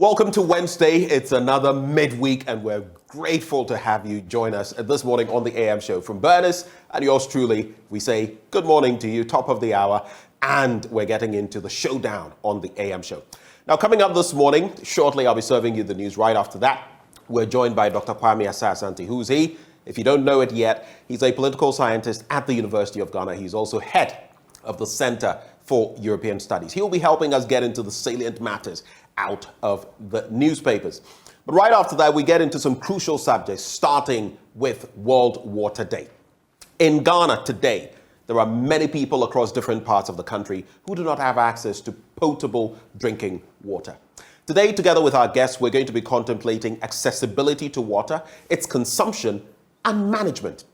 Welcome to Wednesday. It's another midweek, and we're grateful to have you join us this morning on the AM show. From Berners and yours truly, we say good morning to you, top of the hour, and we're getting into the showdown on the AM show. Now, coming up this morning, shortly I'll be serving you the news. Right after that, we're joined by Dr. Kwame Asah-Asante. Who's he? If you don't know it yet, he's a political scientist at the University of Ghana. He's also head of the Center for European Studies. He will be helping us get into the salient matters out of the newspapers. But right after that, we get into some crucial subjects, starting with World Water Day. In Ghana today, there are many people across different parts of the country who do not have access to potable drinking water. Today, together with our guests, we're going to be contemplating accessibility to water, its consumption, and management.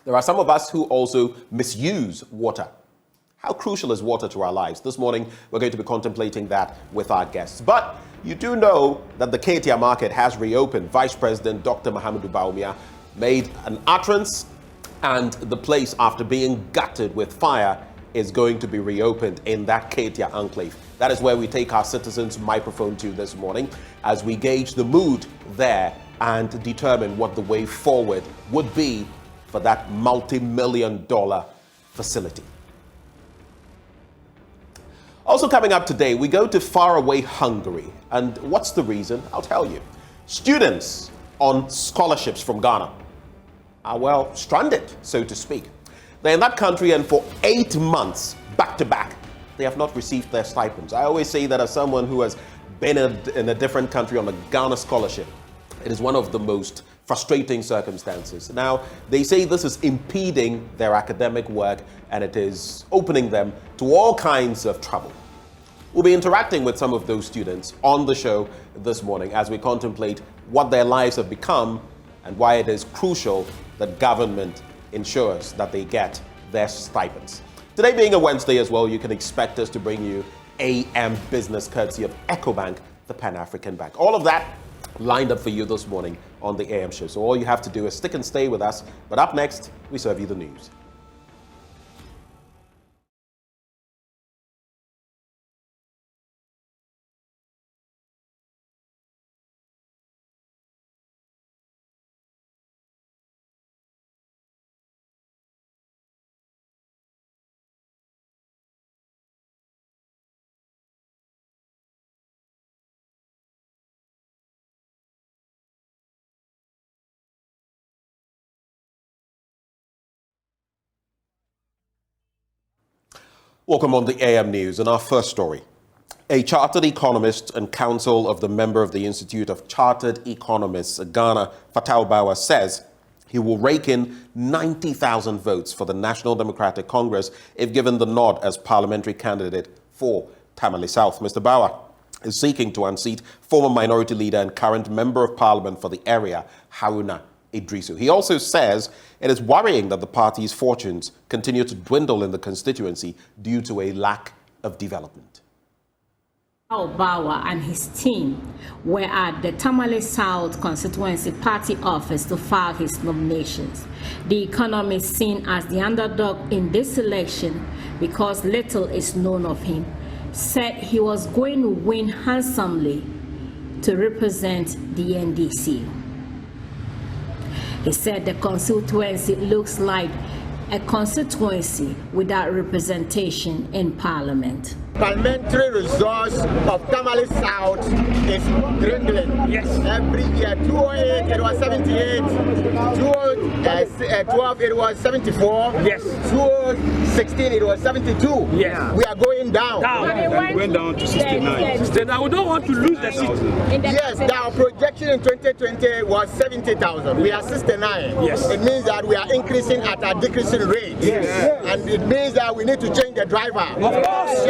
There are some of us who also misuse water. How crucial is water to our lives? This morning, we're going to be contemplating that with our guests. But you do know that the Kejetia Market has reopened. Vice President Dr. Mahamudu Bawumia made an utterance, and the place, after being gutted with fire, is going to be reopened in that Kejetia enclave. That is where we take our citizens' microphone to this morning as we gauge the mood there and determine what the way forward would be for that multi-million-dollar facility. Also coming up today, we go to faraway Hungary. And what's the reason? I'll tell you. Students on scholarships from Ghana are, well, stranded, so to speak. They're in that country, and for 8 months, back to back, they have not received their stipends. I always say that as someone who has been in a different country on a Ghana scholarship, it is one of the most frustrating circumstances. Now, they say this is impeding their academic work, and it is opening them to all kinds of trouble. We'll be interacting with some of those students on the show this morning as we contemplate what their lives have become and why it is crucial that government ensures that they get their stipends. Today being a Wednesday as well, you can expect us to bring you AM Business courtesy of EcoBank, the Pan-African Bank. All of that lined up for you this morning on the AM show. So all you have to do is stick and stay with us. But up next, we serve you the news. Welcome on the AM News. And our first story. A chartered economist and counsel of the member of the Institute of Chartered Economists, Ghana, Fatal Bawa, says he will rake in 90,000 votes for the National Democratic Congress if given the nod as parliamentary candidate for Tamale South. Mr. Bawa is seeking to unseat former minority leader and current member of parliament for the area, Haruna Idrisu. He also says it is worrying that the party's fortunes continue to dwindle in the constituency due to a lack of development. Bawa and his team were at the Tamale South constituency party office to file his nominations. The economist, seen as the underdog in this election because little is known of him, said he was going to win handsomely to represent the NDC. He said the constituency looks like a constituency without representation in parliament. Parliamentary resource of Tamale South is dwindling. Yes. Every year, 2008 it was 78, 2012 it was 74, yes. 2016 it was 72. Yes. We are going down. We went down to 69. Now we don't want to lose the seat. Yes, our projection in 2020 was 70,000. We are 69. Yes. It means that we are increasing at a decreasing rate. Yes. And it means that we need to change the driver. Of course.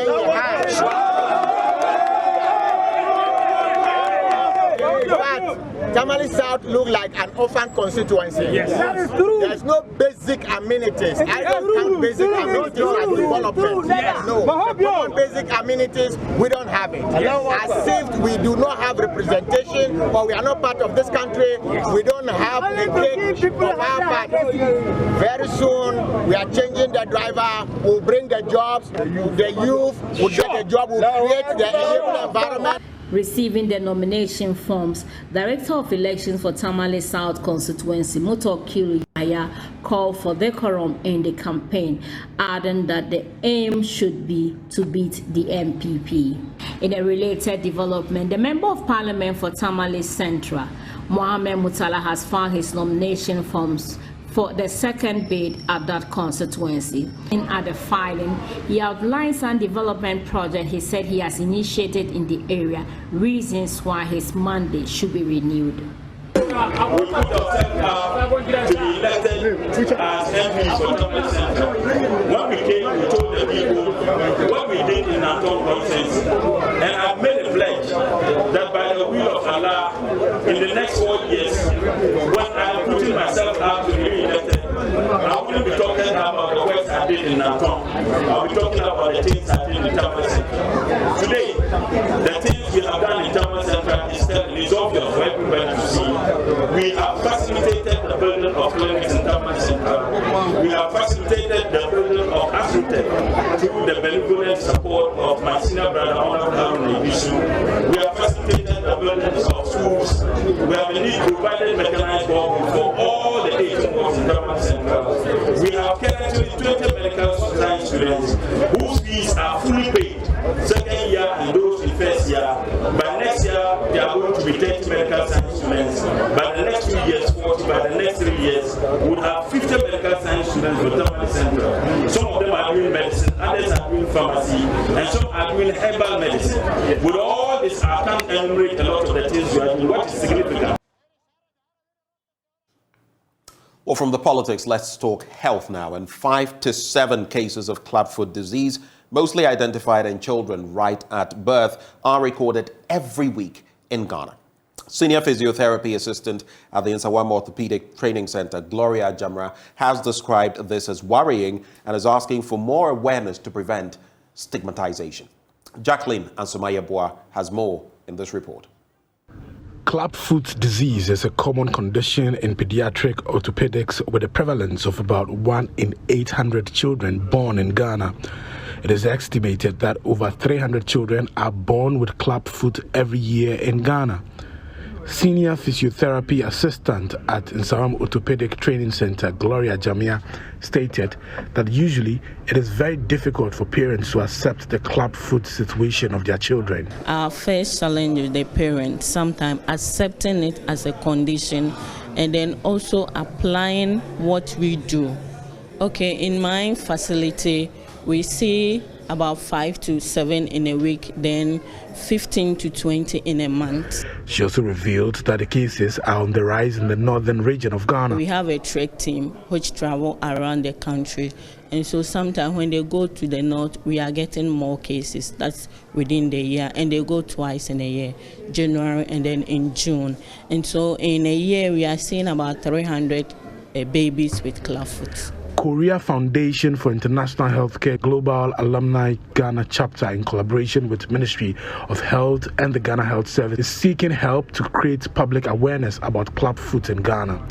Tamale South look like an orphan constituency. Yes. That is true. There's no basic amenities. I don't count basic amenities as development. Yes. No. Common basic amenities, we don't have it. Yes. As if we do not have representation or we are not part of this country, yes. We don't have the cake of our party. Very soon, we are changing the driver, we'll bring the jobs, the youth will get a job, we'll create the enabling environment. receiving the nomination forms, Director of Elections for Tamale South Constituency, Mutokiru Yaya, called for decorum in the campaign, adding that the aim should be to beat the MPP. In a related development, the Member of Parliament for Tamale Central, Mohamed Mutala, has filed his nomination forms for the second bid at that constituency. At the filing, he outlined some development project he said he has initiated in the area, reasons why his mandate should be renewed. We put ourselves to be elected as MPs for Tamale Central. When we came, we told the people what we did in Nanton province, and I made a pledge that by the will of Allah, in the next 4 years, when I'm putting myself out to be elected, I wouldn't be talking about the works I did in Nanton. I'll be talking about the things I did in Tamale Central. Today, the things we have done in Tamale Central is obvious for everybody to see. We have facilitated the building of clinics in Tamale Central. We have facilitated the building of Asutech through the benevolent support of my senior brother, Honorable We have facilitated the building of schools. We have indeed provided mechanized work for all the 18 wards in Tamale Central. We have currently 20 medical science students whose fees are fully paid, second year and those in first year. By next year, they are going to be 30 medical science students. By the next 2 years, 40. By the next 3 years, we would have 50 medical science students with Tamale Central. Some of them are doing medicine, others are doing pharmacy, and some are doing herbal medicine. With all this, I can't enumerate a lot of the things we are doing. What is significant? Well, from the politics, let's talk health now. And 5 to 7 cases of clubfoot disease, mostly identified in children right at birth, are recorded every week in Ghana. Senior physiotherapy assistant at the Nsawam Orthopedic Training Center, Gloria Jamra, has described this as worrying and is asking for more awareness to prevent stigmatization. Jacqueline Ansumaya-Boa has more in this report. Clubfoot disease is a common condition in pediatric orthopedics with a prevalence of about 1 in 800 children born in Ghana. It is estimated that over 300 children are born with clubfoot every year in Ghana. Senior physiotherapy assistant at Nsawam Orthopedic Training Center, Gloria Jamia, stated that usually it is very difficult for parents to accept the clubfoot situation of their children. Our first challenge with the parents, sometimes accepting it as a condition and then also applying what we do. Okay, in my facility, we see about 5 to 7 in a week, then 15 to 20 in a month. She also revealed that the cases are on the rise in the northern region of Ghana. We have a trek team which travel around the country, and so sometimes when they go to the north, we are getting more cases. That's within the year, and they go twice in a year, January and then in June. And so in a year, we are seeing about 300 babies with clubfoot. Korea Foundation for International Healthcare Global Alumni Ghana chapter, in collaboration with Ministry of Health and the Ghana Health Service, is seeking help to create public awareness about clubfoot in Ghana.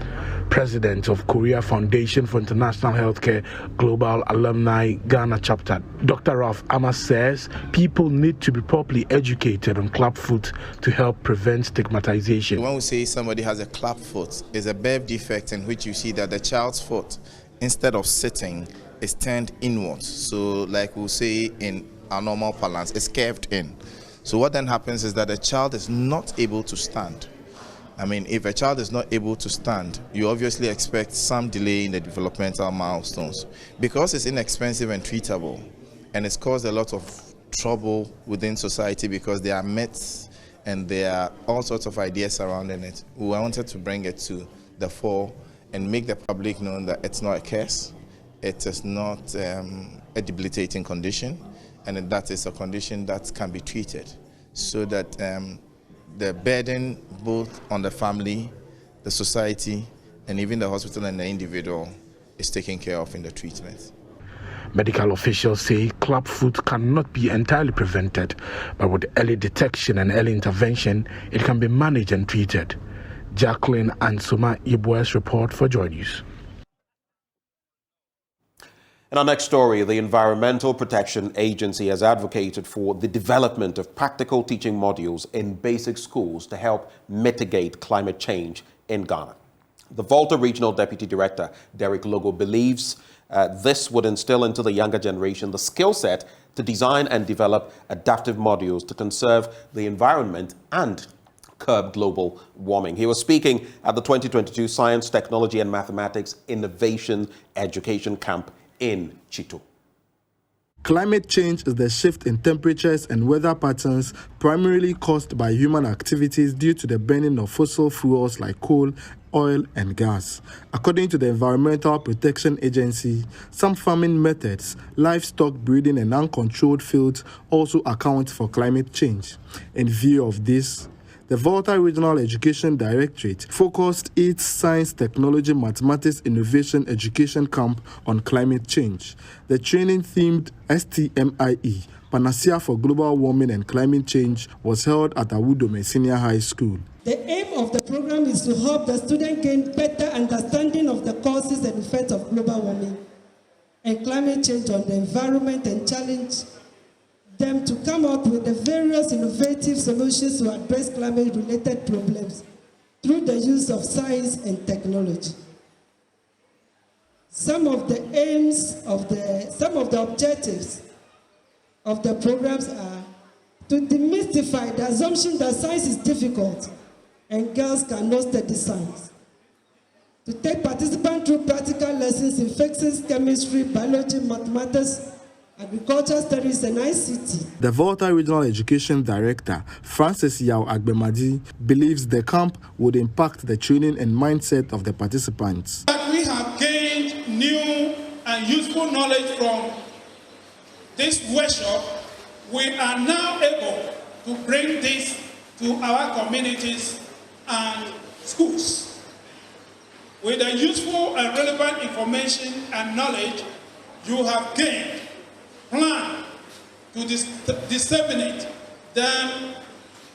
President of Korea Foundation for International Healthcare Global Alumni Ghana chapter, Dr. Ralph Amas, says people need to be properly educated on clubfoot to help prevent stigmatization. When we say somebody has a clubfoot, it's a birth defect in which you see that the child's foot, instead of sitting, is turned inwards. So like we'll say in our normal parlance, it's curved in. So what then happens is that the child is not able to stand. I mean, if a child is not able to stand, you obviously expect some delay in the developmental milestones. Because it's inexpensive and treatable, and it's caused a lot of trouble within society because there are myths and there are all sorts of ideas surrounding it. We wanted to bring it to the fore and make the public know that it's not a curse, it is not a debilitating condition, and that is a condition that can be treated, so that the burden both on the family, the society, and even the hospital and the individual is taken care of in the treatment. Medical officials say clubfoot cannot be entirely prevented, but with early detection and early intervention, it can be managed and treated. Jacqueline Ansumaya-Boa's report for JoyNews. In our next story, the Environmental Protection Agency has advocated for the development of practical teaching modules in basic schools to help mitigate climate change in Ghana. The Volta Regional Deputy Director, Derek Logo, believes this would instill into the younger generation the skill set to design and develop adaptive modules to conserve the environment and curb global warming. He was speaking at the 2022 Science, Technology and Mathematics Innovation Education Camp in Chito. Climate change is the shift in temperatures and weather patterns primarily caused by human activities due to the burning of fossil fuels like coal, oil and gas. According to the Environmental Protection Agency, some farming methods, livestock breeding and uncontrolled fields also account for climate change. In view of this, the Volta Regional Education Directorate focused its Science, Technology, Mathematics, Innovation Education Camp on climate change. The training-themed STMIE, Panacea for Global Warming and Climate Change, was held at Awudome Senior High School. The aim of the program is to help the students gain better understanding of the causes and effects of global warming and climate change on the environment and challenge them to come up with the various innovative solutions to address climate-related problems through the use of science and technology. Some of the objectives of the programs are to demystify the assumption that science is difficult and girls cannot study science, to take participants through practical lessons in physics, chemistry, biology, mathematics, agriculture studies and ICT. The Volta Regional Education Director, Francis Yao Agbemadi, believes the camp would impact the training and mindset of the participants. We have gained new and useful knowledge from this workshop. We are now able to bring this to our communities and schools. With the useful and relevant information and knowledge you have gained, plan to disseminate them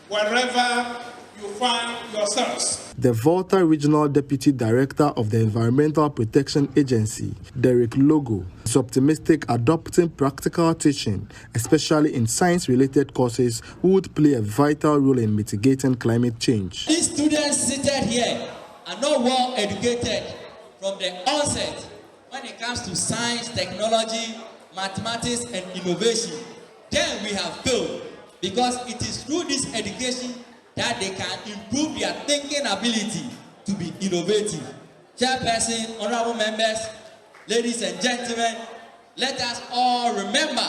wherever you find yourselves. The Volta Regional Deputy Director of the Environmental Protection Agency, Derek Logo, is optimistic adopting practical teaching, especially in science-related courses, would play a vital role in mitigating climate change. These students seated here are not well educated from the onset when it comes to science, technology, mathematics and innovation. Then we have failed, because it is through this education that they can improve their thinking ability to be innovative. Chairperson, honorable members, ladies and gentlemen, let us all remember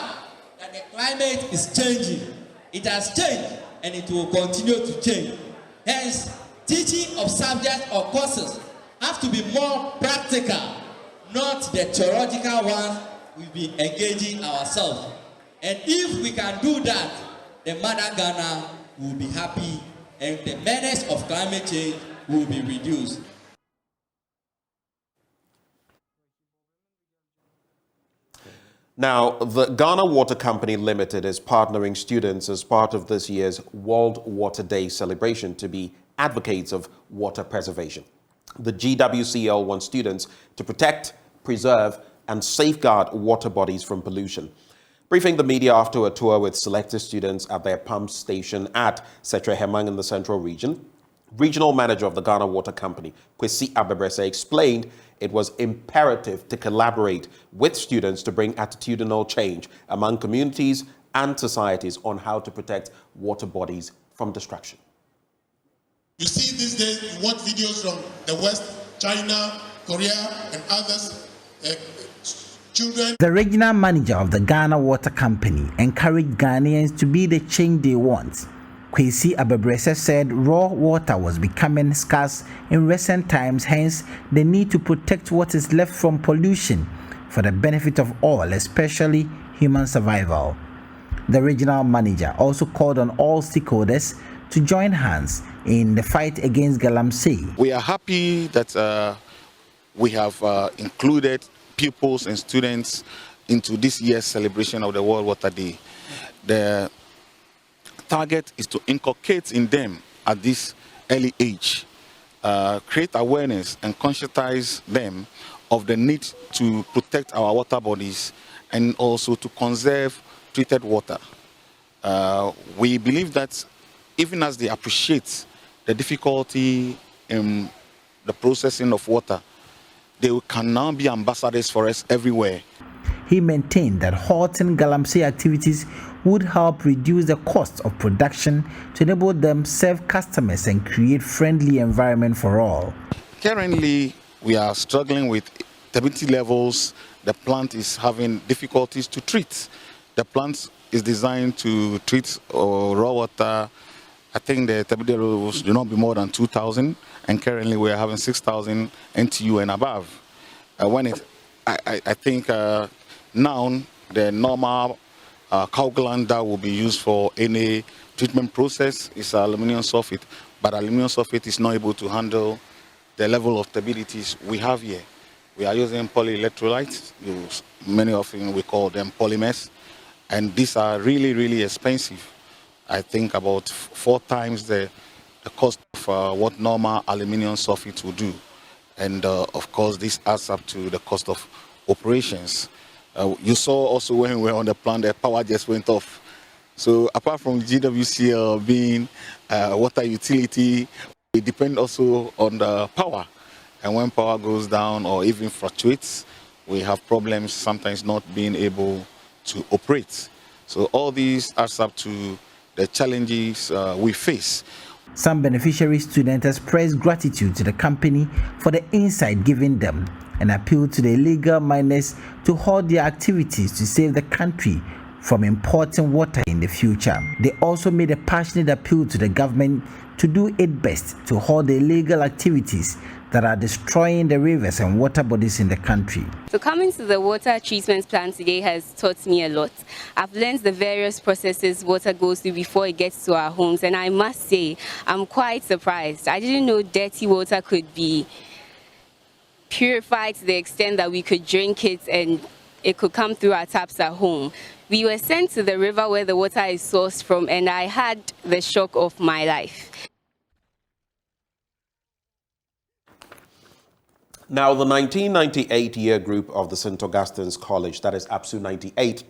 that the climate is changing. It has changed and it will continue to change. Hence, teaching of subjects or courses have to be more practical, not the theoretical ones we'll be engaging ourselves. And if we can do that, the mother Ghana will be happy and the menace of climate change will be reduced. Now, the Ghana Water Company Limited is partnering students as part of this year's World Water Day celebration to be advocates of water preservation. The GWCL wants students to protect, preserve, and safeguard water bodies from pollution. Briefing the media after a tour with selected students at their pump station at Setre Hemang in the Central Region, Regional Manager of the Ghana Water Company, Kejetia Market, explained it was imperative to collaborate with students to bring attitudinal change among communities and societies on how to protect water bodies from destruction. You see these days, you watch videos from the West, China, Korea, and others. Children. The regional manager of the Ghana Water Company encouraged Ghanaians to be the change they want. Kejetia Market said raw water was becoming scarce in recent times, hence the need to protect what is left from pollution for the benefit of all, especially human survival. The regional manager also called on all stakeholders to join hands in the fight against galamsey. We are happy that we have included pupils and students into this year's celebration of the World Water Day. The target is to inculcate in them at this early age, create awareness and conscientize them of the need to protect our water bodies and also to conserve treated water. We believe that even as they appreciate the difficulty in the processing of water, they can now be ambassadors for us everywhere. He maintained that halting galamsey activities would help reduce the cost of production to enable them serve customers and create friendly environment for all. Currently, we are struggling with turbidity levels. The plant is having difficulties to treat. The plant is designed to treat raw water. I think the turbidity levels do not be more than 2,000, and currently we are having 6,000 NTU and above. I think now the normal coagulant that will be used for any treatment process is aluminum sulfate, but aluminum sulfate is not able to handle the level of turbidities we have here. We are using polyelectrolytes. Many of them we call them polymers, and these are really, really expensive. I think about 4 times the cost of what normal aluminum sulfate will do. And of course, this adds up to the cost of operations. You saw also when we were on the plant, the power just went off. So apart from GWCL being water utility, we depend also on the power. And when power goes down or even fluctuates, we have problems sometimes not being able to operate. So all these adds up to the challenges we face. Some beneficiary students expressed gratitude to the company for the insight given them and appealed to the illegal miners to halt their activities to save the country from importing water in the future. They also made a passionate appeal to the government to do its best to halt the illegal activities that are destroying the rivers and water bodies in the country. So coming to the water treatment plant today has taught me a lot. I've learned the various processes water goes through before it gets to our homes, and I must say I'm quite surprised. I didn't know dirty water could be purified to the extent that we could drink it and it could come through our taps at home. We were sent to the river where the water is sourced from, and I had the shock of my life. Now, the 1998 year group of the St. Augustine's College, that is APSU 98,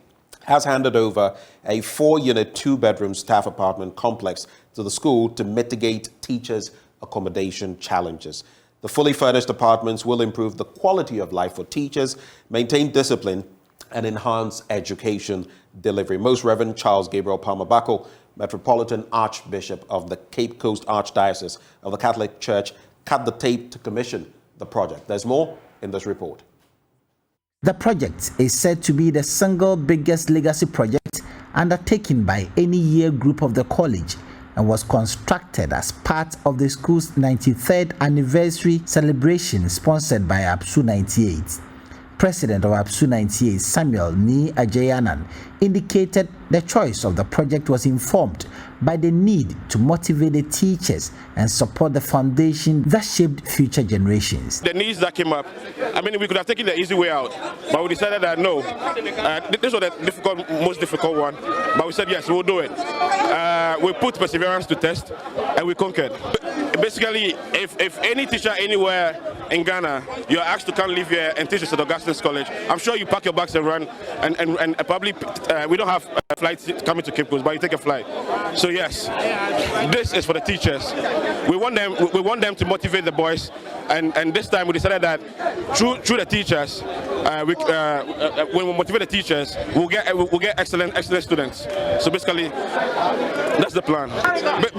has handed over a 4-unit, 2-bedroom staff apartment complex to the school to mitigate teachers' accommodation challenges. The fully furnished apartments will improve the quality of life for teachers, maintain discipline, and enhance education delivery. Most Reverend Charles Gabriel Palmer-Bako, Metropolitan Archbishop of the Cape Coast Archdiocese of the Catholic Church, cut the tape to commission the project. There's more in this report. The project is said to be the single biggest legacy project undertaken by any year group of the college and was constructed as part of the school's 93rd anniversary celebration sponsored by APSU 98. President of APSU 98, Samuel Ni Ajayanan, indicated the choice of the project was informed by the need to motivate the teachers and support the foundation that shaped future generations. The needs that came up, I mean, we could have taken the easy way out, but we decided that no, this was the most difficult one, but we said yes, we'll do it. We put perseverance to test, and we conquered. Basically, if any teacher anywhere in Ghana, you're asked to come live here and teach at St. Augustine's College, I'm sure you pack your bags and run, and probably we don't have flights coming to Cape Coast, but you take a flight. So yes, this is for the teachers. We want them to motivate the boys, and this time we decided that through the teachers, when we motivate the teachers, we'll get excellent students. So basically, that's the plan.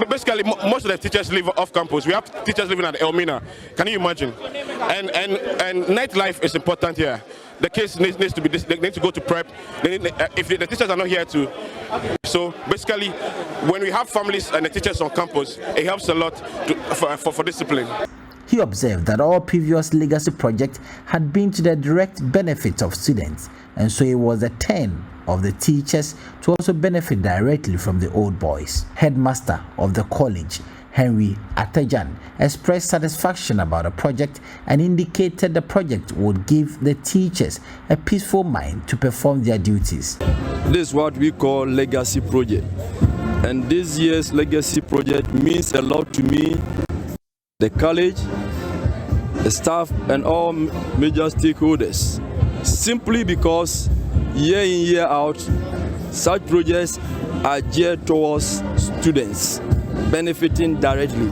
Basically, most of the teachers live off campus. We have teachers living at Elmina. Can you imagine? And nightlife is important here. The kids need to go to prep. If the teachers are not here too. So basically, when we have families and the teachers on campus, it helps a lot for discipline. He observed that all previous legacy projects had been to the direct benefit of students, and so it was the turn of the teachers to also benefit directly from the old boys. Headmaster of the college, Henry Atajan, expressed satisfaction about the project and indicated the project would give the teachers a peaceful mind to perform their duties. This is what we call legacy project, and this year's legacy project means a lot to me, the college, the staff and all major stakeholders, simply because year in, year out, such projects are geared towards students benefiting directly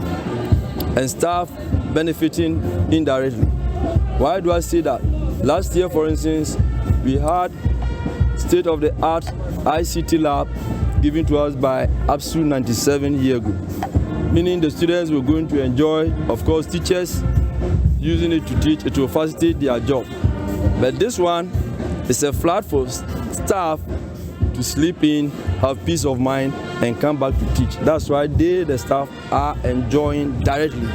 and staff benefiting indirectly. Why do I say that? Last year, for instance, we had state-of-the-art ICT lab given to us by ABSU 97 years ago, meaning the students were going to enjoy, of course, teachers using it to teach, it will facilitate their job. But this one is a flat for staff to sleep in, have peace of mind, and come back to teach. That's why the staff, are enjoying directly.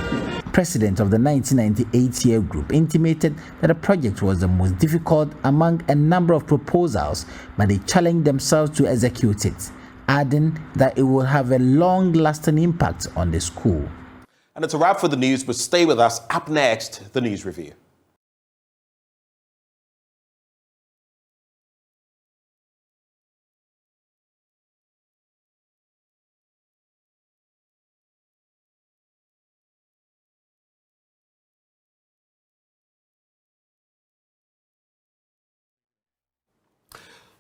President of the 1998 year group intimated that the project was the most difficult among a number of proposals, but they challenged themselves to execute it, adding that it will have a long-lasting impact on the school. And it's a wrap for the news, but stay with us. Up next, the news review.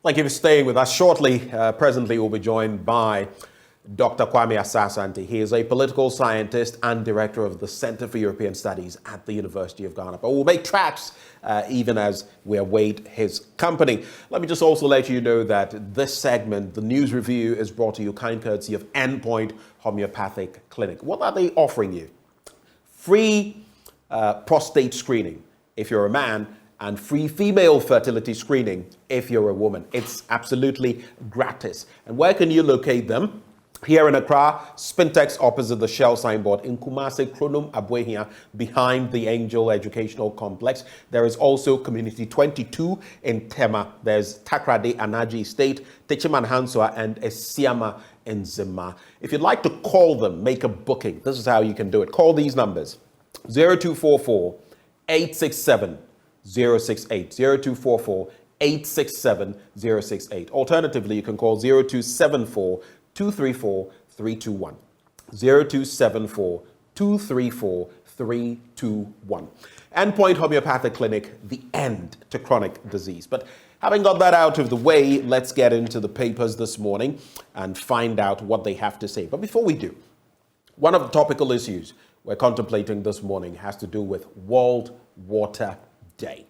Thank you for staying with us. Shortly, presently, we'll be joined by Dr. Kwame Asasanti. He is a political scientist and director of the Center for European Studies at the University of Ghana. But we'll make tracks even as we await his company. Let me just also let you know that this segment, the news review, is brought to you kind courtesy of Endpoint Homeopathic Clinic. What are they offering you? Free prostate screening if you're a man, and free female fertility screening if you're a woman. It's absolutely gratis. And where can you locate them? Here in Accra, Spintex opposite the Shell signboard. In Kumasi, Kronum Abuehia, behind the Angel Educational Complex. There is also Community 22 in Tema. There's Takrade Anaji Estate, Techiman Hansua, and Esiama in Zima. If you'd like to call them, make a booking. This is how you can do it. Call these numbers: 0244 867 068, 0244 867 068. Alternatively, you can call 0274 234 321. 0274 234 321. Endpoint Homeopathic Clinic, the end to chronic disease. But having got that out of the way, let's get into the papers this morning and find out what they have to say. But before we do, one of the topical issues we're contemplating this morning has to do with World Water Day.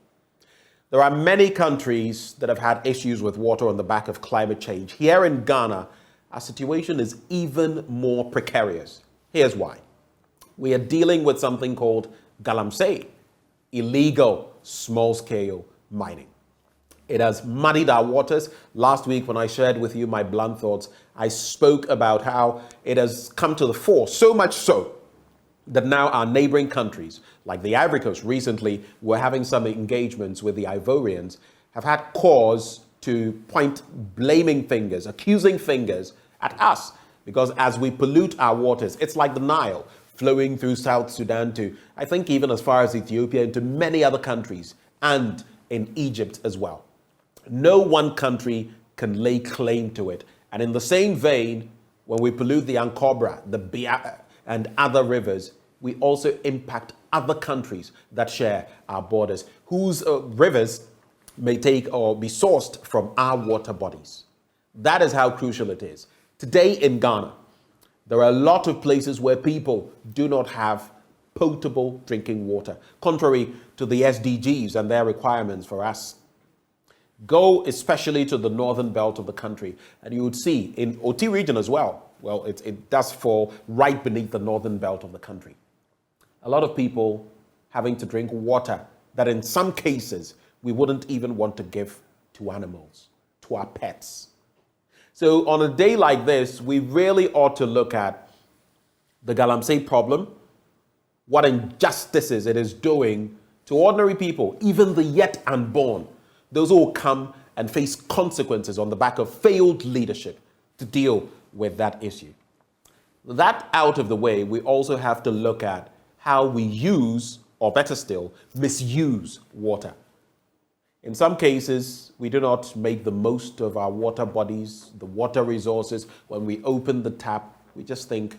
There are many countries that have had issues with water on the back of climate change. Here in Ghana, our situation is even more precarious. Here's why. We are dealing with something called galamsey, illegal small-scale mining. It has muddied our waters. Last week when I shared with you my blunt thoughts, I spoke about how it has come to the fore, so much so that now our neighboring countries, like the Ivory Coast recently, were having some engagements with the Ivorians, have had cause to point blaming fingers, accusing fingers at us. Because as we pollute our waters, it's like the Nile flowing through South Sudan to, I think, even as far as Ethiopia, into many other countries, and in Egypt as well. No one country can lay claim to it. And in the same vein, when we pollute the Ankobra, the Bia, and other rivers, we also impact other countries that share our borders, whose rivers may take or be sourced from our water bodies. That is how crucial it is. Today in Ghana, there are a lot of places where people do not have potable drinking water, contrary to the SDGs and their requirements for us. Go especially to the northern belt of the country, and you would see in OT region as well. Well, it does fall right beneath the northern belt of the country. A lot of people having to drink water that in some cases we wouldn't even want to give to animals, to our pets. So on a day like this, we really ought to look at the galamsey problem, what injustices it is doing to ordinary people, even the yet unborn, those who will come and face consequences on the back of failed leadership to deal with that issue. That out of the way, we also have to look at how we use, or better still, misuse water. In some cases, we do not make the most of our water bodies, the water resources. When we open the tap, we just think,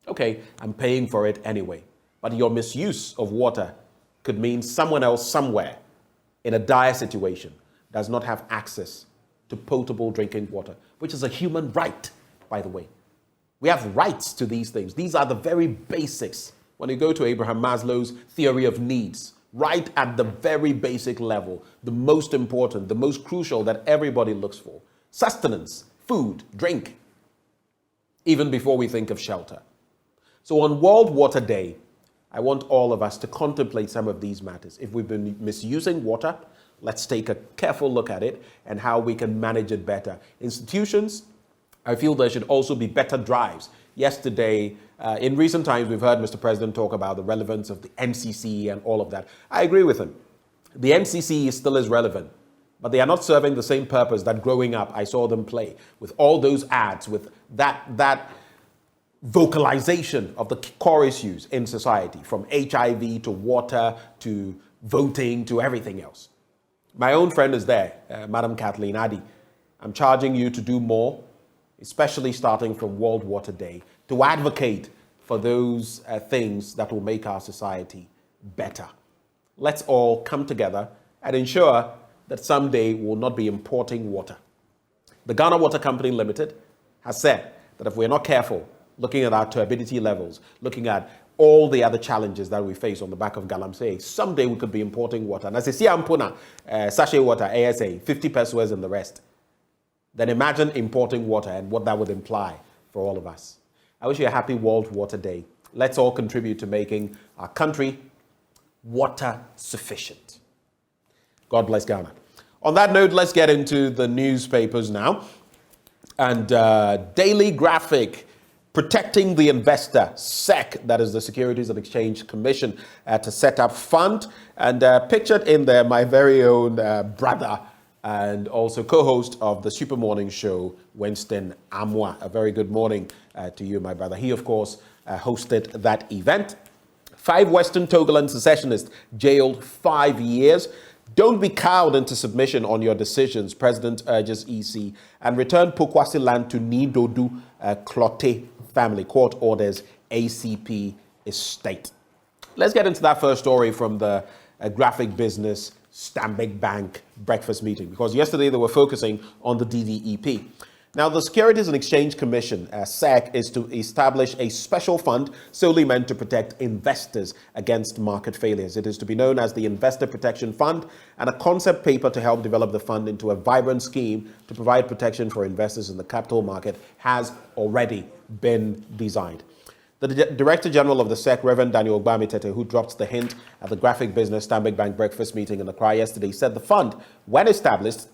okay, I'm paying for it anyway. But your misuse of water could mean someone else somewhere in a dire situation does not have access to potable drinking water, which is a human right, by the way. We have rights to these things. These are the very basics. When you go to Abraham Maslow's theory of needs, right at the very basic level, the most important, the most crucial that everybody looks for. Sustenance, food, drink, even before we think of shelter. So on World Water Day, I want all of us to contemplate some of these matters. If we've been misusing water, let's take a careful look at it and how we can manage it better. Institutions, I feel there should also be better drives. Yesterday, in recent times, we've heard Mr. President talk about the relevance of the NCC and all of that. I agree with him. The NCC is still as relevant, but they are not serving the same purpose that growing up I saw them play with all those ads, with that vocalization of the core issues in society, from HIV to water to voting to everything else. My own friend is there, Madam Kathleen Addy. I'm charging you to do more, especially starting from World Water Day, to advocate for those things that will make our society better. Let's all come together and ensure that someday we will not be importing water. The Ghana Water Company Limited has said that if we're not careful, looking at our turbidity levels, looking at all the other challenges that we face on the back of Galamsey, someday we could be importing water. And as I see Ampuna, sachet water, ASA, 50 pesos and the rest. Then imagine importing water and what that would imply for all of us. I wish you a happy World Water Day. Let's all contribute to making our country water sufficient. God bless Ghana. On that note, let's get into the newspapers now. And Daily Graphic, protecting the investor, SEC, that is the Securities and Exchange Commission, to set up fund. And pictured in there, my very own brother and also co-host of the Super Morning Show, Winston Amwa. A very good morning to you, my brother. He, of course, hosted that event. 5 Western Togoland secessionists jailed 5 years. Don't be cowed into submission on your decisions, President urges EC. And return Pokwasi land to Nidodu Clote family. Court orders ACP estate. Let's get into that first story from the graphic business Stanbic Bank breakfast meeting, because yesterday they were focusing on the DDEP. Now, the Securities and Exchange Commission, SEC, is to establish a special fund solely meant to protect investors against market failures. It is to be known as the Investor Protection Fund, and a concept paper to help develop the fund into a vibrant scheme to provide protection for investors in the capital market has already been designed. The Director General of the SEC, Reverend Daniel Ogbamitete, who dropped the hint at the graphic business Stanbic Bank breakfast meeting in Accra yesterday, said the fund, when established,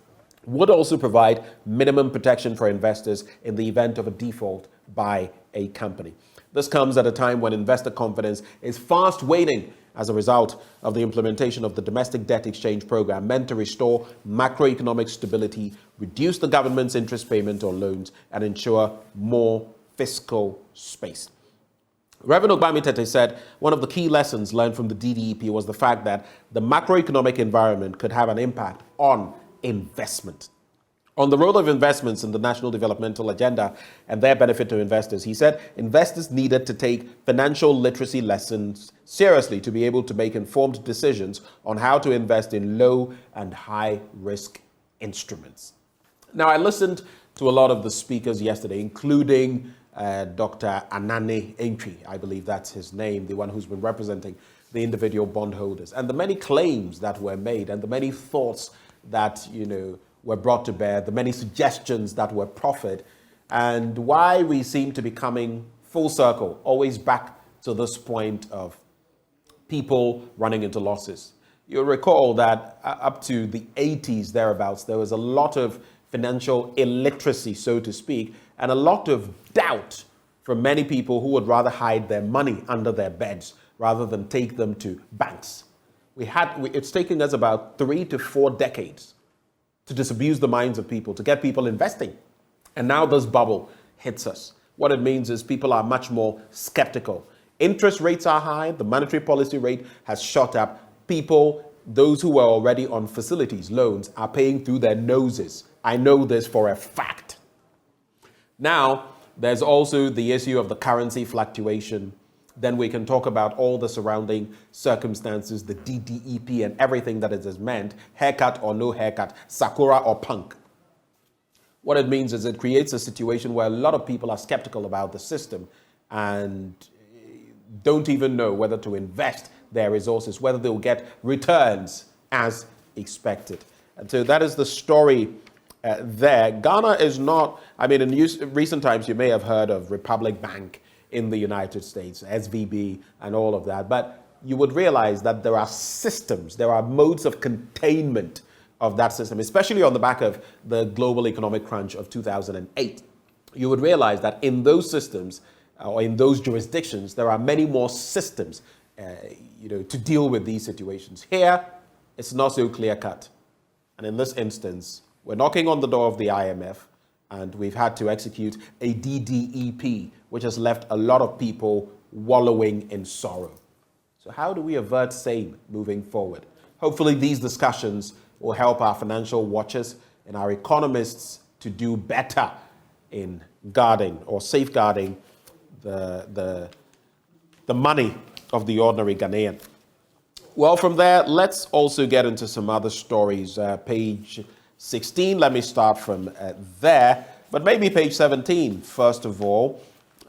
would also provide minimum protection for investors in the event of a default by a company. This comes at a time when investor confidence is fast waning as a result of the implementation of the domestic debt exchange program meant to restore macroeconomic stability, reduce the government's interest payment on loans, and ensure more fiscal space. Reverend Ogbamitete said one of the key lessons learned from the DDEP was the fact that the macroeconomic environment could have an impact on investment. On the role of investments in the national developmental agenda and their benefit to investors, he said investors needed to take financial literacy lessons seriously to be able to make informed decisions on how to invest in low and high risk instruments. Now, I listened to a lot of the speakers yesterday, including Dr. Anane Entry, I believe that's his name, the one who's been representing the individual bondholders, and the many claims that were made and the many thoughts that, were brought to bear, the many suggestions that were proffered, and why we seem to be coming full circle, always back to this point of people running into losses. You'll recall that up to the 80s, thereabouts, there was a lot of financial illiteracy, so to speak, and a lot of doubt from many people who would rather hide their money under their beds rather than take them to banks. It's taken us about 3 to 4 decades to disabuse the minds of people, to get people investing. And now this bubble hits us. What it means is people are much more skeptical. Interest rates are high. The monetary policy rate has shot up. People, those who were already on facilities, loans, are paying through their noses. I know this for a fact. Now, there's also the issue of the currency fluctuation then we can talk about all the surrounding circumstances, the DDEP and everything that it has meant, haircut or no haircut, Sakura or punk. What it means is it creates a situation where a lot of people are skeptical about the system and don't even know whether to invest their resources, whether they'll get returns as expected. And so that is the story there. Ghana is not, I mean, in recent times you may have heard of Republic Bank in the United States, SVB and all of that, but you would realize that there are systems, there are modes of containment of that system, especially on the back of the global economic crunch of 2008. You would realize that in those systems or in those jurisdictions, there are many more systems to deal with these situations. Here, it's not so clear-cut. And in this instance, we're knocking on the door of the IMF, and we've had to execute a DDEP, which has left a lot of people wallowing in sorrow. So how do we avert same moving forward? Hopefully these discussions will help our financial watchers and our economists to do better in guarding or safeguarding the money of the ordinary Ghanaian. Well, from there, let's also get into some other stories. Page 16, let me start from there, but maybe page 17, first of all.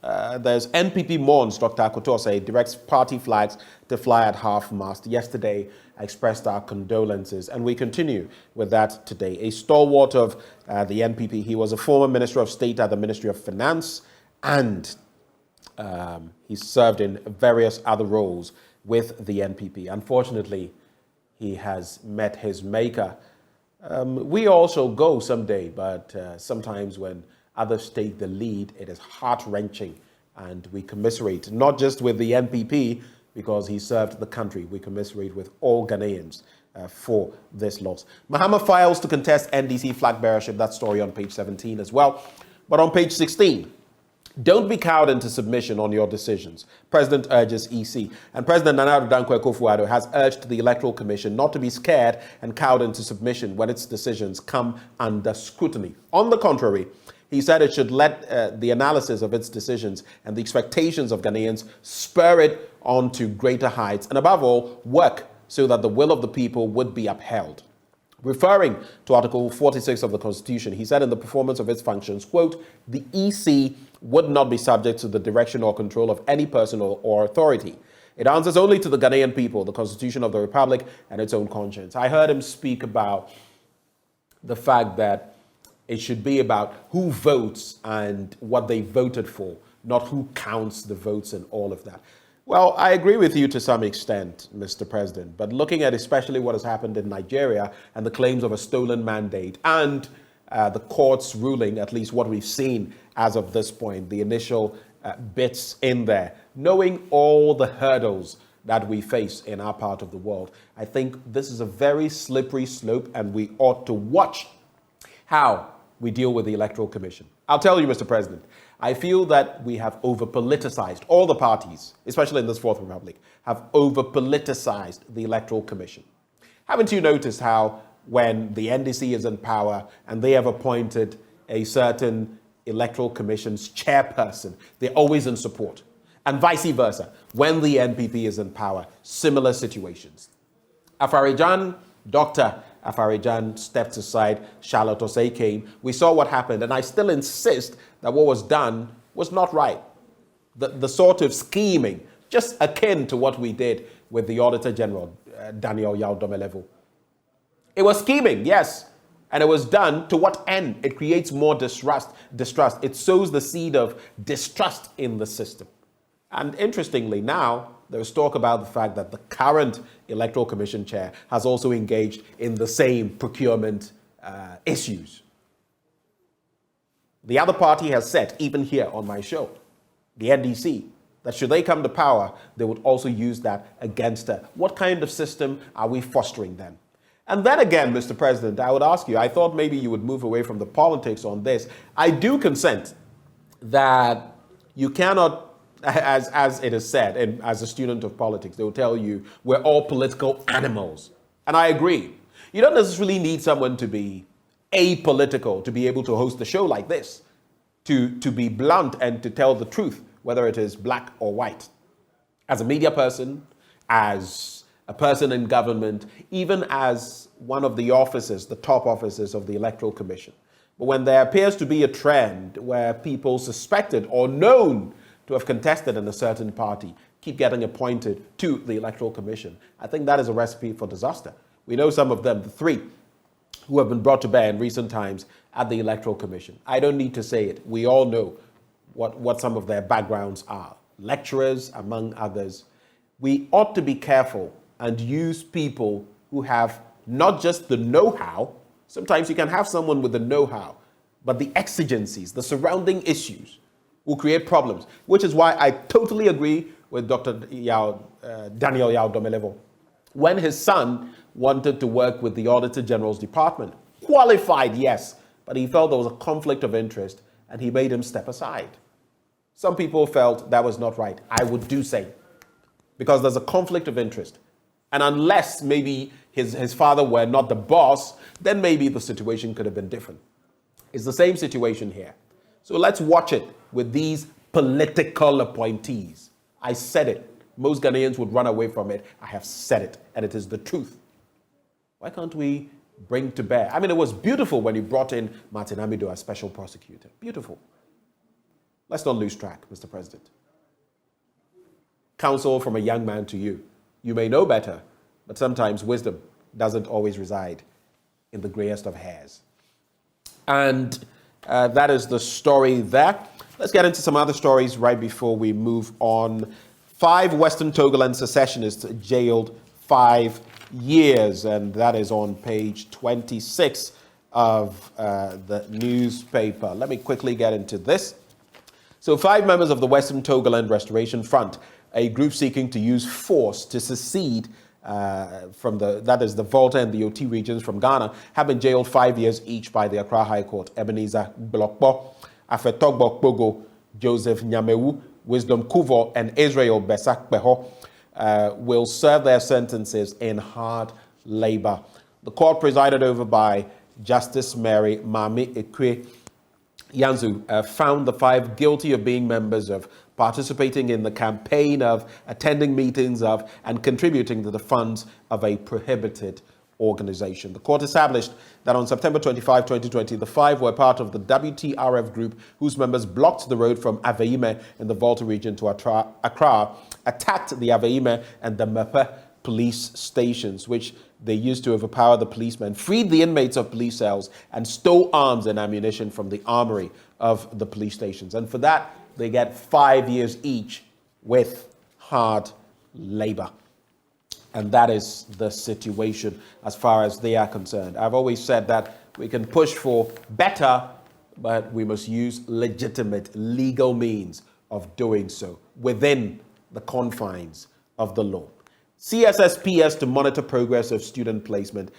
There's NPP mourns Dr. Akutose, directs party flags to fly at half-mast. Yesterday, I expressed our condolences, and we continue with that today. A stalwart of the NPP, he was a former Minister of State at the Ministry of Finance, and he served in various other roles with the NPP. Unfortunately, he has met his maker. We also go someday, but sometimes when others take the lead, it is heart-wrenching, and we commiserate, not just with the NPP, because he served the country. We commiserate with all Ghanaians for this loss. Mahama files to contest NDC flag bearership. That story on page 17 as well. But on page 16, don't be cowed into submission on your decisions. President urges EC. And President Nana Addo Dankwa Akufo-Addo has urged the Electoral Commission not to be scared and cowed into submission when its decisions come under scrutiny. On the contrary, he said it should let the analysis of its decisions and the expectations of Ghanaians spur it on to greater heights, and above all, work so that the will of the people would be upheld. Referring to Article 46 of the Constitution, he said in the performance of its functions, quote, the EC would not be subject to the direction or control of any person or authority. It answers only to the Ghanaian people, the Constitution of the Republic, and its own conscience. I heard him speak about the fact that it should be about who votes and what they voted for, not who counts the votes and all of that. Well, I agree with you to some extent, Mr. President, but looking at especially what has happened in Nigeria and the claims of a stolen mandate and the court's ruling, at least what we've seen as of this point, the initial bits in there, knowing all the hurdles that we face in our part of the world, I think this is a very slippery slope, and we ought to watch how we deal with the Electoral Commission. I'll tell you, Mr. President, I feel that we have over-politicized, all the parties, especially in this Fourth Republic, have over-politicized the Electoral Commission. Haven't you noticed how when the NDC is in power and they have appointed a certain Electoral Commission's chairperson, they're always in support? And vice versa, when the NPP is in power, similar situations. Dr. Afarijan stepped aside, Charlotte Osei came. We saw what happened, and I still insist that what was done was not right. The sort of scheming, just akin to what we did with the Auditor General, Daniel Yaudomelevu. It was scheming, yes, and it was done to what end? It creates more distrust. It sows the seed of distrust in the system. And interestingly now, there's talk about the fact that the current Electoral Commission chair has also engaged in the same procurement issues. The other party has said, even here on my show, the NDC, that should they come to power, they would also use that against her. What kind of system are we fostering then? And then again, Mr. President, I would ask you, I thought maybe you would move away from the politics on this. I do consent that you cannot, as it is said, and as a student of politics, they will tell you we're all political animals. And I agree. You don't necessarily need someone to be apolitical to be able to host a show like this, to be blunt and to tell the truth, whether it is black or white. as a media person, as a person in government, even as one of the officers, the top officers of the Electoral Commission. But when there appears to be a trend where people suspected or known to have contested in a certain party keep getting appointed to the Electoral Commission, I think that is a recipe for disaster. We know some of them, the three who have been brought to bear in recent times at the Electoral Commission. I don't need to say it. We all know what some of their backgrounds are. Lecturers, among others. We ought to be careful and use people who have not just the know-how. Sometimes you can have someone with the know-how, but the exigencies, the surrounding issues will create problems, which is why I totally agree with Dr. Daniel Yao Domelevo. When his son wanted to work with the Auditor General's department, qualified, yes, but he felt there was a conflict of interest and he made him step aside. Some people felt that was not right. I would do say, because there's a conflict of interest. And unless maybe his father were not the boss, then maybe the situation could have been different. It's the same situation here. So let's watch it with these political appointees. I said it. Most Ghanaians would run away from it. I have said it, and it is the truth. Why can't we bring to bear? I mean, it was beautiful when you brought in Martin Amido as special prosecutor. Beautiful. Let's not lose track, Mr. President. Counsel from a young man to you. You may know better, but sometimes wisdom doesn't always reside in the grayest of hairs. And that is the story there. Let's get into some other stories right before we move on. 5 Western Togoland secessionists jailed 5 years, and that is on page 26 of the newspaper. Let me quickly get into this. So 5 members of the Western Togoland Restoration Front, a group seeking to use force to secede from the Volta and the Oti regions from Ghana, have been jailed 5 years each by the Accra High Court. Ebenezer Blokbo, Afetogbo Kpogo, Joseph Nyamewu, Wisdom Kuvo, and Israel Besak Beho will serve their sentences in hard labor. The court, presided over by Justice Mary Mami Ekwe Yanzu, found the 5 guilty of being members of, participating in the campaign of, attending meetings of, and contributing to the funds of a prohibited organization. The court established that on September 25, 2020, the 5 were part of the WTRF group whose members blocked the road from Aveime in the Volta region to Accra, attacked the Aveime and the Mepe police stations, which they used to overpower the policemen, freed the inmates of police cells, and stole arms and ammunition from the armory of the police stations. And for that, they get 5 years each with hard labor. And that is the situation as far as they are concerned. I've always said that we can push for better, but we must use legitimate legal means of doing so within the confines of the law. CSSPS to monitor progress of student placement.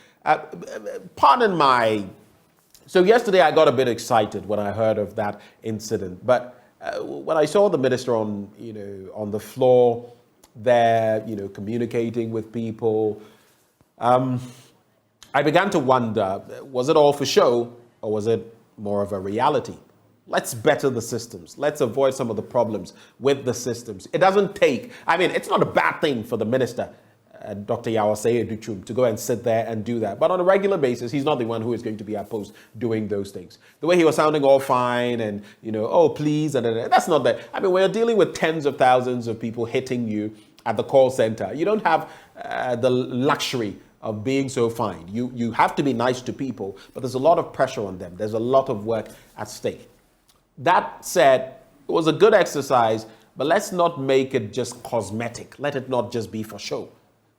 So yesterday I got a bit excited when I heard of that incident, but when I saw the minister on the floor there, communicating with people, I began to wonder, was it all for show or was it more of a reality? Let's better the systems. Let's avoid some of the problems with the systems. It doesn't take, it's not a bad thing for the minister, Dr. Yawase Educhum, to go and sit there and do that. But on a regular basis, he's not the one who is going to be opposed doing those things. The way he was sounding all fine and, oh, please, and that's not that. When you're dealing with tens of thousands of people hitting you at the call center, you don't have the luxury of being so fine. You have to be nice to people, but there's a lot of pressure on them. There's a lot of work at stake. That said, it was a good exercise, but let's not make it just cosmetic. Let it not just be for show.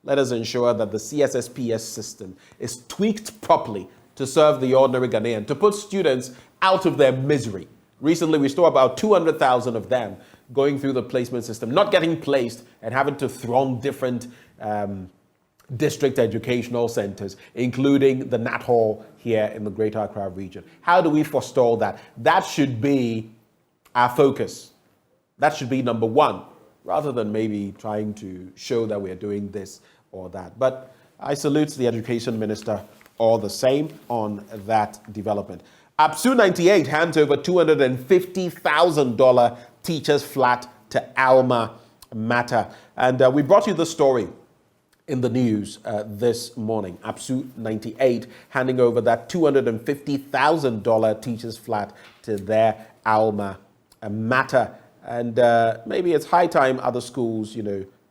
Let us ensure that the CSSPS system is tweaked properly to serve the ordinary Ghanaian, to put students out of their misery. Recently, we saw about 200,000 of them going through the placement system, not getting placed and having to throng different district educational centers, including the Nat Hall here in the Greater Accra region. How do we forestall that? That should be our focus. That should be number one, rather than maybe trying to show that we're doing this or that. But I salute the education minister all the same on that development. APSU 98 hands over $250,000 teacher's flat to Alma matter. And we brought you the story in the news this morning. APSU 98 handing over that $250,000 teacher's flat to their alma mater. And maybe it's high time other schools,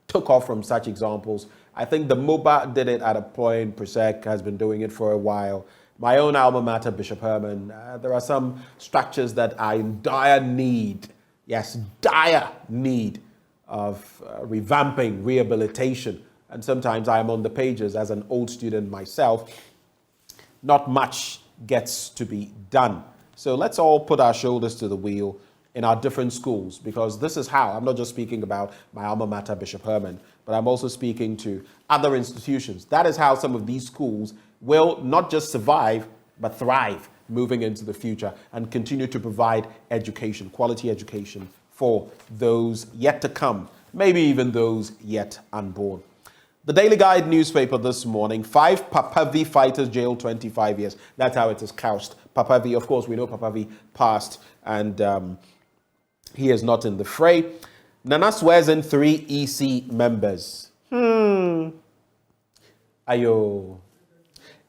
took off from such examples. I think the MOBA did it at a point. Presec has been doing it for a while. My own alma mater, Bishop Herman, there are some structures that are in dire need, yes, dire need of revamping, rehabilitation. And sometimes I am on the pages as an old student myself. Not much gets to be done. So let's all put our shoulders to the wheel in our different schools, because this is how, I'm not just speaking about my alma mater, Bishop Herman, but I'm also speaking to other institutions. That is how some of these schools will not just survive, but thrive moving into the future and continue to provide education, quality education for those yet to come, maybe even those yet unborn. The Daily Guide newspaper this morning, 5 Papavi fighters jailed 25 years. That's how it is couched. Papavi, of course, we know Papavi passed, and he is not in the fray. Nana swears in 3 EC members. Ayo.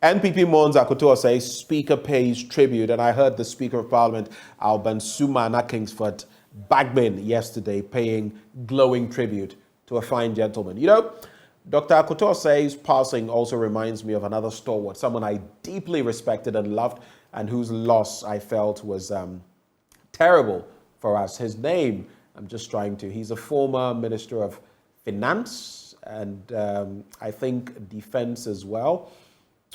NPP mourns Akoto says Speaker pays tribute, and I heard the Speaker of Parliament, Alban Sumana Kingsford Bagman, yesterday paying glowing tribute to a fine gentleman. Dr. Akoto says passing also reminds me of another stalwart, someone I deeply respected and loved, and whose loss I felt was terrible for us. His name, he's a former Minister of Finance and I think Defense as well.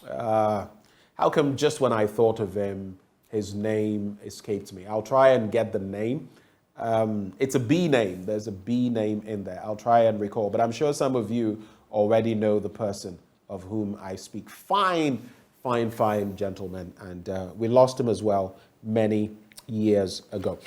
How come just when I thought of him, his name escaped me? I'll try and get the name. It's a B name. There's a B name in there. I'll try and recall, but I'm sure some of you already know the person of whom I speak. Fine gentleman. And we lost him as well many years ago.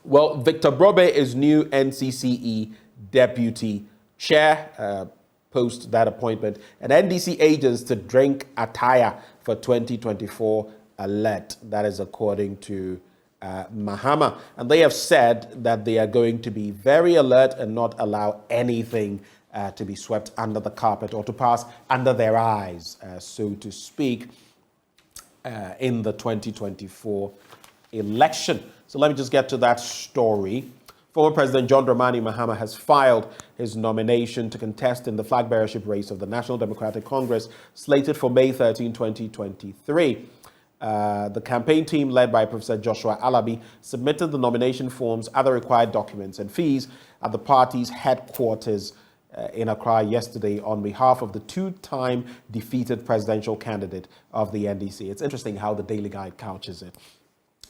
Well, Victor Brobe is new NCCE deputy chair, post that appointment. And NDC agents to drink attire for 2024 alert. That is according to Mahama. And they have said that they are going to be very alert and not allow anything to be swept under the carpet or to pass under their eyes, so to speak, in the 2024 election. So let me just get to that story. Former President John Dramani Mahama has filed his nomination to contest in the flag bearership race of the National Democratic Congress, slated for May 13, 2023. The campaign team, led by Professor Joshua Alabi, submitted the nomination forms, other required documents, and fees at the party's headquarters in Accra yesterday on behalf of the two-time defeated presidential candidate of the NDC. It's interesting how the Daily Guide couches it.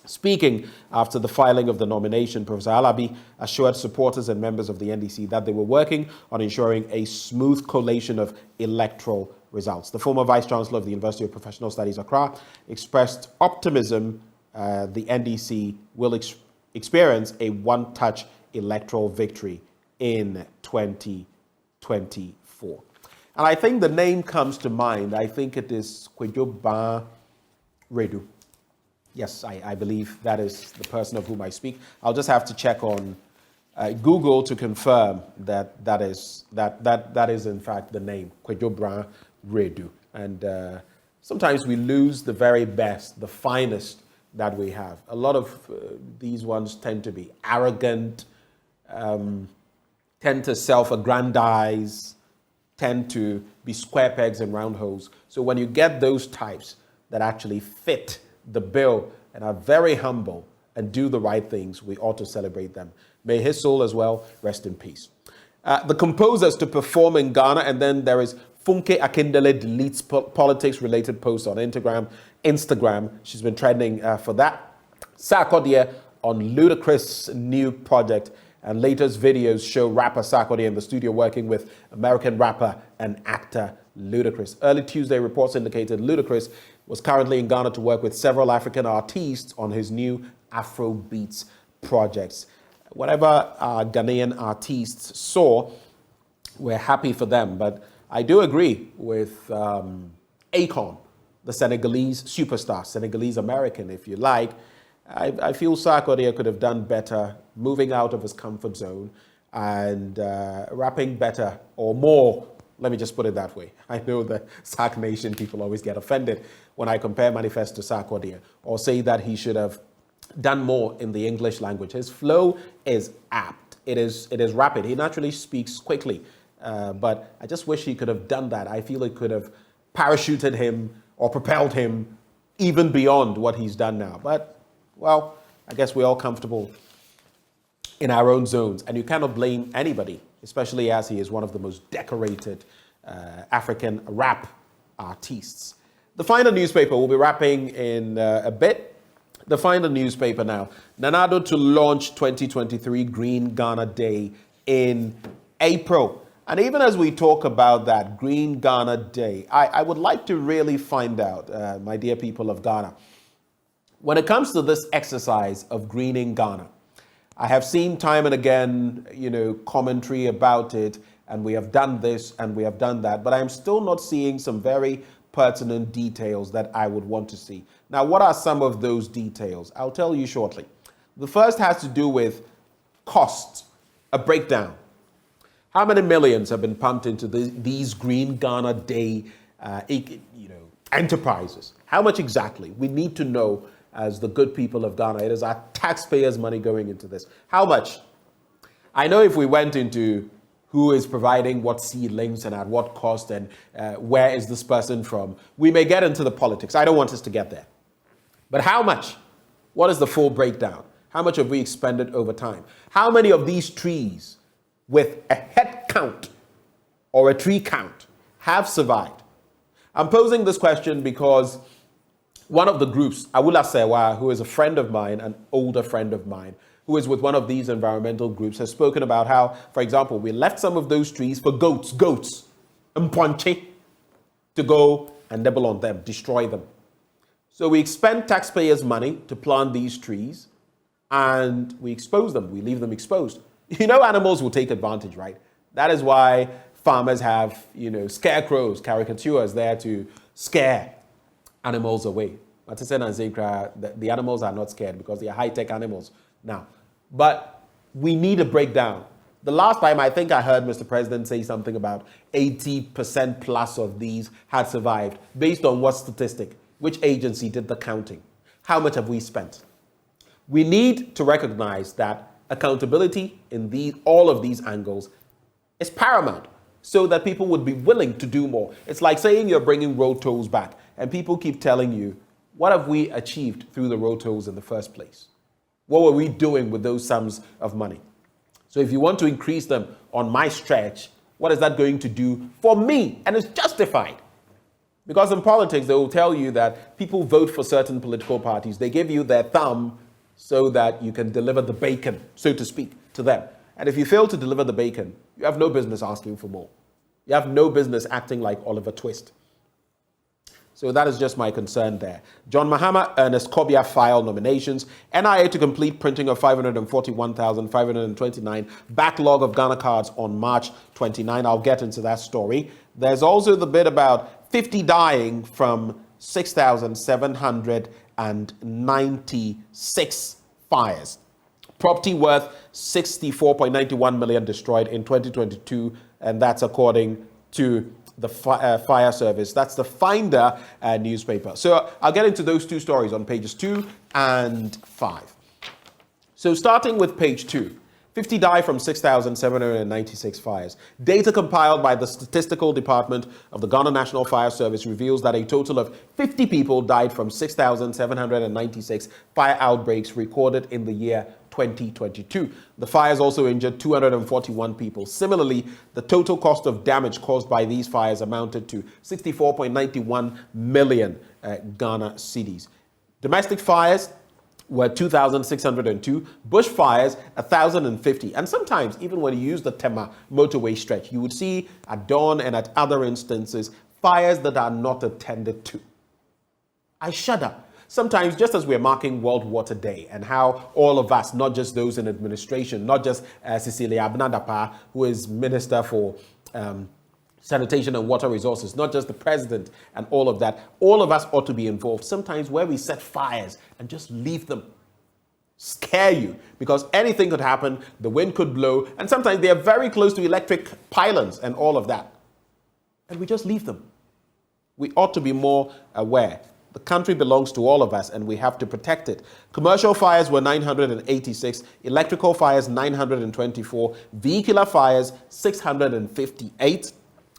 Speaking after the filing of the nomination, Professor Alabi assured supporters and members of the NDC that they were working on ensuring a smooth collation of electoral results. The former Vice-Chancellor of the University of Professional Studies, Accra, expressed optimism the NDC will experience a one-touch electoral victory in 2024. And I think the name comes to mind. I think it is Kejetia Market. Yes, I believe that is the person of whom I speak. I'll just have to check on Google to confirm that is in fact the name, Kejetia Market. And sometimes we lose the very best, the finest that we have. A lot of these ones tend to be arrogant, tend to self-aggrandize, tend to be square pegs and round holes. So when you get those types that actually fit the bill and are very humble and do the right things, we ought to celebrate them. May his soul as well rest in peace. The composers to perform in Ghana, and then there is Funke Akindele deletes politics-related posts on Instagram. She's been trending for that. Sarkodie on Ludacris' new project, and latest videos show rapper Sarkodie in the studio working with American rapper and actor Ludacris. Early Tuesday reports indicated Ludacris was currently in Ghana to work with several African artists on his new Afrobeats projects. Whatever our Ghanaian artists saw, we're happy for them. But I do agree with Akon, the Senegalese superstar, Senegalese American, if you like. I feel Sarkodie could have done better moving out of his comfort zone and rapping better or more. Let me just put it that way. I know the SAC Nation people always get offended when I compare Manifest to Sarkodie or say that he should have done more in the English language. His flow is apt. It is rapid. He naturally speaks quickly, but I just wish he could have done that. I feel it could have parachuted him or propelled him even beyond what he's done now. But, well, I guess we're all comfortable in our own zones, and you cannot blame anybody, especially as he is one of the most decorated African rap artists. The Finder newspaper will be wrapping in a bit. The Finder newspaper now. Nanado to launch 2023 Green Ghana Day in April. And even as we talk about that Green Ghana Day, I would like to really find out, my dear people of Ghana, when it comes to this exercise of greening Ghana, I have seen time and again, commentary about it, and we have done this and we have done that, but I'm still not seeing some very pertinent details that I would want to see. Now, what are some of those details? I'll tell you shortly. The first has to do with costs, a breakdown. How many millions have been pumped into these Green Ghana Day enterprises? How much exactly? We need to know as the good people of Ghana. It is our taxpayers' money going into this. How much? I know if we went into who is providing what seedlings and at what cost and where is this person from, we may get into the politics. I don't want us to get there. But how much? What is the full breakdown? How much have we expended over time? How many of these trees with a head count or a tree count have survived? I'm posing this question because one of the groups, Awula Sewa, who is a friend of mine, an older friend of mine, who is with one of these environmental groups, has spoken about how, for example, we left some of those trees for goats, mponche, to go and nibble on them, destroy them. So we expend taxpayers' money to plant these trees, and we expose them. We leave them exposed. Animals will take advantage, right? That is why farmers have, scarecrows, caricatures there to scare animals away. The animals are not scared because they are high-tech animals now. But we need a breakdown. The last time I think I heard Mr. President say something about 80% plus of these had survived. Based on what statistic? Which agency did the counting? How much have we spent? We need to recognize that accountability in all of these angles is paramount so that people would be willing to do more. It's like saying you're bringing road tolls back and people keep telling you, what have we achieved through the road tolls in the first place? What were we doing with those sums of money? So if you want to increase them on my stretch, what is that going to do for me? And it's justified. Because in politics, they will tell you that people vote for certain political parties. They give you their thumb so that you can deliver the bacon, so to speak, to them. And if you fail to deliver the bacon, you have no business asking for more. You have no business acting like Oliver Twist. So that is just my concern there. John Mahama, Ernest Kobia file nominations. NIA to complete printing of 541,529 backlog of Ghana cards on March 29. I'll get into that story. There's also the bit about 50 dying from 6,796 fires. Property worth 64.91 million destroyed in 2022, and that's according to the fire service. That's the Finder newspaper. So I'll get into those two stories on pages 2 and 5. So starting with page 2, 50 die from 6,796 fires. Data compiled by the Statistical Department of the Ghana National Fire Service reveals that a total of 50 people died from 6,796 fire outbreaks recorded in the year 2022. The fires also injured 241 people. Similarly, the total cost of damage caused by these fires amounted to 64.91 million Ghana cedis. Domestic fires were 2,602, bushfires 1,050, and sometimes even when you use the Tema motorway stretch, you would see at dawn and at other instances fires that are not attended to. I shudder. Sometimes, just as we're marking World Water Day, and how all of us, not just those in administration, not just Cecilia Abnadapa, who is Minister for Sanitation and Water Resources, not just the President and all of that, all of us ought to be involved. Sometimes where we set fires and just leave them. scare you, because anything could happen, the wind could blow, and sometimes they are very close to electric pylons and all of that. And we just leave them. We ought to be more aware. The country belongs to all of us, and we have to protect it. Commercial fires were 986, electrical fires 924, vehicular fires 658,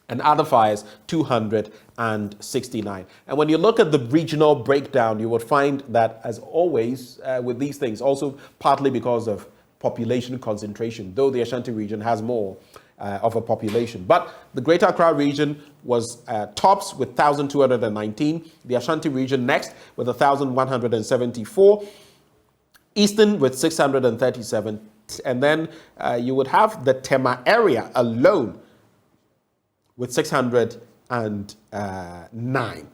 and other fires 269. And when you look at the regional breakdown, you will find that, as always with these things, also partly because of population concentration, though the Ashanti region has more of a population. But the Greater Accra region was tops with 1,219. The Ashanti region next with 1,174. Eastern with 637. And then you would have the Tema area alone with 609.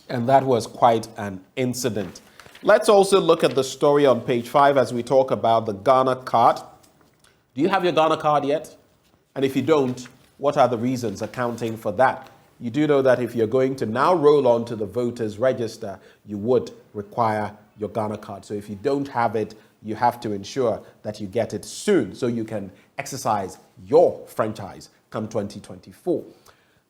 And that was quite an incident. Let's also look at the story on page 5 as we talk about the Ghana card. Do you have your Ghana card yet? And if you don't, what are the reasons accounting for that? You do know that if you're going to now roll on to the voters register, you would require your Ghana card. So if you don't have it, you have to ensure that you get it soon so you can exercise your franchise come 2024.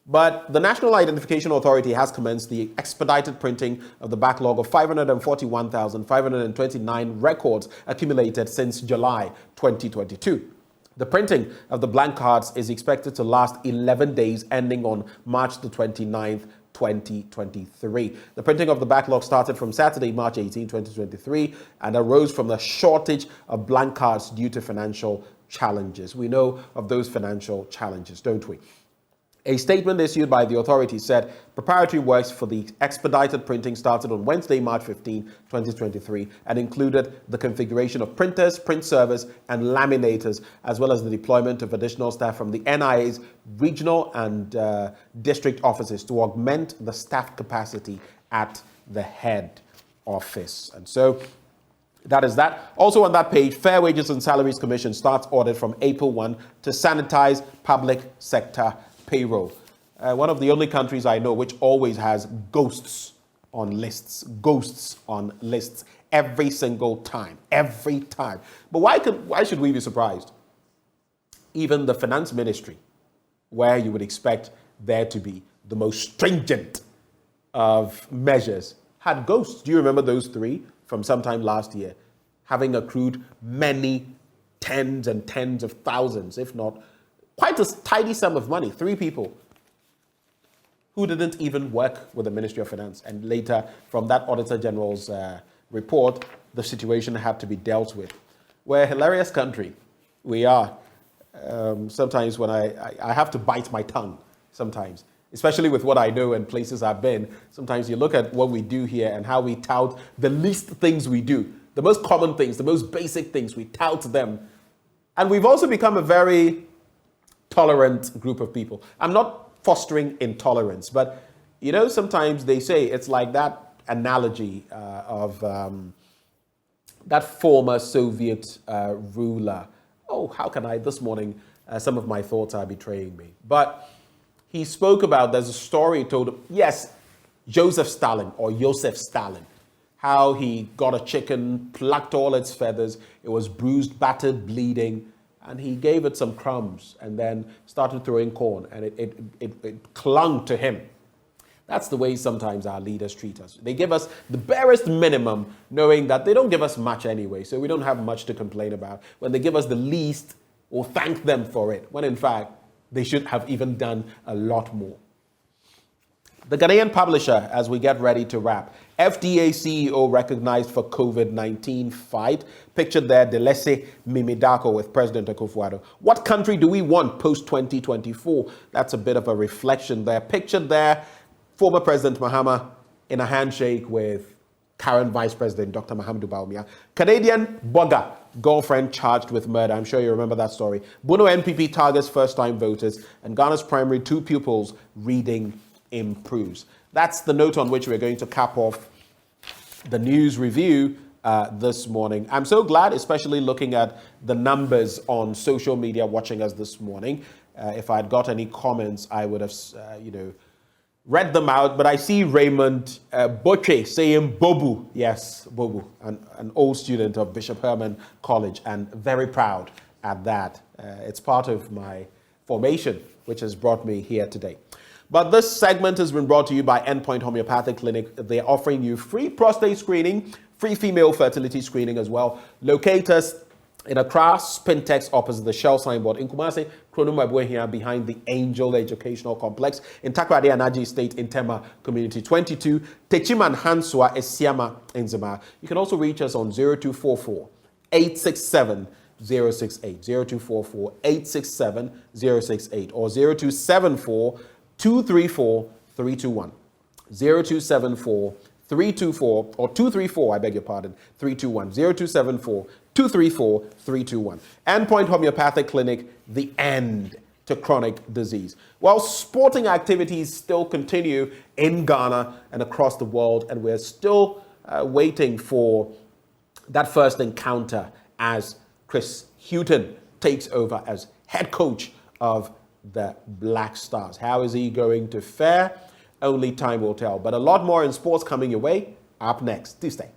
But the National Identification Authority has commenced the expedited printing of the backlog of 541,529 records accumulated since July 2022. The printing of the blank cards is expected to last 11 days, ending on March the 29th, 2023. The printing of the backlog started from Saturday, March 18, 2023, and arose from the shortage of blank cards due to financial challenges. We know of those financial challenges, don't we? A statement issued by the authority said preparatory works for the expedited printing started on Wednesday, March 15, 2023, and included the configuration of printers, print servers, and laminators, as well as the deployment of additional staff from the NIA's regional and district offices to augment the staff capacity at the head office. And so that is that. Also on that page, Fair Wages and Salaries Commission starts audit from April 1 to sanitize public sector payroll. One of the only countries I know which always has ghosts on lists every single time, But why should we be surprised? Even the finance ministry, where you would expect there to be the most stringent of measures, had ghosts. Do you remember those three from sometime last year, having accrued many tens and tens of thousands, if not quite a tidy sum of money? 3 people who didn't even work with the Ministry of Finance. And later, from that Auditor General's report, the situation had to be dealt with. We're a hilarious country. We are. Sometimes when I have to bite my tongue, sometimes, especially with what I know and places I've been. Sometimes you look at what we do here and how we tout the least things we do, the most common things, the most basic things, we tout them. And we've also become a very tolerant group of people. I'm not fostering intolerance, but you know, sometimes they say it's like that analogy of that former Soviet ruler. Oh, how can I? This morning, some of my thoughts are betraying me. But he spoke about, there's a story told, yes, Joseph Stalin, how he got a chicken, plucked all its feathers, it was bruised, battered, bleeding, and he gave it some crumbs and then started throwing corn, and it clung to him. That's the way sometimes our leaders treat us. They give us the barest minimum, knowing that they don't give us much anyway, so we don't have much to complain about. When they give us the least, we'll thank them for it, when in fact, they should have even done a lot more. The Ghanaian publisher, as we get ready to wrap, FDA CEO recognized for COVID-19 fight. Pictured there, Delese Mimidako with President Akufo-Addo. What country do we want post-2024? That's a bit of a reflection there. Pictured there, former President Mahama in a handshake with current Vice President Dr. Mahamudu Bawumia. Canadian blogger, girlfriend charged with murder. I'm sure you remember that story. Bono NPP targets first-time voters, and Ghana's primary 2 pupils reading improves. That's the note on which we're going to cap off the news review this morning. I'm so glad, especially looking at the numbers on social media watching us this morning. If I'd got any comments, I would have, read them out, but I see Raymond Boche saying Bobu. Yes, Bobu, an old student of Bishop Herman College, and very proud at that. It's part of my formation, which has brought me here today. But this segment has been brought to you by Endpoint Homeopathic Clinic. They're offering you free prostate screening, free female fertility screening as well. Locate us in Accra, Spintex, opposite the Shell signboard. In Kumasi, Kronumabwe here behind the Angel Educational Complex. In Takrady Anaji Estate in Tema Community 22. Techiman Hansua Esiama in Zima. You can also reach us on 0244 867 068, 0244 867 068, or 0274 234 321, 0274 324 or 234, I beg your pardon, 321, 0274 234 321. Endpoint Homeopathic Clinic, the end to chronic disease. Well, sporting activities still continue in Ghana and across the world, and we're still waiting for that first encounter as Chris Hughton takes over as head coach of the Black Stars. How is he going to fare? Only time will tell. But a lot more in sports coming your way up next. Do stay.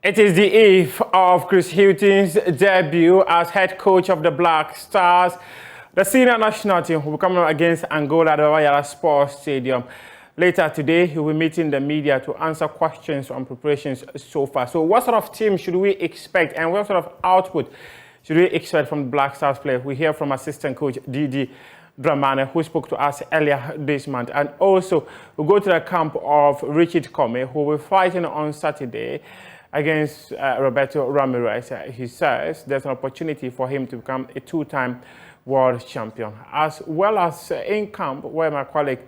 It is the eve of Chris Hughton's debut as head coach of the Black Stars. The senior national team will be coming up against Angola at the Royal Sports Stadium. Later today, he will be meeting the media to answer questions on preparations so far. So what sort of team should we expect, and what sort of output should we expect from the Black Stars player? We hear from assistant coach Didi Dramane, who spoke to us earlier this month. And also, we'll go to the camp of Richard Comey, who will be fighting on Saturday against Roberto Ramirez. He says there's an opportunity for him to become a two-time world champion, as well as in camp where my colleague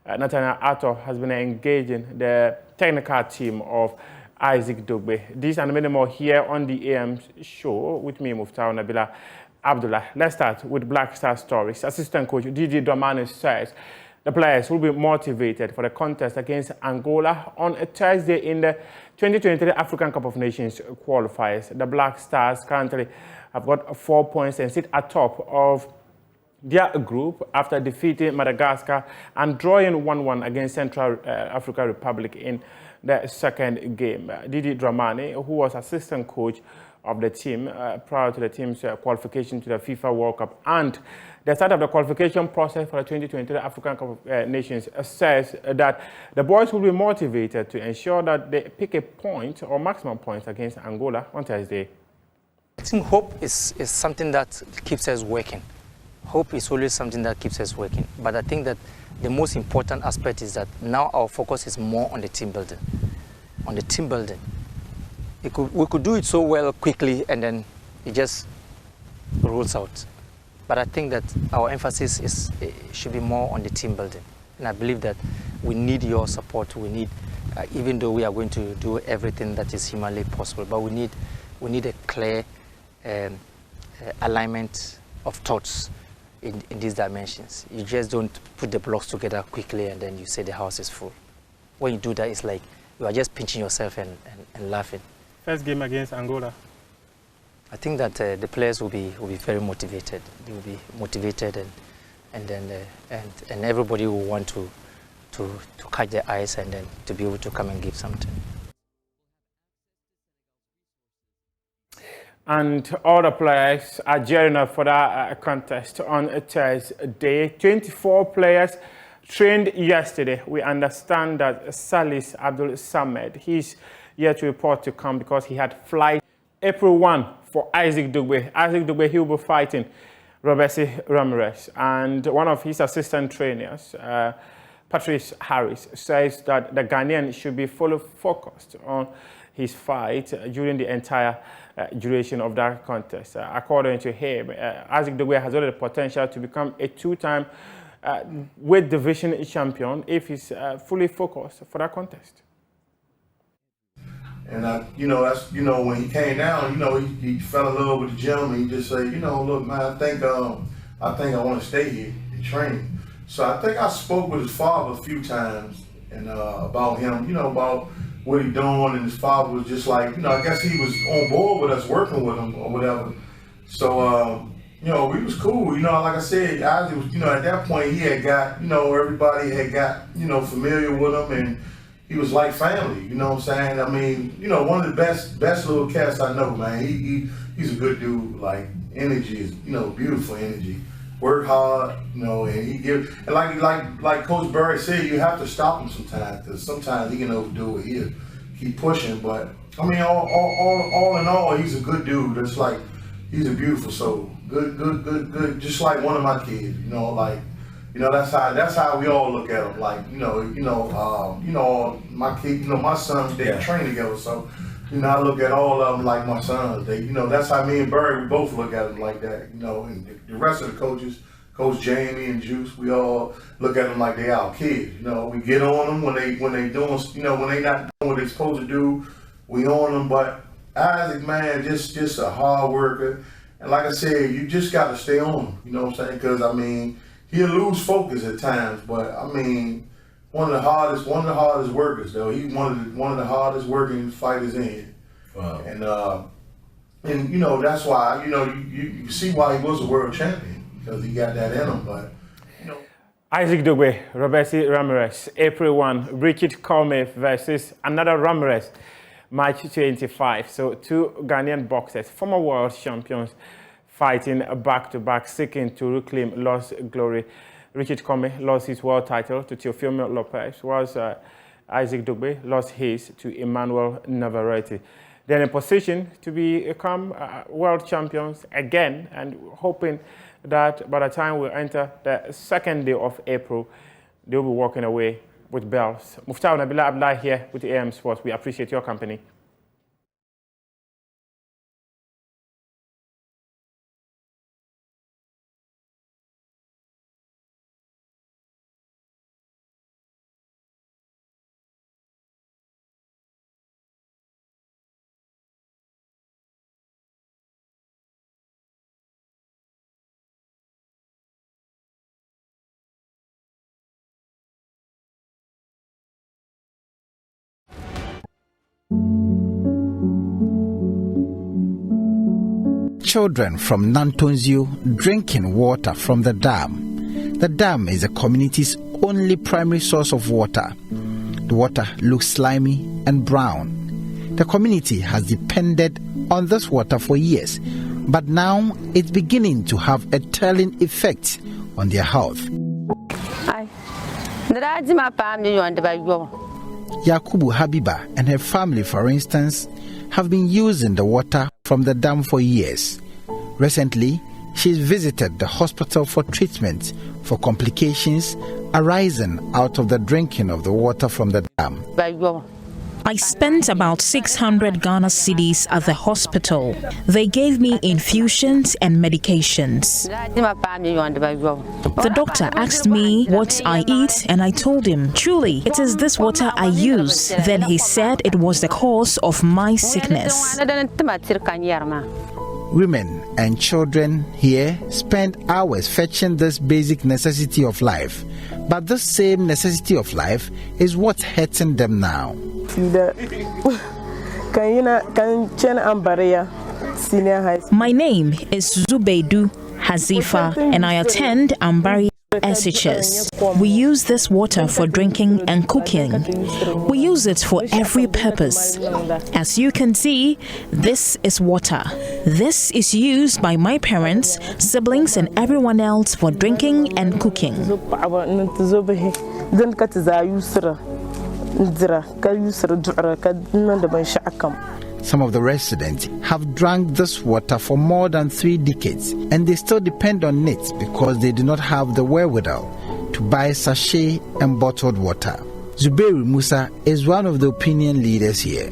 Nathaniel Atto has been engaging the technical team of Isaac Dogbe. These and many more here on the AM show with me, Muftar Nabila Abdullah. Let's start with Black Star Stories. Assistant coach Didi Dramane says the players will be motivated for the contest against Angola on a Thursday in the 2023 African Cup of Nations qualifiers. The Black Stars currently have got 4 points and sit atop of their group after defeating Madagascar and drawing 1-1 against Central African Republic in the second game. Didi Dramane, who was assistant coach of the team prior to the team's qualification to the FIFA World Cup and the start of the qualification process for the 2023 African Cup of Nations, says that the boys will be motivated to ensure that they pick a point or maximum points against Angola on Thursday. I think hope is something that keeps us working. Hope is always something that keeps us working. But I think that the most important aspect is that now our focus is more on the team building. On the team building. We could do it so well quickly and then it just rolls out. But I think that our emphasis should be more on the team building. And I believe that we need your support. We need, even though we are going to do everything that is humanly possible, but we need a clear alignment of thoughts in these dimensions. You just don't put the blocks together quickly and then you say the house is full. When you do that, it's like you are just pinching yourself and laughing. First game against Angola. I think that the players will be very motivated. They will be motivated, and everybody will want to catch their eyes and then to be able to come and give something. And all the players are gearing up for that contest on Thursday. 24 players trained yesterday. We understand that Salis Abdul Samed, he's yet to report to come because he had flight April 1 for Isaac Dogbe. Isaac Dogbe, he will be fighting Roberto Ramirez. And one of his assistant trainers, Patrice Harris, says that the Ghanaian should be fully focused on his fight during the entire duration of that contest. According to him, Isaac Dogbe has already the potential to become a two-time weight division champion if he's fully focused for that contest. And that's when he came down, he fell in love with the gym, and he just said, look, man, I think I want to stay here and train. So I think I spoke with his father a few times and about him, about what he doing, and his father was just like, I guess he was on board with us working with him or whatever. So we was cool, like I said, Isaac was, at that point he had got, everybody had got, familiar with him, and he was like family, you know what I'm saying? I mean, one of the best little cats I know, man. He's a good dude. Like, energy is, beautiful energy. Work hard, and he give, and like Coach Barry said, you have to stop him sometimes, because sometimes he can overdo it. He'll keep pushing, but I mean, all in all, he's a good dude. It's like, he's a beautiful soul. Good, just like one of my kids, that's how we all look at him. Like, my kid, my sons, they train together. So, I look at all of them like my sons. They, that's how me and Barry, we both look at them like that. And the rest of the coaches, Coach Jamie and Juice, we all look at them like they our kids. We get on them when they doing, when they not doing what they're supposed to do. We on them. But Isaac, man, just a hard worker. And like I said, you just got to stay on him. You know what I'm saying? Because I mean, he'll lose focus at times, but I mean, one of the hardest workers though. He's one of the hardest working fighters in. Wow. And that's why you see why he was a world champion, because he got that in him. But Isaac Dogbe, Roberti Ramirez, April 1, Richard Colme versus another Ramirez, March 25. So 2 Ghanaian boxers, former world champions, fighting back-to-back, seeking to reclaim lost glory. Richard Comey lost his world title to Teofimo Lopez, whilst Isaac Dogbe lost his to Emmanuel Navarrete. They're in a position to become world champions again, and hoping that by the time we enter the second day of April, they'll be walking away with belts. Muftau Nabila Abdullah here with the AM Sports. We appreciate your company. Children from Nanton Zoo drinking water from the dam. The dam is the community's only primary source of water. The water looks slimy and brown. The community has depended on this water for years, but now it's beginning to have a telling effect on their health. Yakubu Habiba and her family, for instance, have been using the water from the dam for years. Recently, she's visited the hospital for treatment for complications arising out of the drinking of the water from the dam. I spent about 600 Ghana cedis at the hospital. They gave me infusions and medications. The doctor asked me what I eat, and I told him, truly, it is this water I use. Then he said it was the cause of my sickness. Women and children here spend hours fetching this basic necessity of life. But this same necessity of life is what's hurting them now. My name is Zubeidu Hazifa, and I attend Ambari SHS. We use this water for drinking and cooking. We use it for every purpose. As you can see, this is water. This is used by my parents, siblings, and everyone else for drinking and cooking. Some of the residents have drunk this water for more than 3 decades, and they still depend on it because they do not have the wherewithal to buy sachet and bottled water. Zubeiru Musa is one of the opinion leaders here.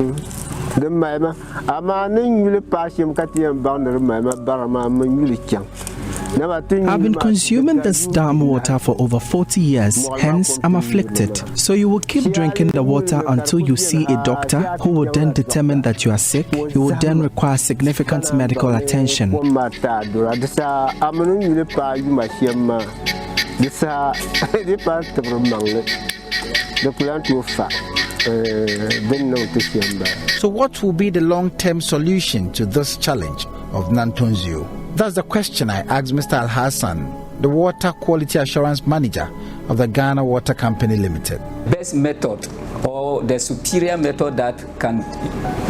I've been consuming this dam water for over 40 years, hence I'm afflicted. So you will keep drinking the water until you see a doctor who will then determine that you are sick. You will then require significant medical attention. So what will be the long-term solution to this challenge of Nanton Zoo? That's the question I asked Mr. Al-Hassan, the Water Quality Assurance Manager of the Ghana Water Company Limited. Best method or the superior method that can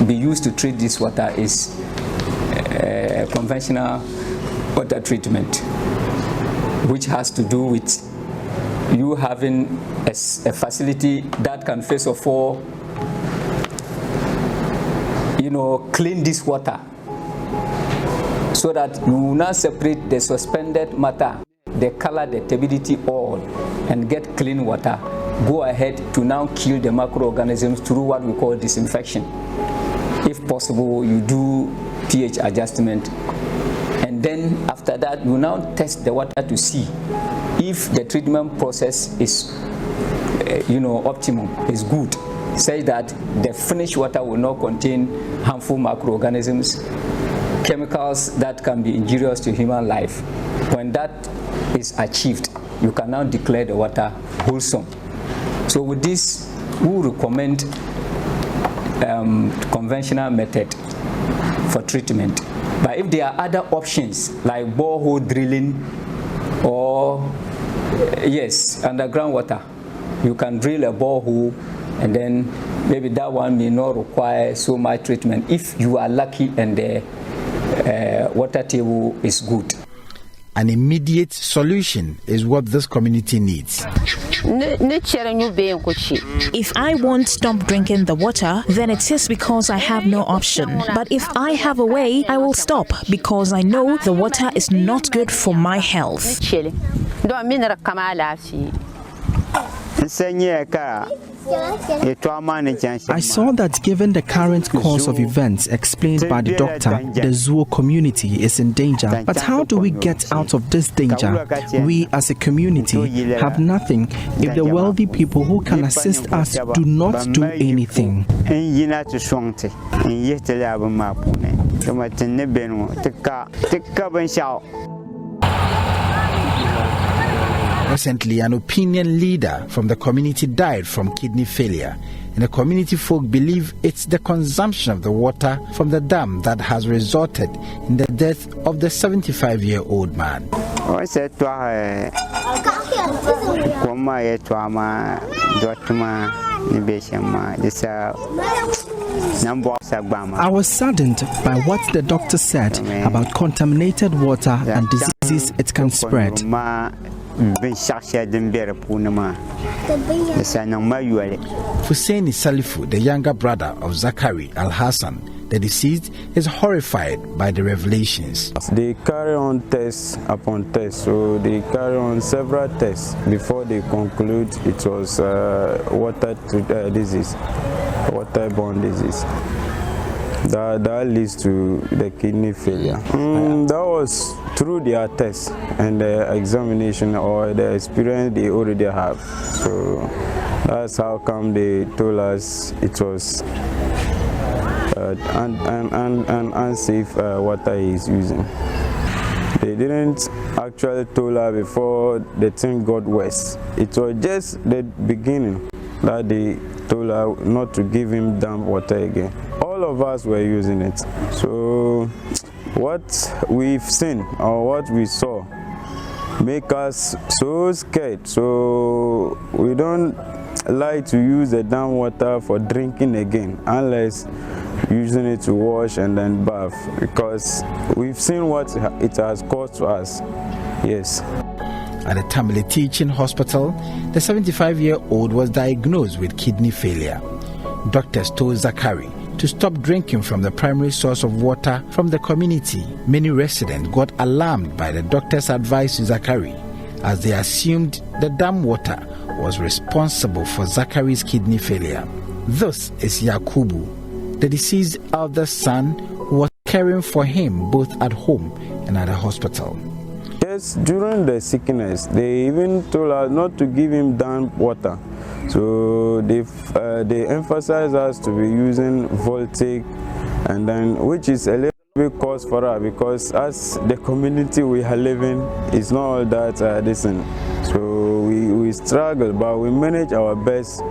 be used to treat this water is conventional water treatment, which has to do with you having a facility that can first of all, clean this water, so that you will not separate the suspended matter, the color, the turbidity, all, and get clean water. Go ahead to now kill the microorganisms through what we call disinfection. If possible, you do pH adjustment, and then after that, you now test the water to see if the treatment process is, optimum, is good, such that the finished water will not contain harmful microorganisms, chemicals that can be injurious to human life. When that is achieved, you can now declare the water wholesome. So with this, we recommend conventional method for treatment. But if there are other options like borehole drilling or underground water, you can drill a borehole, and then maybe that one may not require so much treatment if you are lucky and the water table is good. An immediate solution is what this community needs. If I won't stop drinking the water, then it is because I have no option. But if I have a way, I will stop because I know the water is not good for my health. I saw that given the current course of events explained by the doctor, the zoo community is in danger. But how do we get out of this danger? We as a community have nothing if the wealthy people who can assist us do not do anything. Recently, an opinion leader from the community died from kidney failure, and the community folk believe it's the consumption of the water from the dam that has resulted in the death of the 75-year-old man. I was saddened by what the doctor said about contaminated water and diseases it can spread. Husseini Salifu, the younger brother of Zachary Al-Hassan, the deceased, is horrified by the revelations. They carry on tests upon tests, so they carry on several tests before they conclude it was waterborne disease. That leads to the kidney failure. That was through their tests and the examination or the experience they already have. So that's how come they told us it was an unsafe water he is using. They didn't actually tell her before the thing got worse. It was just the beginning that they told her not to give him damp water again. All of us were using it. So what we've seen or what we saw make us so scared. So we don't like to use the damp water for drinking again unless using it to wash and then bath, because we've seen what it has caused to us. Yes. At the Tamale Teaching Hospital, the 75-year-old was diagnosed with kidney failure. Doctors told Zachary to stop drinking from the primary source of water from the community. Many residents got alarmed by the doctor's advice to Zachary, as they assumed the dam water was responsible for Zachary's kidney failure. This is Yakubu, the deceased eldest son, who was caring for him both at home and at the hospital. because during the sickness, they even told us not to give him damp water. So they emphasize us to be using Voltic, and then which is a little bit cost for us, because as the community we are living is not all that decent. So we struggle, but we manage our best.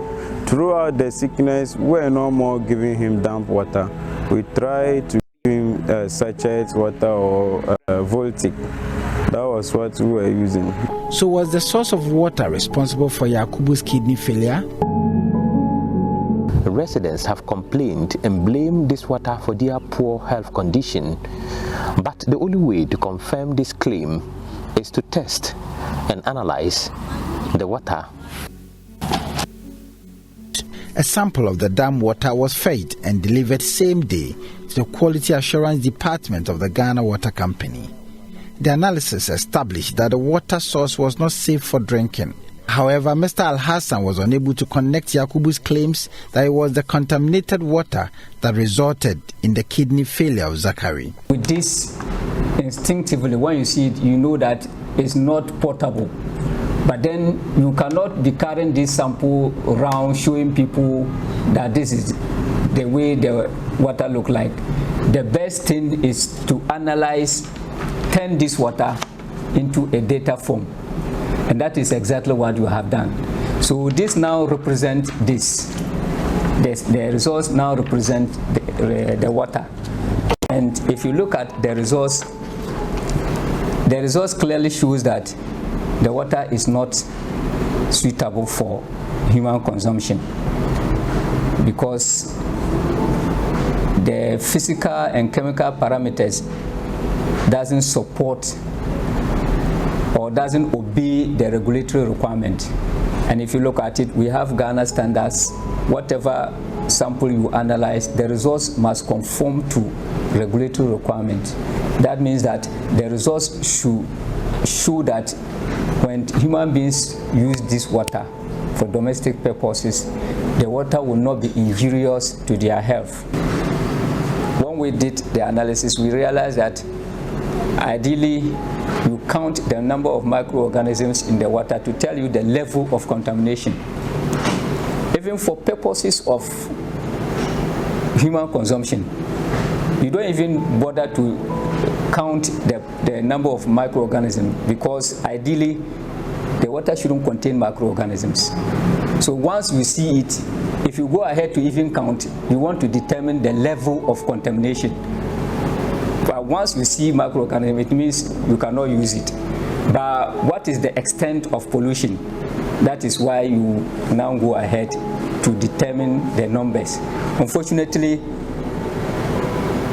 Throughout the sickness, we're no more giving him damp water. We try to give him sachet water or Voltic. That was what we were using. So was the source of water responsible for Yakubu's kidney failure? Residents have complained and blamed this water for their poor health condition. But the only way to confirm this claim is to test and analyze the water. A sample of the dam water was fed and delivered same day to the Quality Assurance Department of the Ghana Water Company. The analysis established that the water source was not safe for drinking. However, Mr. Al-Hassan was unable to connect Yakubu's claims that it was the contaminated water that resulted in the kidney failure of Zachary. With this, instinctively, when you see it, you know that it's not potable. But then you cannot be carrying this sample around showing people that this is the way the water look like. The best thing is to analyze, turn this water into a data form. And that is exactly what you have done. So this now represents this. The results now represent the water. And if you look at the results clearly shows that the water is not suitable for human consumption, because the physical and chemical parameters doesn't support or doesn't obey the regulatory requirement. And if you look at it, we have Ghana standards. Whatever sample you analyze, the results must conform to regulatory requirement. That means that the results should show that when human beings use this water for domestic purposes, the water will not be injurious to their health. When we did the analysis, we realized that ideally you count the number of microorganisms in the water to tell you the level of contamination. Even for purposes of human consumption, you don't even bother to count the number of microorganisms, because ideally the water shouldn't contain microorganisms. So once you see it, if you go ahead to even count, you want to determine the level of contamination. But once you see microorganisms, it means you cannot use it. But what is the extent of pollution? That is why you now go ahead to determine the numbers. Unfortunately,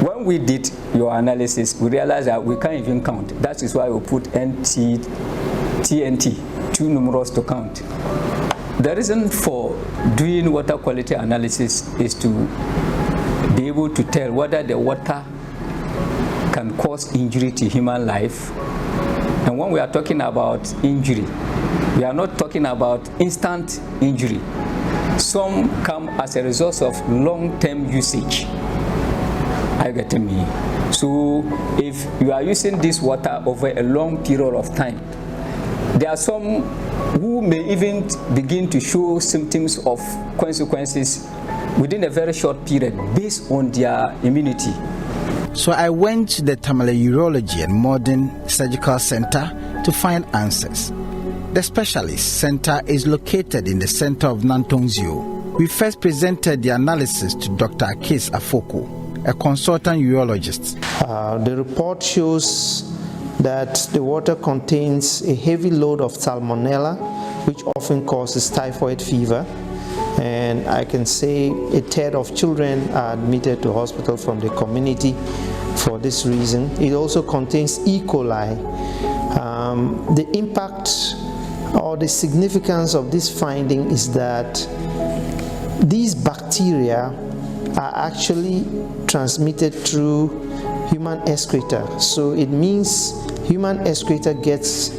when we did your analysis, we realized that we can't even count. That is why we put TNT, too numerous to count. The reason for doing water quality analysis is to be able to tell whether the water can cause injury to human life. And when we are talking about injury, we are not talking about instant injury. Some come as a result of long-term usage. Are you getting me? So if you are using this water over a long period of time, there are some who may even begin to show symptoms of consequences within a very short period based on their immunity. So I went to the Tamale Urology and Modern Surgical Center to find answers. The specialist center is located in the center of Nanton Zoo. We first presented the analysis to Dr. Kejetia Afoko, a consultant urologist. The report shows that the water contains a heavy load of salmonella, which often causes typhoid fever. And I can say a third of children are admitted to hospital from the community for this reason. It also contains E. coli. The impact or the significance of this finding is that these bacteria are actually transmitted through human excreta. So it means human excreta gets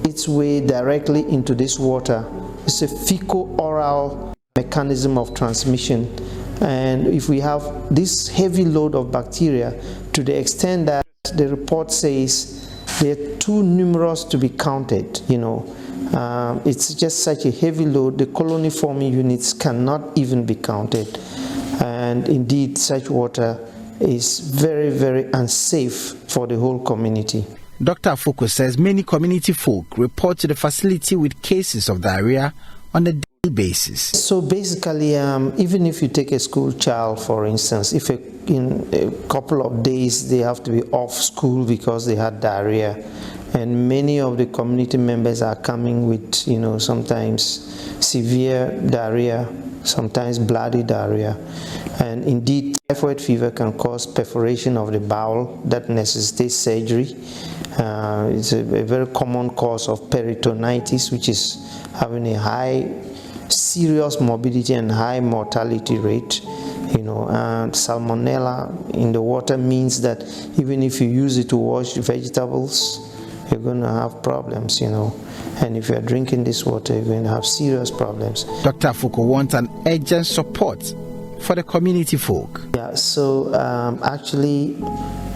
its way directly into this water. It's a fecal-oral mechanism of transmission. And if we have this heavy load of bacteria, to the extent that the report says they're too numerous to be counted, you know. It's just such a heavy load. The colony forming units cannot even be counted. And indeed, such water is very, very unsafe for the whole community. Dr. Akakpo says many community folk report to the facility with cases of diarrhea on a daily basis. So basically, even if you take a school child, for instance, if in a couple of days they have to be off school because they had diarrhea, and many of the community members are coming with, you know, sometimes severe diarrhea, sometimes bloody diarrhea. And indeed, typhoid fever can cause perforation of the bowel that necessitates surgery. It's a very common cause of peritonitis, which is having a high serious morbidity and high mortality rate. You know, and salmonella in the water means that even if you use it to wash vegetables, you're going to have problems, you know. And if you're drinking this water, you're going to have serious problems. Dr. Akakpo wants an urgent support for the community folk. Yeah, so actually,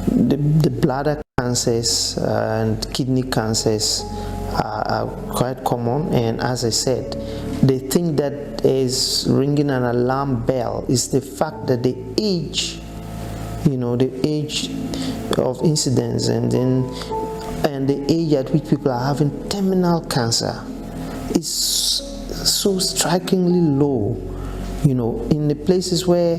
the bladder cancers and kidney cancers are quite common. And as I said, the thing that is ringing an alarm bell is the fact that the age, you know, the age of incidence and the age at which people are having terminal cancer is so strikingly low. You know, in the places where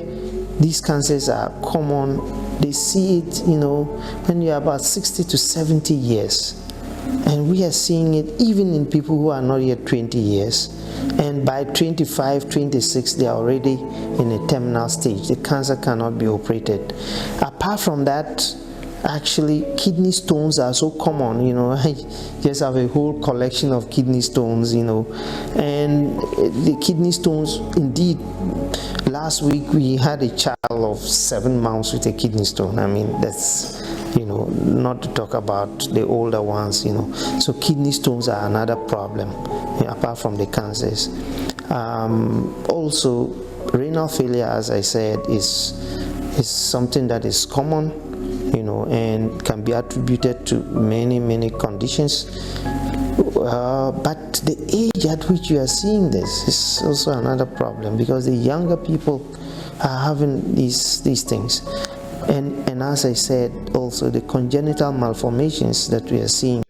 these cancers are common, they see it, you know, when you're about 60 to 70 years. And we are seeing it even in people who are not yet 20 years. And by 25, 26, they are already in a terminal stage. The cancer cannot be operated. Apart from that, actually, kidney stones are so common, you know. I just have a whole collection of kidney stones, you know. And the kidney stones, indeed, last week we had a child of 7 months with a kidney stone. I mean, that's, you know, not to talk about the older ones, you know. So kidney stones are another problem, you know, apart from the cancers. Also, renal failure, as I said, is something that is common, you know, and can be attributed to many conditions. But the age at which you are seeing this is also another problem, because the younger people are having these things. And as I said, also the congenital malformations that we are seeing,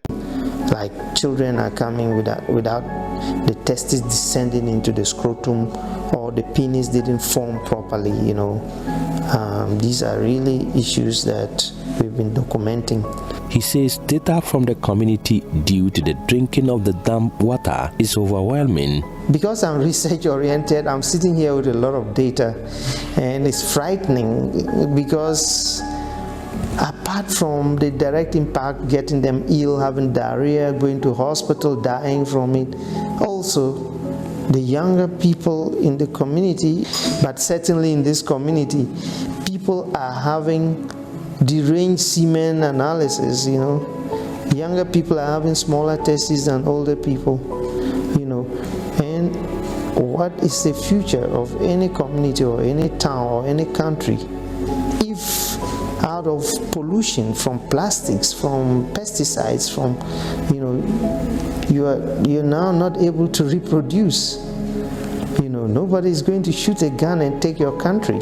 like children are coming without the testes descending into the scrotum, or the penis didn't form properly, you know. These are really issues that we've been documenting. He says data from the community due to the drinking of the dam water is overwhelming. Because I'm research oriented, I'm sitting here with a lot of data, and it's frightening, because apart from the direct impact, getting them ill, having diarrhea, going to hospital, dying from it, also the younger people in the community, but certainly in this community, people are having deranged semen analysis, you know. Younger people are having smaller testes than older people, you know. And what is the future of any community or any town or any country if out of pollution from plastics, from pesticides, from, you know, you're now not able to reproduce? You know, nobody is going to shoot a gun and take your country.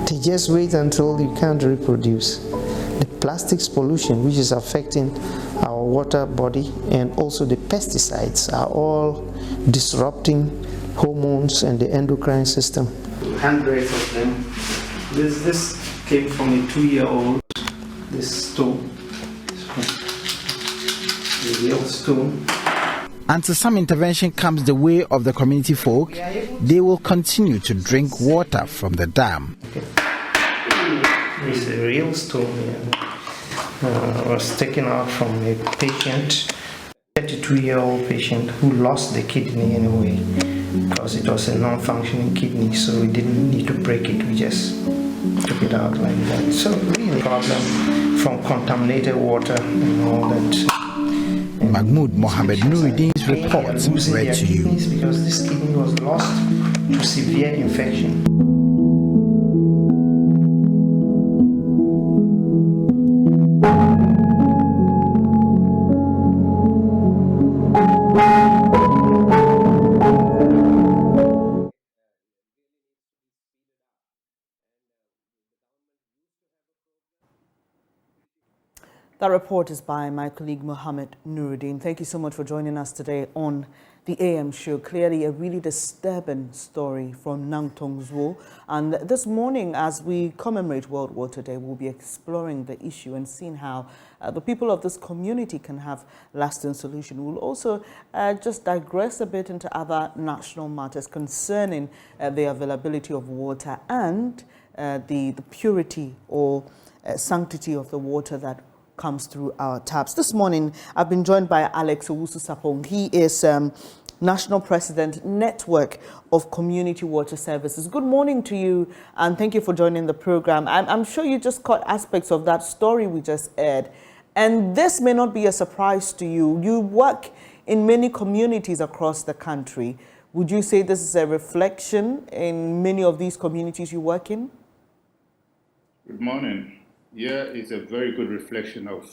They just wait until you can't reproduce. The plastics pollution, which is affecting our water body, and also the pesticides, are all disrupting hormones and the endocrine system. Hundreds of them. This came from a 2-year-old. This stone, the real stone. Until some intervention comes the way of the community folk, they will continue to drink water from the dam. This is a real stone here. Was taken out from a patient, 32-year-old patient, who lost the kidney anyway, because it was a non-functioning kidney, so we didn't need to break it, we just took it out like that. So really problem from contaminated water and all that. Mahmoud Mohammed Nuruddin's report read to you. Because this kidney was lost to severe infection. That report is by my colleague Mohammed Nuruddin. Thank you so much for joining us today on the AM show. Clearly a really disturbing story from Nanton Zoo. And this morning, as we commemorate World Water Day, we'll be exploring the issue and seeing how the people of this community can have lasting solution. We'll also just digress a bit into other national matters concerning the availability of water and the purity or sanctity of the water that comes through our taps. This morning, I've been joined by Alex Owusu-Sapong. He is National President, Network of Community Water Services. Good morning to you, and thank you for joining the program. I'm sure you just caught aspects of that story we just aired, and this may not be a surprise to you. You work in many communities across the country. Would you say this is a reflection in many of these communities you work in? Good morning. Yeah, it's a very good reflection of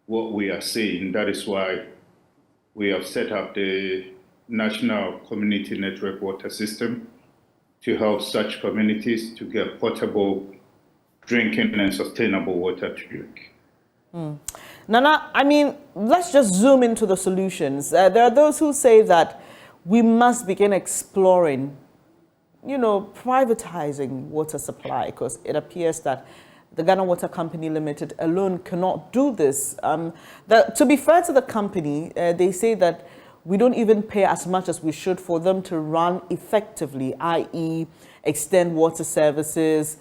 what we are seeing. That is why we have set up the National Community Network Water System to help such communities to get potable drinking and sustainable water to drink. Nana, I mean, let's just zoom into the solutions. There are those who say that we must begin exploring, privatizing water supply, because it appears that the Ghana Water Company Limited alone cannot do this. To be fair to the company, they say that we don't even pay as much as we should for them to run effectively, i.e. extend water services,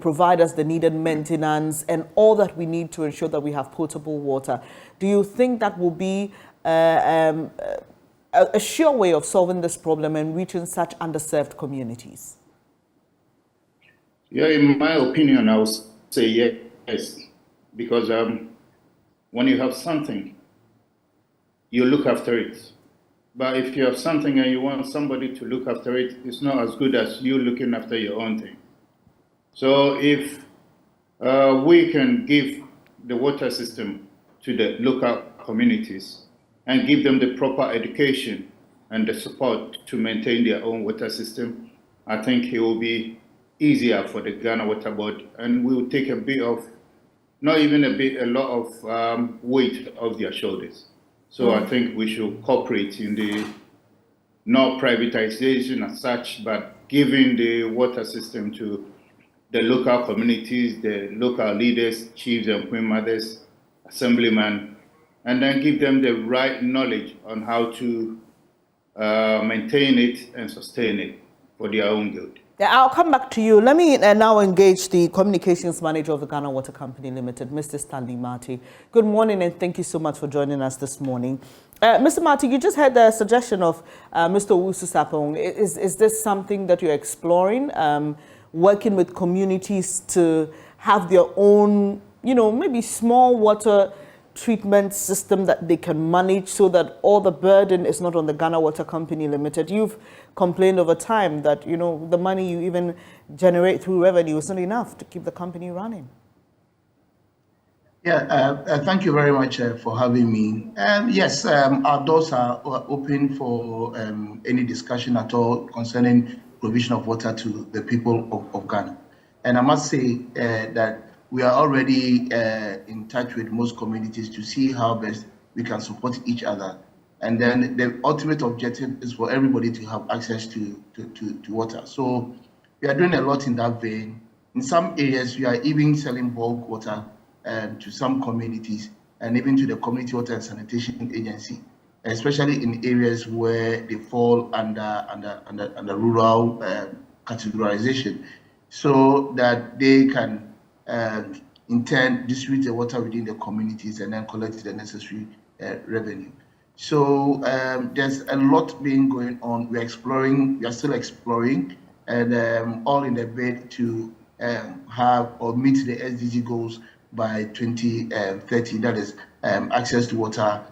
provide us the needed maintenance and all that we need to ensure that we have potable water. Do you think that will be a sure way of solving this problem and reaching such underserved communities? Yeah, in my opinion, I would say yes, because when you have something, you look after it. But if you have something and you want somebody to look after it, it's not as good as you looking after your own thing. So if we can give the water system to the local communities and give them the proper education and the support to maintain their own water system, I think it will be easier for the Ghana Water Board, and we will take a bit of, not even a bit, a lot of weight off their shoulders. So I think we should cooperate in the, not privatization as such, but giving the water system to the local communities, the local leaders, chiefs and queen mothers, assemblymen, and then give them the right knowledge on how to maintain it and sustain it for their own good. Yeah, I'll come back to you. Let me now engage the communications manager of the Ghana Water Company Limited, Mr. Stanley Marty. Good morning, and thank you so much for joining us this morning. Mr. Marty, you just had the suggestion of Mr. Owusu-Sapong. Is this something that you're exploring, working with communities to have their own, maybe small water treatment system that they can manage so that all the burden is not on the Ghana Water Company Limited? You've complained over time that, the money you even generate through revenue is not enough to keep the company running. Yeah, thank you very much for having me. Yes, our doors are open for any discussion at all concerning provision of water to the people of Ghana. And I must say that we are already in touch with most communities to see how best we can support each other. And then the ultimate objective is for everybody to have access to water. So we are doing a lot in that vein. In some areas, we are even selling bulk water to some communities and even to the Community Water and Sanitation Agency, especially in areas where they fall under rural categorization, so that they can in turn distribute the water within the communities and then collect the necessary revenue. So there's a lot being going on. We are still exploring, and all in the bid to have or meet the SDG goals by 2030. That is access to water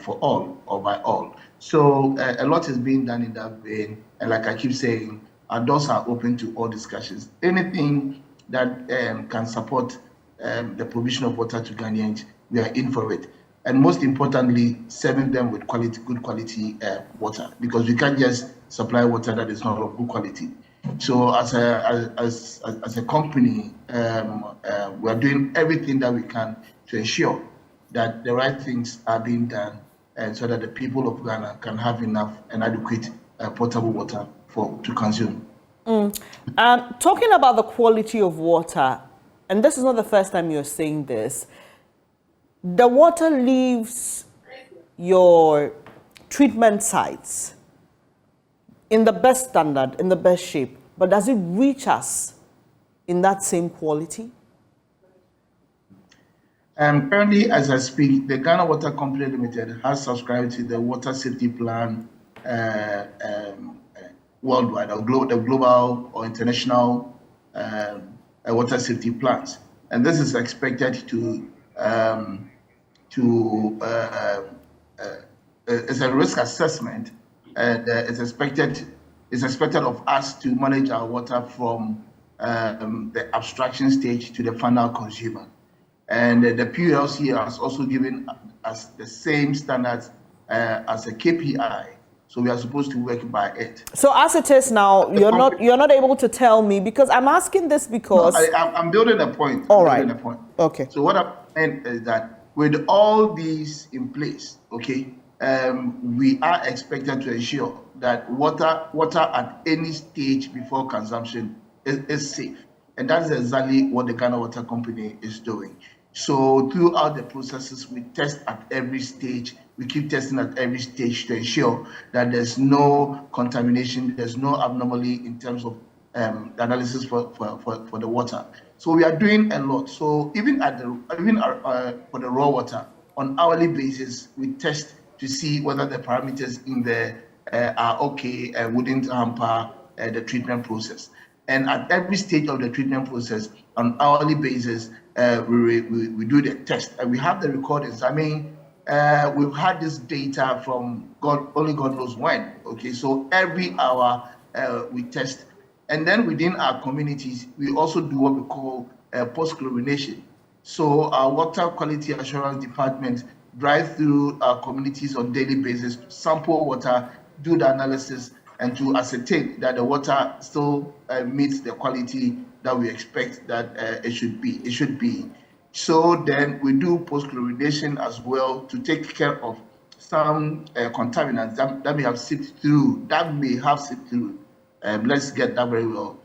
for all or by all. So a lot is being done in that vein, and like I keep saying, our doors are open to all discussions. Anything that can support the provision of water to Ghanaians, we are in for it. And most importantly, serving them with good quality water, because we can't just supply water that is not of good quality. So as a company, we are doing everything that we can to ensure that the right things are being done, and so that the people of Ghana can have enough and adequate potable water to consume. Talking about the quality of water, and this is not the first time you're saying this, the water leaves your treatment sites in the best standard, in the best shape, but does it reach us in that same quality? Currently, as I speak, the Ghana Water Company Limited has subscribed to the water safety plan worldwide, or the global or international water safety plans, and this is expected to it's a risk assessment, and it's expected of us to manage our water from the abstraction stage to the final consumer. And the PLC has also given us the same standards as a KPI, so we are supposed to work by it. So as it is now, you're not able to tell me, because I'm asking this because I'm building a point. All right. Building a point. Okay. So what I'm saying is that with all these in place, okay, we are expected to ensure that water at any stage before consumption is safe, and that is exactly what the Ghana Water Company is doing. So throughout the processes, we test at every stage. We keep testing at every stage to ensure that there's no contamination, there's no abnormality in terms of the analysis for the water. So we are doing a lot. So even for the raw water, on hourly basis, we test to see whether the parameters in there are okay and wouldn't hamper the treatment process. And at every stage of the treatment process, on hourly basis, we do the test, and we have the recordings. I mean, we've had this data from only God knows when. Okay, so every hour we test, and then within our communities, we also do what we call post-chlorination. So our water quality assurance department drive through our communities on daily basis, sample water, do the analysis, and to ascertain that the water still meets the quality that we expect that it should be. So then we do post-chlorination as well to take care of some contaminants that may have seeped through. Let's get that very well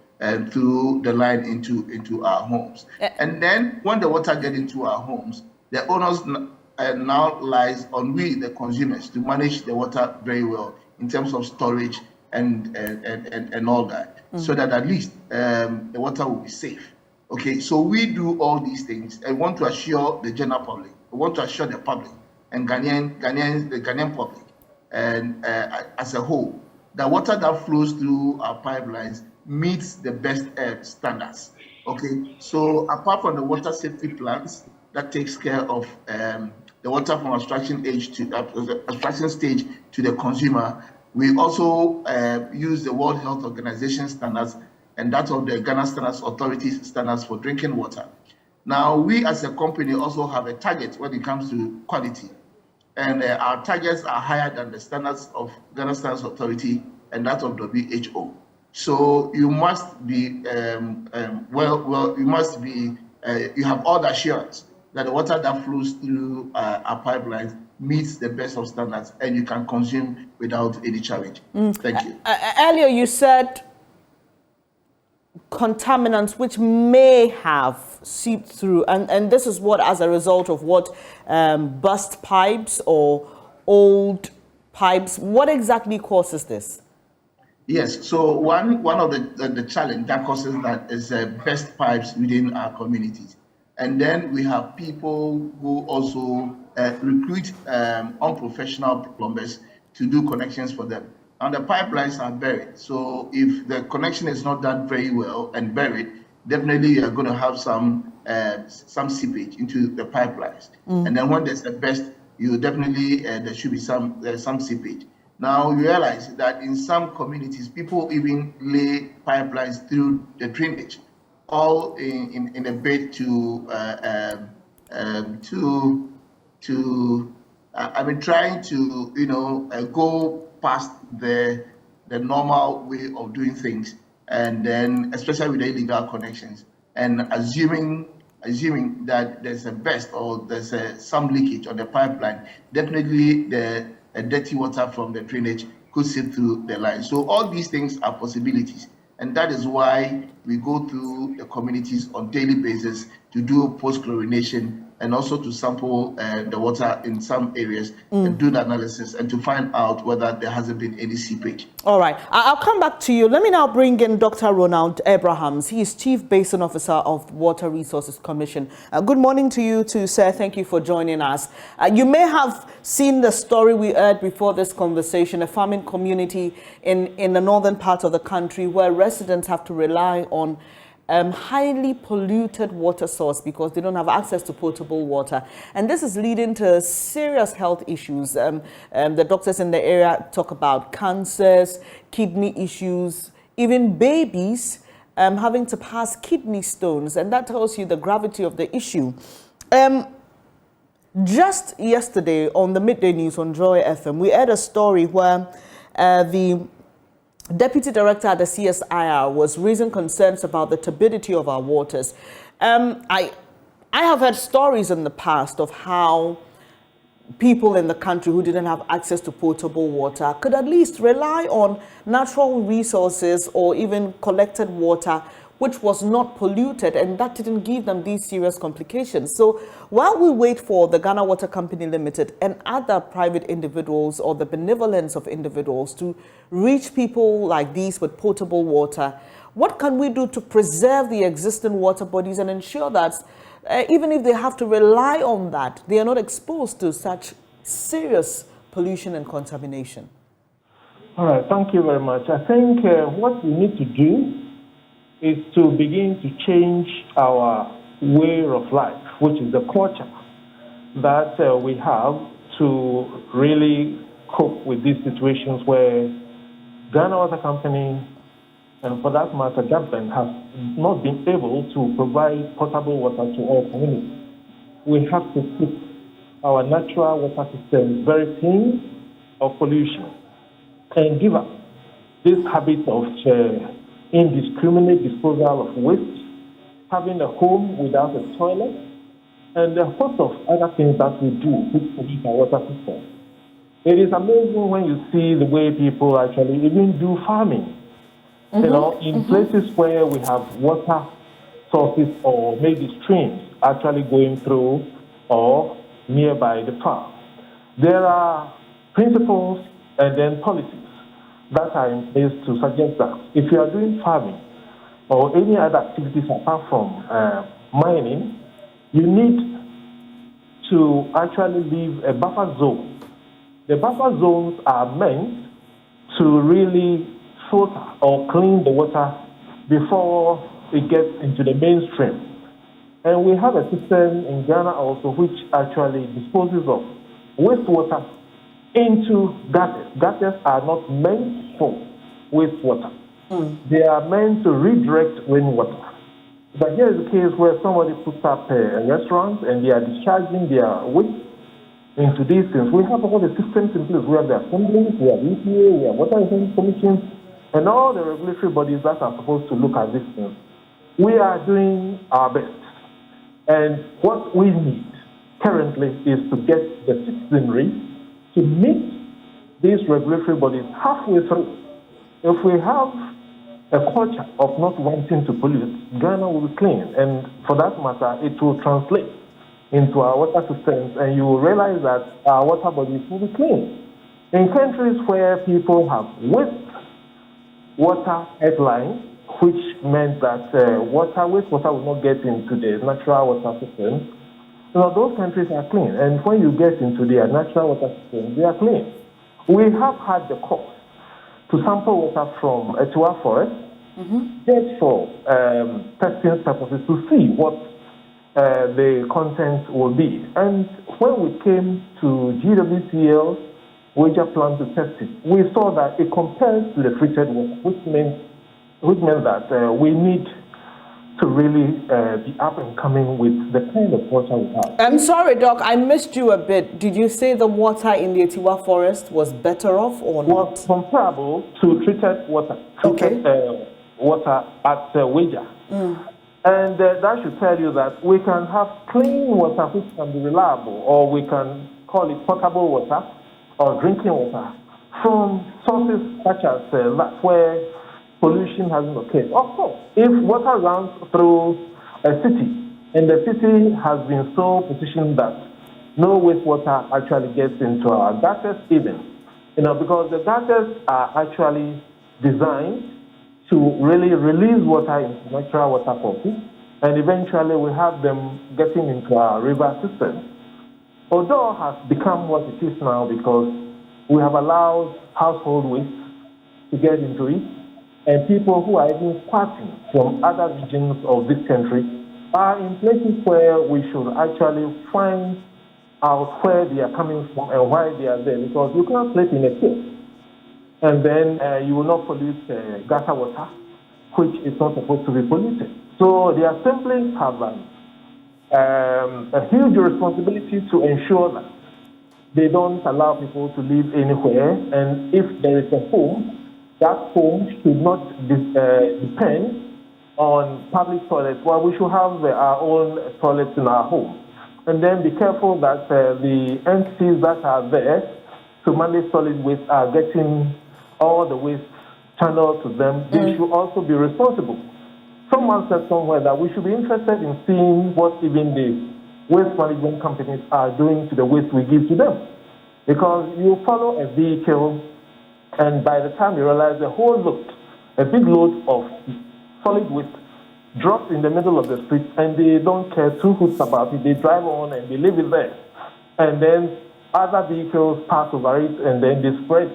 through the line into our homes. And then when the water gets into our homes, the owners now lies on we, the consumers, to manage the water very well in terms of storage and all that, so that at least the water will be safe. Okay, so we do all these things and want to assure the general public, we want to assure the public and the Ghanaian public, and as a whole, the water that flows through our pipelines meets the best standards. Okay, so apart from the water safety plans that takes care of the water from abstraction stage to the consumer, we also use the World Health Organization standards and that of the Ghana Standards Authority standards for drinking water. Now, we as a company also have a target when it comes to quality, and our targets are higher than the standards of Ghana Standards Authority and that of WHO. So you must be you have all the assurance that the water that flows through our pipelines meets the best of standards and you can consume without any challenge. Thank you. Earlier you said contaminants which may have seeped through, and this is what, as a result of what, burst pipes or old pipes. What exactly causes this? Yes, so one of the challenge that causes that is burst pipes within our communities. And then we have people who also recruit unprofessional plumbers to do connections for them. And the pipelines are buried. So if the connection is not done very well and buried, definitely you're going to have some seepage into the pipelines. And then when there's a burst, you definitely there should be some seepage. Now you realize that in some communities, people even lay pipelines through the drainage, all in a bid to trying to go past the normal way of doing things and then especially with the illegal connections, and assuming that there's a burst or there's some leakage on the pipeline, definitely the dirty water from the drainage could seep through the line. So all these things are possibilities, and that is why we go through the communities on daily basis to do post-chlorination and also to sample the water in some areas and do the analysis and to find out whether there hasn't been any seepage. All right, I'll come back to you. Let me now bring in Dr. Ronald Abrahams. He is Chief Basin Officer of Water Resources Commission. Good morning to you too, sir. Thank you for joining us. You may have seen the story we heard before this conversation, a farming community in the northern part of the country where residents have to rely on highly polluted water source because they don't have access to potable water. And this is leading to serious health issues. The doctors in the area talk about cancers, kidney issues, even babies having to pass kidney stones. And that tells you the gravity of the issue. Just yesterday on the Midday News on Joy FM, we heard a story where the Deputy Director at the CSIR was raising concerns about the turbidity of our waters. I have heard stories in the past of how people in the country who didn't have access to potable water could at least rely on natural resources or even collected water which was not polluted, and that didn't give them these serious complications. So while we wait for the Ghana Water Company Limited and other private individuals or the benevolence of individuals to reach people like these with potable water, what can we do to preserve the existing water bodies and ensure that even if they have to rely on that, they are not exposed to such serious pollution and contamination? All right, thank you very much. I think what we need to do is to begin to change our way of life, which is the culture that we have to really cope with these situations where Ghana Water Company, and for that matter, government, has not been able to provide potable water to all communities. We have to keep our natural water system very clean of pollution and give up this habit of indiscriminate disposal of waste, having a home without a toilet, and a host of other things that we do which pollute our water system. It is amazing when you see the way people actually even do farming. You know, in places where we have water sources or maybe streams actually going through or nearby the farm. There are principles and then policies that are in place to suggest that if you are doing farming or any other activities apart from mining, you need to actually leave a buffer zone. The buffer zones are meant to really filter or clean the water before it gets into the mainstream. And we have a system in Ghana also which actually disposes of wastewater into gutters. Gutters are not meant for wastewater. They are meant to redirect rainwater. But here is a case where somebody puts up a restaurant and they are discharging their waste into these things. We have all the systems in place. We have the assemblies, we have EPA, we have water resources commissions, and all the regulatory bodies that are supposed to look at these things. We are doing our best. And what we need currently is to get the citizenry to meet these regulatory bodies halfway through. If we have a culture of not wanting to pollute, Ghana will be clean. And for that matter, it will translate into our water systems, and you will realize that our water bodies will be clean. In countries where people have wastewater pipelines, which meant that wastewater will not get into the natural water systems, those countries are clean. And when you get into their natural water systems, they are clean. We have had the cost to sample water from Etiwa Forest, just for testing purposes to see what the content will be. And when we came to GWCL, we just planned to test it. We saw that it compares to the treated water, which meant that we need to really be up and coming with the kind of water we have. I'm sorry, Doc, I missed you a bit. Did you say the water in the Etiwa Forest was better off or not? Was comparable to treated water. water at Weja. And that should tell you that we can have clean water which can be reliable, or we can call it potable water or drinking water from sources such as where pollution hasn't occurred. Of course, if water runs through a city and the city has been so positioned that no wastewater actually gets into our gutters even, because the gutters are actually designed to really release water into natural water courses, and eventually we have them getting into our river system. Although it has become what it is now because we have allowed household waste to get into it, and people who are even squatting from other regions of this country are in places where we should actually find out where they are coming from and why they are there, because you can't sleep in a cave and then you will not pollute gutter water, which is not supposed to be polluted. So the assembly have a huge responsibility to ensure that they don't allow people to live anywhere, and if there is a home, that home should not depend on public toilets. Well, we should have our own toilets in our home. And then be careful that the entities that are there to manage solid waste are getting all the waste channeled to them. They should also be responsible. Someone said somewhere that we should be interested in seeing what even the waste management companies are doing to the waste we give to them. Because you follow a vehicle, and by the time you realize the whole load, a big load of solid waste drops in the middle of the street, and they don't care two hoots about it. They drive on and they leave it there. And then other vehicles pass over it, and then they spread.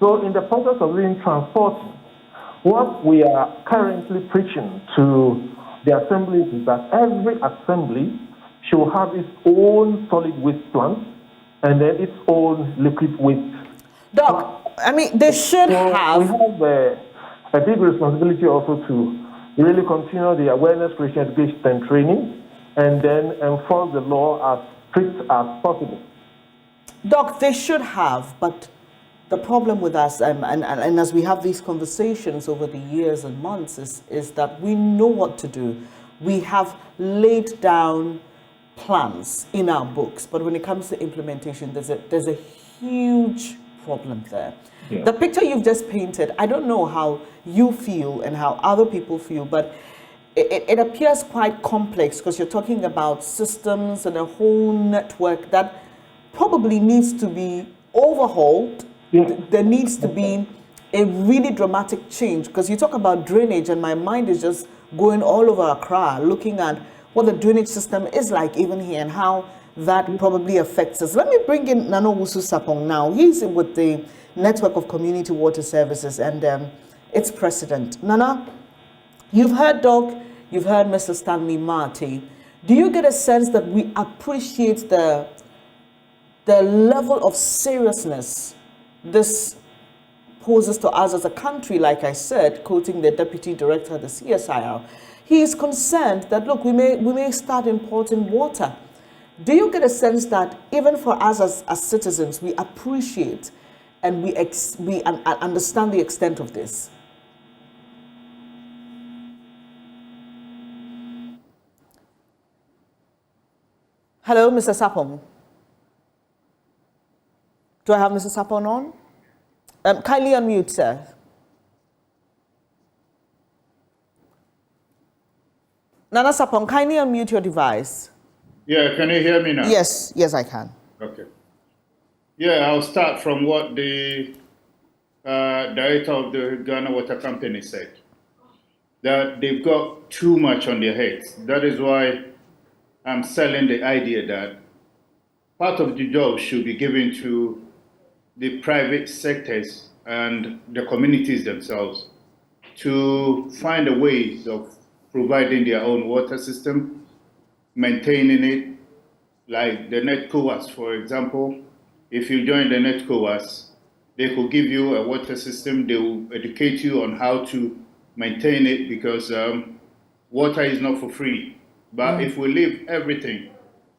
So in the process of being transported, what we are currently preaching to the assemblies is that every assembly should have its own solid waste plant and then its own liquid waste. Doc, I mean, they should have. We have a big responsibility also to really continue the awareness, creation, education, and training, and then enforce the law as strict as possible. Doc, they should have, but the problem with us, and as we have these conversations over the years and months, is that we know what to do. We have laid down plans in our books, but when it comes to implementation, there's a huge problem there. Yeah. The picture you've just painted, I don't know how you feel and how other people feel, but it appears quite complex because you're talking about systems and a whole network that probably needs to be overhauled. Yeah. There needs to be a really dramatic change, because you talk about drainage and my mind is just going all over Accra, looking at what the drainage system is like even here and how that probably affects us. Let me bring in Nano Wusu Sapong now. He's with the Network of Community Water Services and its president. Nana, you've heard Doc, you've heard Mr. Stanley Marty. Do you get a sense that we appreciate the level of seriousness this poses to us as a country? Like I said, quoting the Deputy Director of the CSIR, he is concerned that, look, we may start importing water. Do you get a sense that even for us as citizens, we appreciate and we understand the extent of this? Hello, Mr. Sapong. Do I have Mr. Sapong on? Kindly unmute, sir. Nana Sapong, kindly unmute your device. Yeah, can you hear me now? Yes, I can. Okay. Yeah, I'll start from what the director of the Ghana Water Company said, that they've got too much on their heads. That is why I'm selling the idea that part of the job should be given to the private sectors and the communities themselves to find a way of providing their own water system, maintaining it, like the NetCOAS, for example. If you join the NetCOAS, they could give you a water system. They will educate you on how to maintain it, because water is not for free. But if we leave everything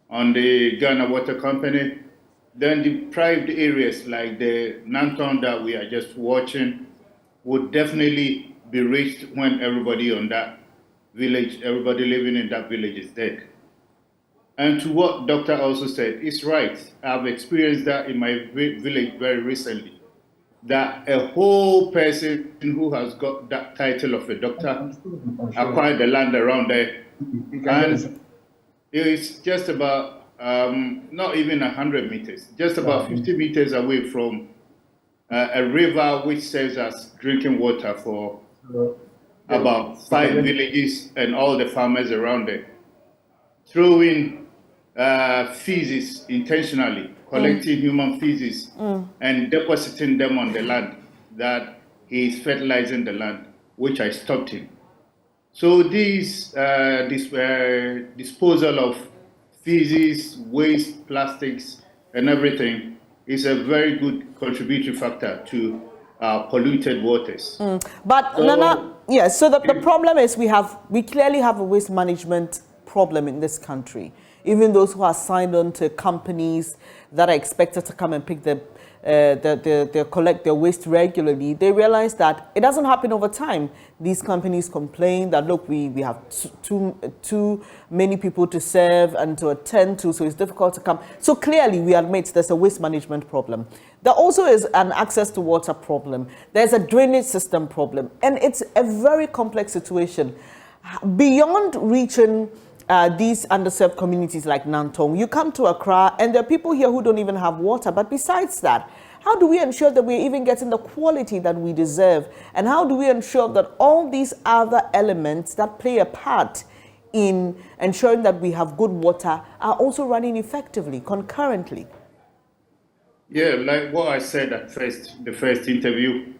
on the Ghana Water Company, then deprived areas like the Nanton that we are just watching would definitely be reached when everybody living in that village is dead. And to what doctor also said, it's right. I've experienced that in my village very recently, that a whole person who has got that title of a doctor acquired the land around there. And it's just about, not even 100 meters, just about 50 meters away from a river which serves as drinking water for about 5 villages and all the farmers around there. Throwing feces intentionally, collecting human feces and depositing them on the land, that he is fertilizing the land, which I stopped him. So this disposal of feces, waste, plastics, and everything is a very good contributory factor to polluted waters. But So, Nana, yes. So the problem is we clearly have a waste management problem in this country. Even those who are signed on to companies that are expected to come and pick collect their waste regularly, they realize that it doesn't happen over time. These companies complain that, look, we have too many people to serve and to attend to, so it's difficult to come. So clearly we admit there's a waste management problem. There also is an access to water problem. There's a drainage system problem. And it's a very complex situation. Beyond reaching these underserved communities like Nanton, you come to Accra and there are people here who don't even have water. But besides that, how do we ensure that we're even getting the quality that we deserve? And how do we ensure that all these other elements that play a part in ensuring that we have good water are also running effectively, concurrently? Yeah, like what I said at the first interview,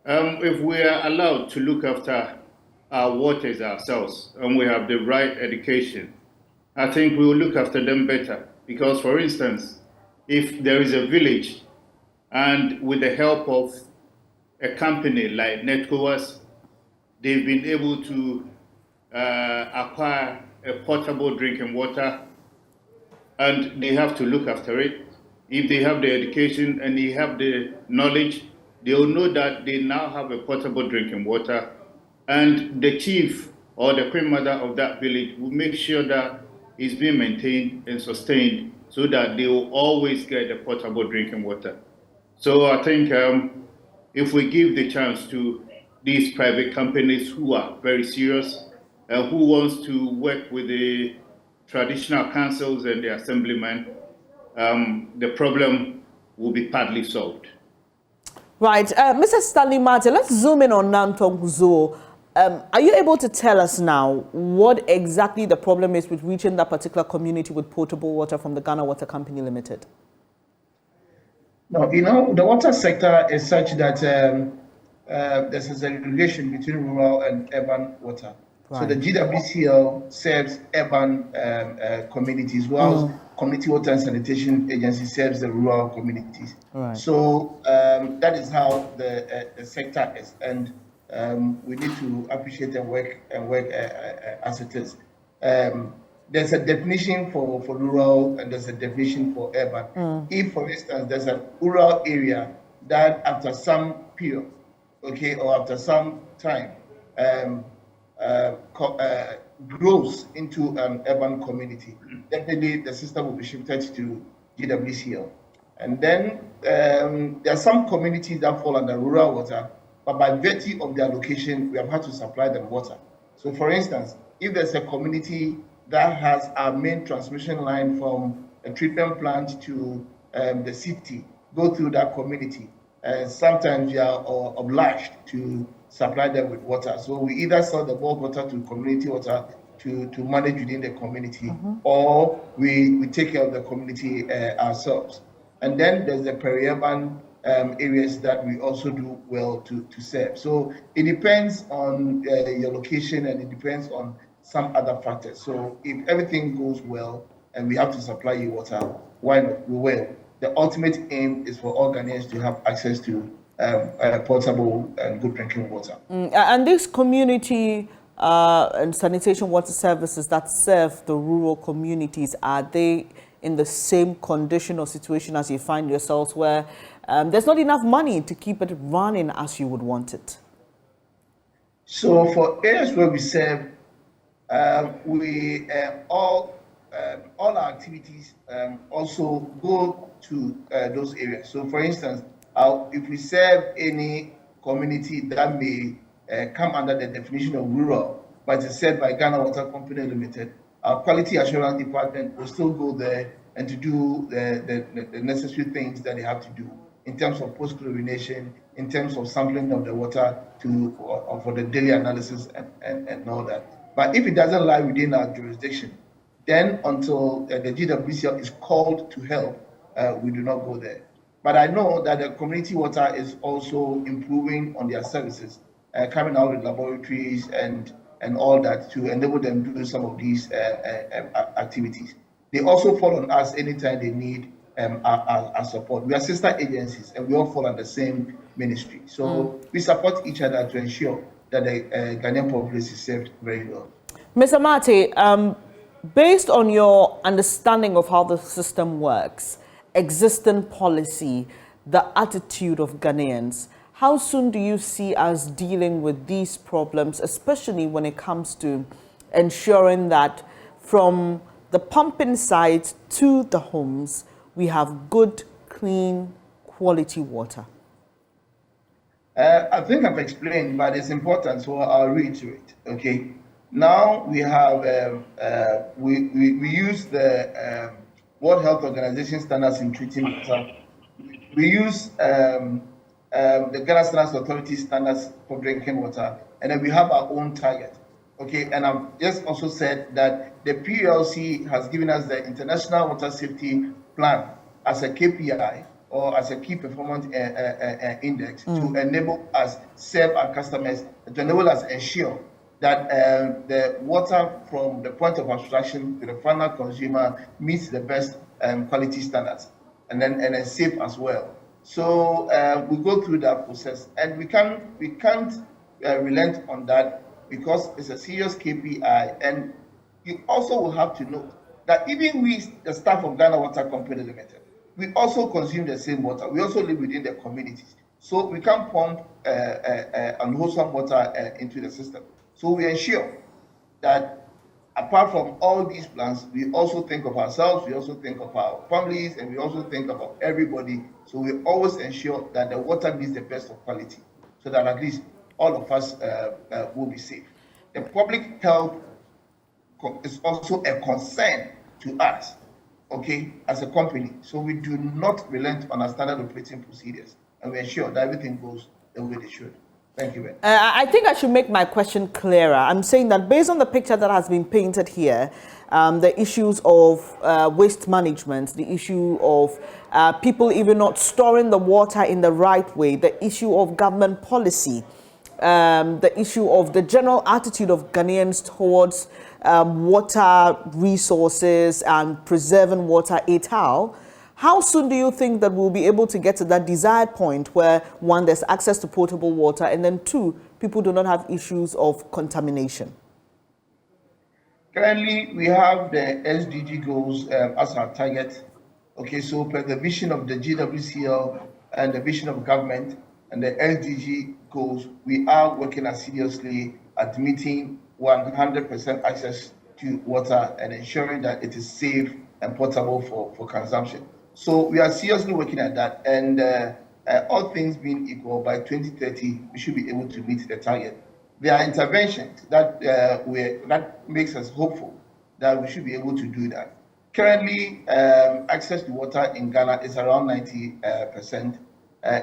if we are allowed to look after our waters ourselves and we have the right education, I think we will look after them better. Because, for instance, if there is a village and with the help of a company like Netcoas, they've been able to acquire a potable drinking water, and they have to look after it. If they have the education and they have the knowledge, they will know that they now have a potable drinking water, and the chief or the queen mother of that village will make sure that it's being maintained and sustained so that they will always get the potable drinking water. So I think if we give the chance to these private companies who are very serious, who wants to work with the traditional councils and the assemblymen, the problem will be partly solved. Right. Mr. Stanley Martin, let's zoom in on Nanton Zoo. Are you able to tell us now what exactly the problem is with reaching that particular community with potable water from the Ghana Water Company Limited? No, the water sector is such that there's a segregation between rural and urban water. Right. So the GWCL serves urban communities, while Community Water and Sanitation Agency serves the rural communities. Right. So that is how the sector is, and we need to appreciate and work as it is. There's a definition for rural and there's a definition for urban. If, for instance, there's a rural area that after some period, or after some time, grows into an urban community, definitely the system will be shifted to GWCL. And then there are some communities that fall under rural water, but by virtue of their location, we have had to supply them water. So for instance, if there's a community that has our main transmission line from a treatment plant to the city, go through that community, sometimes we are obliged to supply them with water. So we either sell the bulk water to community water to manage within the community, or we take care of the community ourselves. And then there's the peri-urban areas that we also do well to serve. So it depends on your location, and it depends on some other factors. So if everything goes well and we have to supply you water, why not? We will. The ultimate aim is for all Ghanaians to have access to potable and good drinking water. And this community and sanitation water services that serve the rural communities, are they in the same condition or situation as you find yourselves, where there's not enough money to keep it running as you would want it? So for areas where we serve, all our activities also go to those areas. So for instance, if we serve any community that may come under the definition of rural, but is served by Ghana Water Company Limited, our quality assurance department will still go there and to do the necessary things that they have to do in terms of post-chlorination, in terms of sampling of the water for the daily analysis and all that. But if it doesn't lie within our jurisdiction, then until the GWCL is called to help, we do not go there. But I know that the community water is also improving on their services, coming out with laboratories and all that to enable them to do some of these activities. They also fall on us anytime they need our support. We are sister agencies and we all fall under the same ministry. So we support each other to ensure that the Ghanaian population is served very well. Mr. Mate, based on your understanding of how the system works, existing policy, the attitude of Ghanaians, how soon do you see us dealing with these problems, especially when it comes to ensuring that from the pumping side to the homes, we have good, clean, quality water? I think I've explained, but it's important, so I'll reiterate. Okay, now we have we use the World Health Organization standards in treating water. We use the Ghana Standards Authority standards for drinking water, and then we have our own target. Okay, and I've just also said that the PLC has given us the International Water Safety Plan as a KPI or as a key performance index to enable us serve our customers, to enable us ensure that the water from the point of abstraction to the final consumer meets the best quality standards and then safe as well. So we go through that process, and we can't relent on that because it's a serious KPI. And you also will have to know that even we, the staff of Ghana Water Company Limited, we also consume the same water. We also live within the communities. So we can't pump unwholesome water into the system. So we ensure that apart from all these plans, we also think of ourselves, we also think of our families, and we also think about everybody. So we always ensure that the water meets the best of quality, so that at least all of us will be safe. The public health is also a concern to us, okay, as a company. So we do not relent on our standard operating procedures, and we ensure that everything goes the way they should. Thank you, Ben. I think I should make my question clearer. I'm saying that based on the picture that has been painted here, the issues of waste management, the issue of people even not storing the water in the right way, the issue of government policy, the issue of the general attitude of Ghanaians towards water resources and preserving water et al. How soon do you think that we'll be able to get to that desired point where, one, there's access to potable water, and then two, people do not have issues of contamination? Currently, we have the SDG goals as our target. Okay, so per the vision of the GWCL and the vision of government and the SDG goals, we are working assiduously at meeting 100% access to water and ensuring that it is safe and portable for consumption. So we are seriously working at that, and all things being equal, by 2030, we should be able to meet the target. There are interventions that that makes us hopeful that we should be able to do that. Currently, access to water in Ghana is around 90%.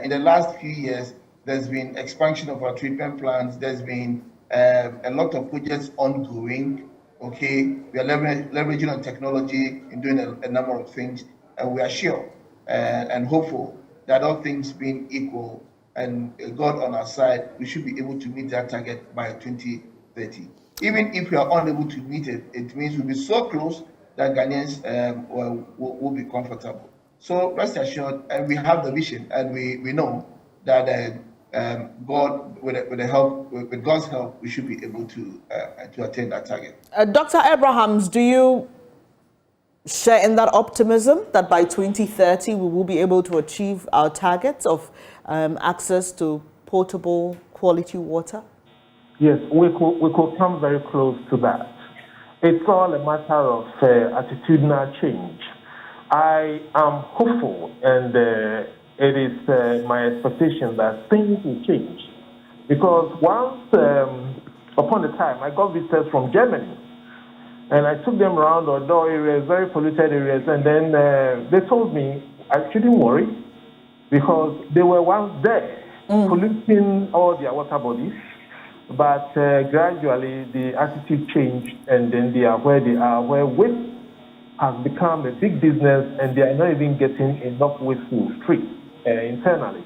In the last few years, there's been expansion of our treatment plants. There's been a lot of projects ongoing. Okay, we are leveraging on technology and doing a number of things, and we are sure and hopeful that all things being equal and God on our side, we should be able to meet that target by 2030. Even if we are unable to meet it, it means we'll be so close that Ghanaians will be comfortable. So rest assured, and we have the vision, and we know that God, with God's help, we should be able to attain that target. Dr. Abrahams, do you share in that optimism that by 2030 we will be able to achieve our targets of access to potable quality water? Yes, we could come very close to that. It's all a matter of attitudinal change. I am hopeful, and it is my expectation that things will change. Because once upon a time, I got visitors from Germany, and I took them around outdoor areas, very polluted areas, and then they told me I shouldn't worry because they were once there polluting all their water bodies, but gradually the attitude changed, and then they are where they are, where waste has become a big business, and they are not even getting enough waste to treat internally.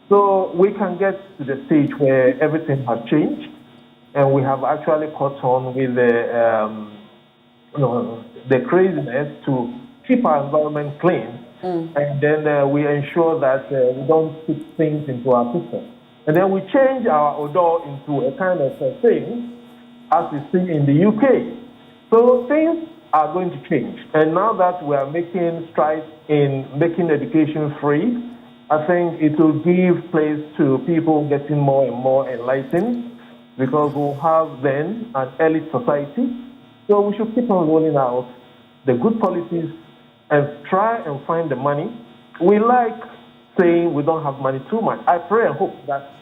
So we can get to the stage where everything has changed, and we have actually caught on with the craziness to keep our environment clean, and then we ensure that we don't put things into our system. And then we change our odor into a kind of a thing, as we see in the UK. So things are going to change. And now that we are making strides in making education free, I think it will give place to people getting more and more enlightened, because we'll have then an elite society. So we should keep on rolling out the good policies and try and find the money. We like saying we don't have money too much. I pray and hope that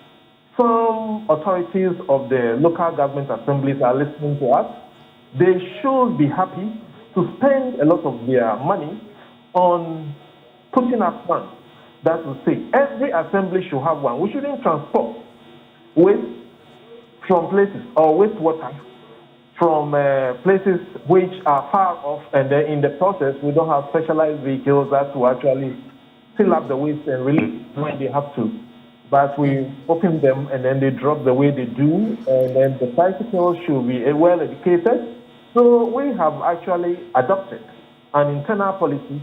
some authorities of the local government assemblies are listening to us. They should be happy to spend a lot of their money on putting up funds. That will say every assembly should have one. We shouldn't transport waste from places or wastewater from places which are far off, and then in the process we don't have specialized vehicles that will actually fill up the waste and release when they have to. But we open them and then they drop the way they do, and then the bicycles should be well educated. So we have actually adopted an internal policy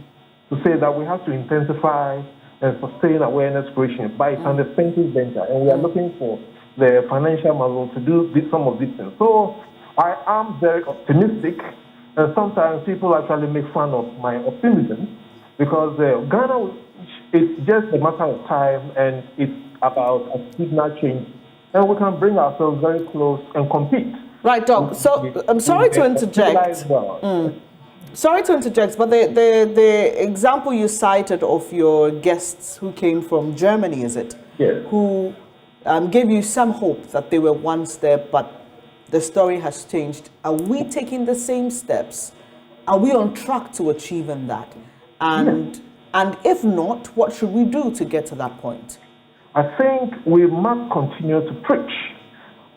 to say that we have to intensify and sustain awareness creation by an expensive venture, and we are looking for the financial muscle to do some of these things. So I am very optimistic, and sometimes people actually make fun of my optimism, because Ghana is just a matter of time, and it's about a signal change, and we can bring ourselves very close and compete. Right, Doc. So I'm sorry to interject. Sorry to interject, but the example you cited of your guests who came from Germany, is it? Yes. Who gave you some hope that they were one step, but the story has changed. Are we taking the same steps? Are we on track to achieving that? And if not, what should we do to get to that point? I think we must continue to preach,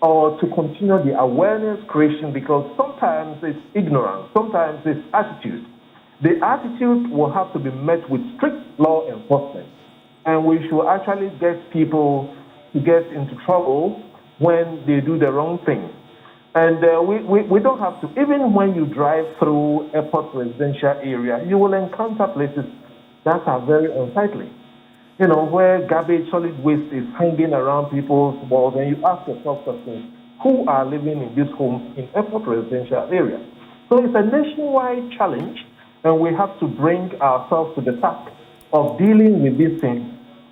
or to continue the awareness creation, because sometimes it's ignorance, sometimes it's attitude. The attitude will have to be met with strict law enforcement, and we should actually get people to get into trouble when they do the wrong thing. And we don't have to, even when you drive through airport residential area, you will encounter places that are very unsightly. You know, where garbage, solid waste is hanging around people's walls, and you ask yourself questions, who are living in these homes in airport residential areas? So it's a nationwide challenge, and we have to bring ourselves to the task of dealing with these things.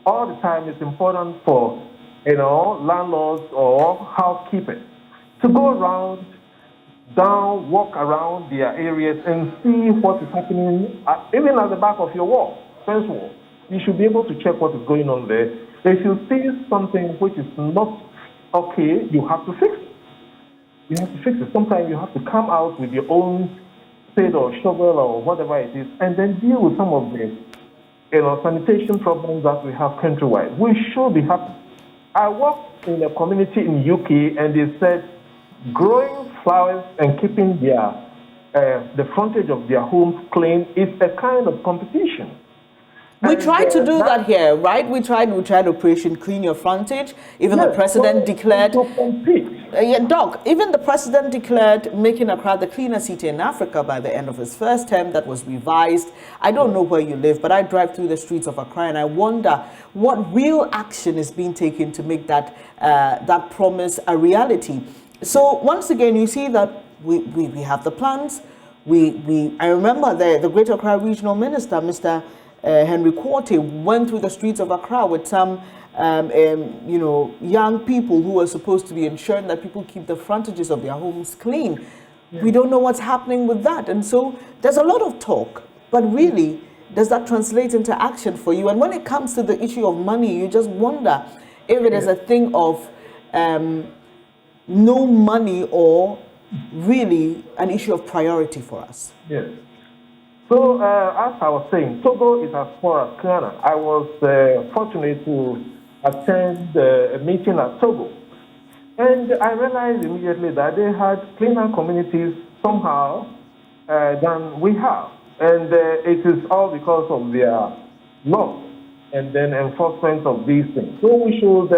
All the time, it's important for, landlords or housekeepers to go around, walk around their areas and see what is happening, even at the back of your wall, fence wall. You should be able to check what is going on there. If you see something which is not okay, you have to fix it. You have to fix it. Sometimes you have to come out with your own spade or shovel or whatever it is, and then deal with some of the sanitation problems that we have countrywide. We should be happy. I worked in a community in UK, and they said growing flowers and keeping the frontage of their homes clean is a kind of competition. We tried to do that here, right? We tried Operation Clean Your Frontage. Even the president declared. Doc, even the president declared making Accra the cleanest city in Africa by the end of his first term. That was revised. I don't know where you live, but I drive through the streets of Accra, and I wonder what real action is being taken to make that that promise a reality. So once again, you see that we have the plans. I remember the Great Accra Regional Minister, Mr. Henry Quarte, went through the streets of Accra with some you know, young people who are supposed to be ensuring that people keep the frontages of their homes clean. We don't know what's happening with that. And so there's a lot of talk, but really, does that translate into action for you? And when it comes to the issue of money, you just wonder if it is a thing of no money or really an issue of priority for us. Yes. So, as I was saying, Togo is as far as Ghana. I was fortunate to attend a meeting at Togo. And I realized immediately that they had cleaner communities somehow than we have. And it is all because of their law and then enforcement of these things. So we should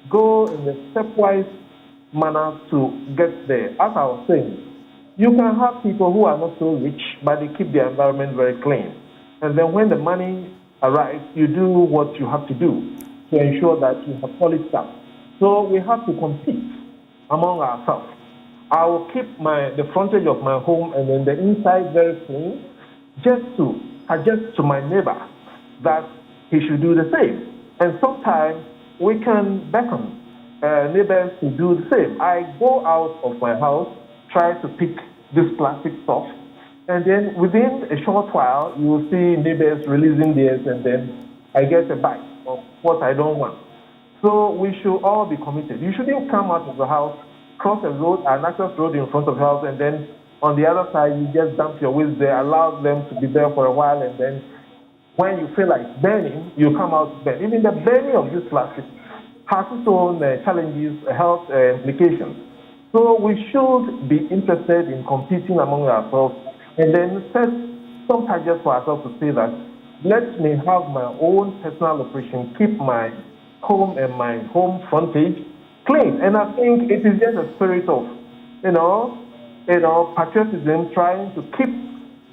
go in a stepwise manner to get there. As I was saying, you can have people who are not so rich, but they keep their environment very clean. And then when the money arrives, you do what you have to do to ensure that you have quality stuff. So we have to compete among ourselves. I will keep the frontage of my home and then the inside very clean, just to suggest to my neighbor that he should do the same. And sometimes we can beckon neighbors to do the same. I go out of my house, try to pick this plastic stuff, and then within a short while, you will see neighbors releasing theirs, and then I get a bite of what I don't want. So we should all be committed. You shouldn't come out of the house, cross a road, an access road in front of the house, and then on the other side, you just dump your waste there, allow them to be there for a while, and then when you feel like burning, you come out to burn. Even the burning of this plastic has its own challenges, health implications. So we should be interested in competing among ourselves and then set some targets for ourselves to say that let me have my own personal operation, keep my home and my home frontage clean. And I think it is just a spirit of, patriotism, trying to keep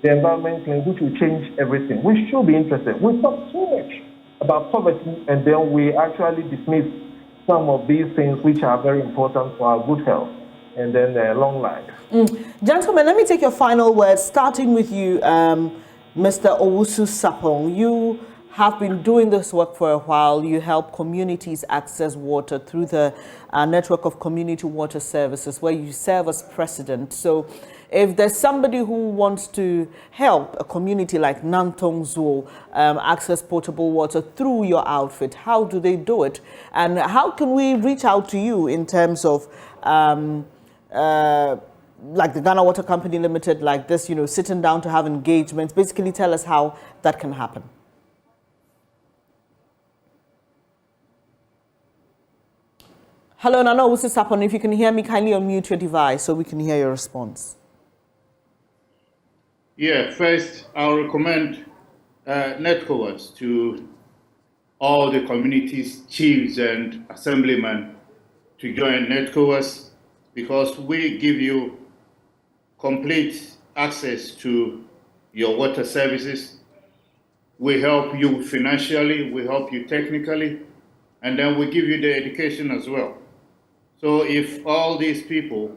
the environment clean, which will change everything. We should be interested. We talk so much about poverty, and then we actually dismiss some of these things which are very important for our good health and then long life. Gentlemen, let me take your final words, starting with you, Mr. Owusu Sapong. You have been doing this work for a while. You help communities access water through the network of community water services, where you serve as president. So if there's somebody who wants to help a community like Nanton Zoo access potable water through your outfit, how do they do it? And how can we reach out to you in terms of like the Ghana Water Company Limited, like this, sitting down to have engagements? Basically tell us how that can happen. Hello, Nano Owusu Sapong. If you can hear me, kindly unmute your device so we can hear your response. Yeah, first, I'll recommend NetCoWAS to all the communities, chiefs and assemblymen to join NetCoWAS, because we give you complete access to your water services. We help you financially, we help you technically, and then we give you the education as well. So if all these people,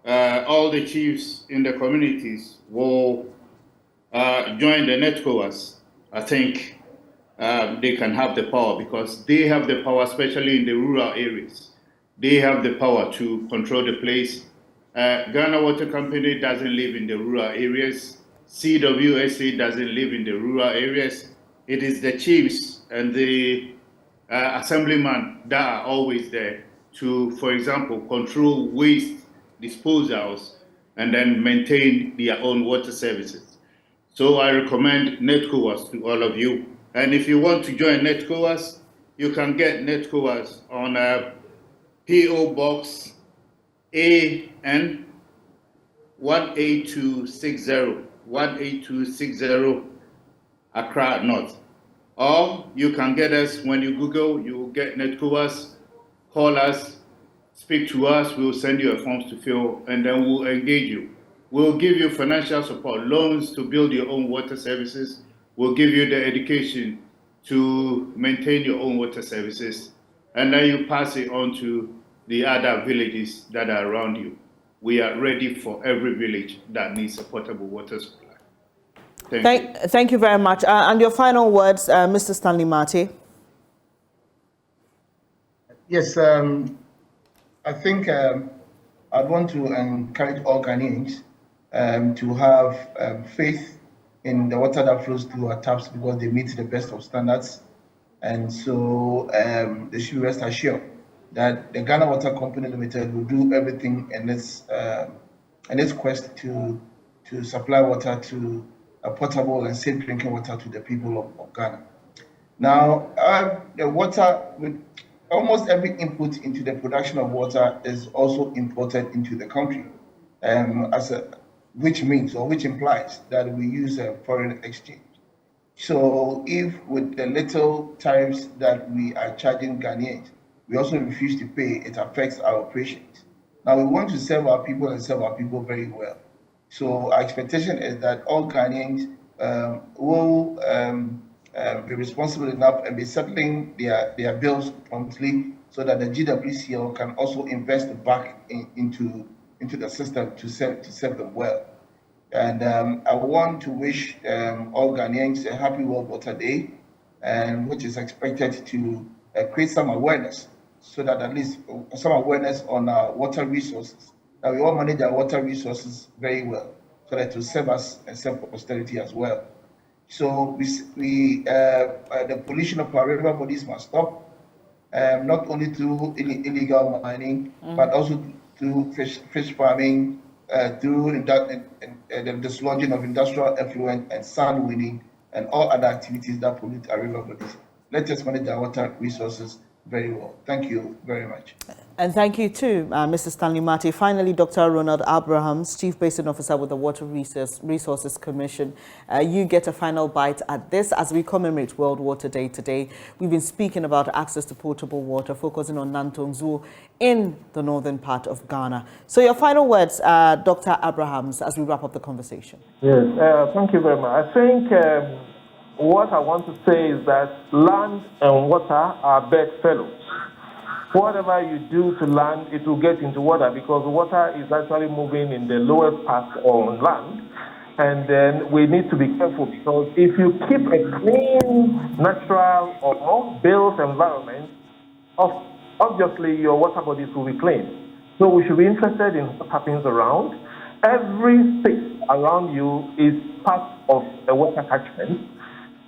all the chiefs in the communities will join the NetCoWAS, I think they can have the power, because they have the power, especially in the rural areas. They have the power to control the place. Ghana Water Company doesn't live in the rural areas. CWSA doesn't live in the rural areas. It is the chiefs and the assemblymen that are always there to, for example, control waste disposals and then maintain their own water services. So I recommend NetCoWAS to all of you. And if you want to join NetCoWAS, you can get NetCoWAS on PO Box AN 18260 Accra North. Or you can get us when you Google, you will get NetCoWAS. Call us, speak to us, we'll send you a form to fill, and then we'll engage you. We'll give you financial support, loans to build your own water services. We'll give you the education to maintain your own water services, and then you pass it on to the other villages that are around you. We are ready for every village that needs a potable water supply. Thank you very much. And your final words, Mr. Stanley Mate. Yes, I think I'd want to encourage all Ghanaians to have faith in the water that flows through our taps because they meet the best of standards. And so they should rest assured that the Ghana Water Company Limited will do everything in its quest to supply water to potable and safe drinking water to the people of Ghana. Now, the water, almost every input into the production of water is also imported into the country, which implies that we use a foreign exchange. So if with the little tariffs that we are charging Ghanaians, we also refuse to pay, it affects our operations. Now we want to serve our people and serve our people very well. So our expectation is that all Ghanaians will be responsible enough and be settling their bills promptly so that the GWCL can also invest back into the system to serve them well. And I want to wish all Ghanaians a happy World Water Day, and which is expected to create some awareness, so that at least some awareness on our water resources, that we all manage our water resources very well, so that to serve us and serve posterity as well. So the pollution of our river bodies must stop, not only through illegal mining, but also through fish farming, through the dislodging of industrial effluent and sand winning and all other activities that pollute our river bodies. Let us manage our water resources very well. Thank you very much. And thank you too, Mr. Stanley Marty. Finally, Dr. Ronald Abrahams, Chief Basin Officer with the Water Resources Commission. You get a final bite at this as we commemorate World Water Day today. We've been speaking about access to potable water, focusing on Nanton in the northern part of Ghana. So your final words, Dr. Abrahams, as we wrap up the conversation. Yes, thank you very much. I think what I want to say is that land and water are bedfellows. Whatever you do to land, it will get into water because water is actually moving in the lowest part on land. And then we need to be careful because if you keep a clean, natural or built environment, obviously your water bodies will be clean. So we should be interested in what happens around. Every space around you is part of a water catchment.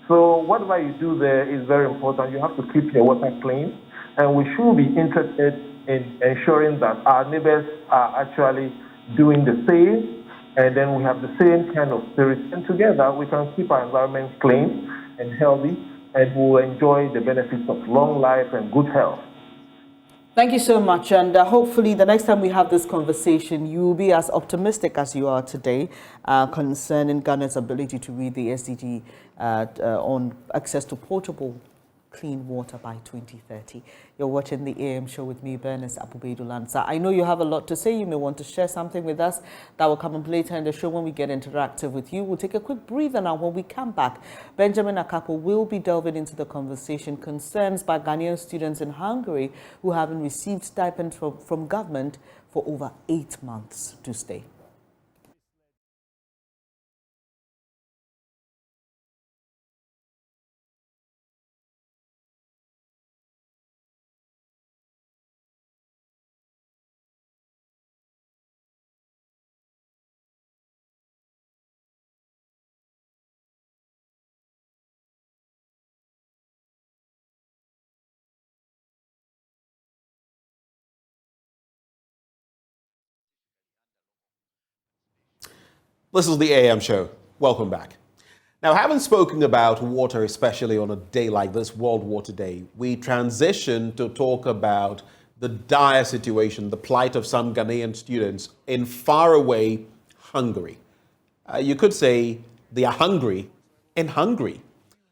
So whatever you do there is very important. You have to keep your water clean. And we should be interested in ensuring that our neighbors are actually doing the same, and then we have the same kind of spirit. And together we can keep our environment clean and healthy, and we'll enjoy the benefits of long life and good health. Thank you so much, and hopefully the next time we have this conversation, you will be as optimistic as you are today concerning Ghana's ability to reach the SDG on access to potable clean water by 2030. You're watching the AM show with me, Bernice Apubedu-Lanza. I know you have a lot to say. You may want to share something with us. That will come up later in the show when we get interactive with you. We'll take a quick breather now. When we come back, Benjamin Akakpo will be delving into the conversation concerns by Ghanaian students in Hungary who haven't received stipends from government for over 8 months to stay. This is the AM show. Welcome back. Now, having spoken about water, especially on a day like this, World Water Day, we transition to talk about the dire situation, the plight of some Ghanaian students in faraway Hungary. You could say they are hungry in Hungary.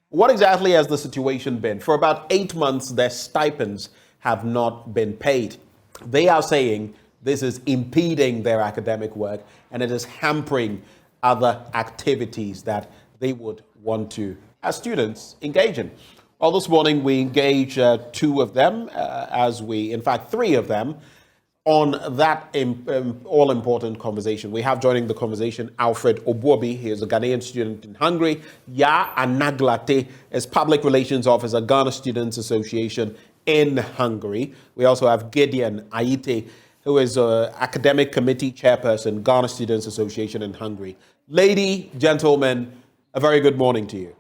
What exactly has the situation been? For about 8 months, their stipends have not been paid. They are saying this is impeding their academic work and it is hampering other activities that they would want to, as students, engage in. Well, this morning we engage 2 of them, in fact 3 of them, on that all-important conversation. We have joining the conversation Alfred Obuobi. He is a Ghanaian student in Hungary. Ya Anaglate is Public Relations Officer, Ghana Students Association in Hungary. We also have Gideon Aite, who is an academic committee chairperson, Ghana Students Association in Hungary. Lady, gentlemen, a very good morning to you.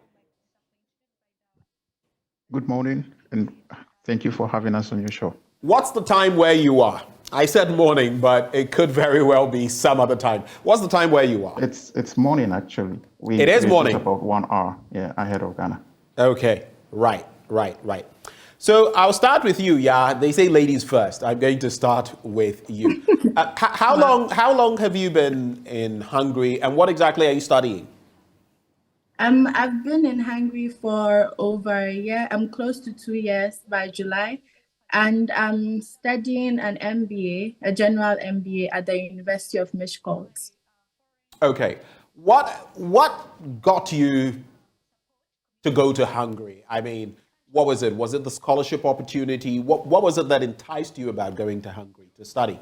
Good morning, and thank you for having us on your show. What's the time where you are? I said morning, but it could very well be some other time. What's the time where you are? It's morning, actually. It is morning? It's about 1 hour, ahead of Ghana. Okay, right. So I'll start with you, yeah. They say ladies first. I'm going to start with you. How long have you been in Hungary, and what exactly are you studying? I've been in Hungary for over a year. I'm close to 2 years by July. And I'm studying an MBA, a general MBA at the University of Miskolc. Okay. What got you to go to Hungary? I mean, what was it? Was it the scholarship opportunity? What was it that enticed you about going to Hungary to study?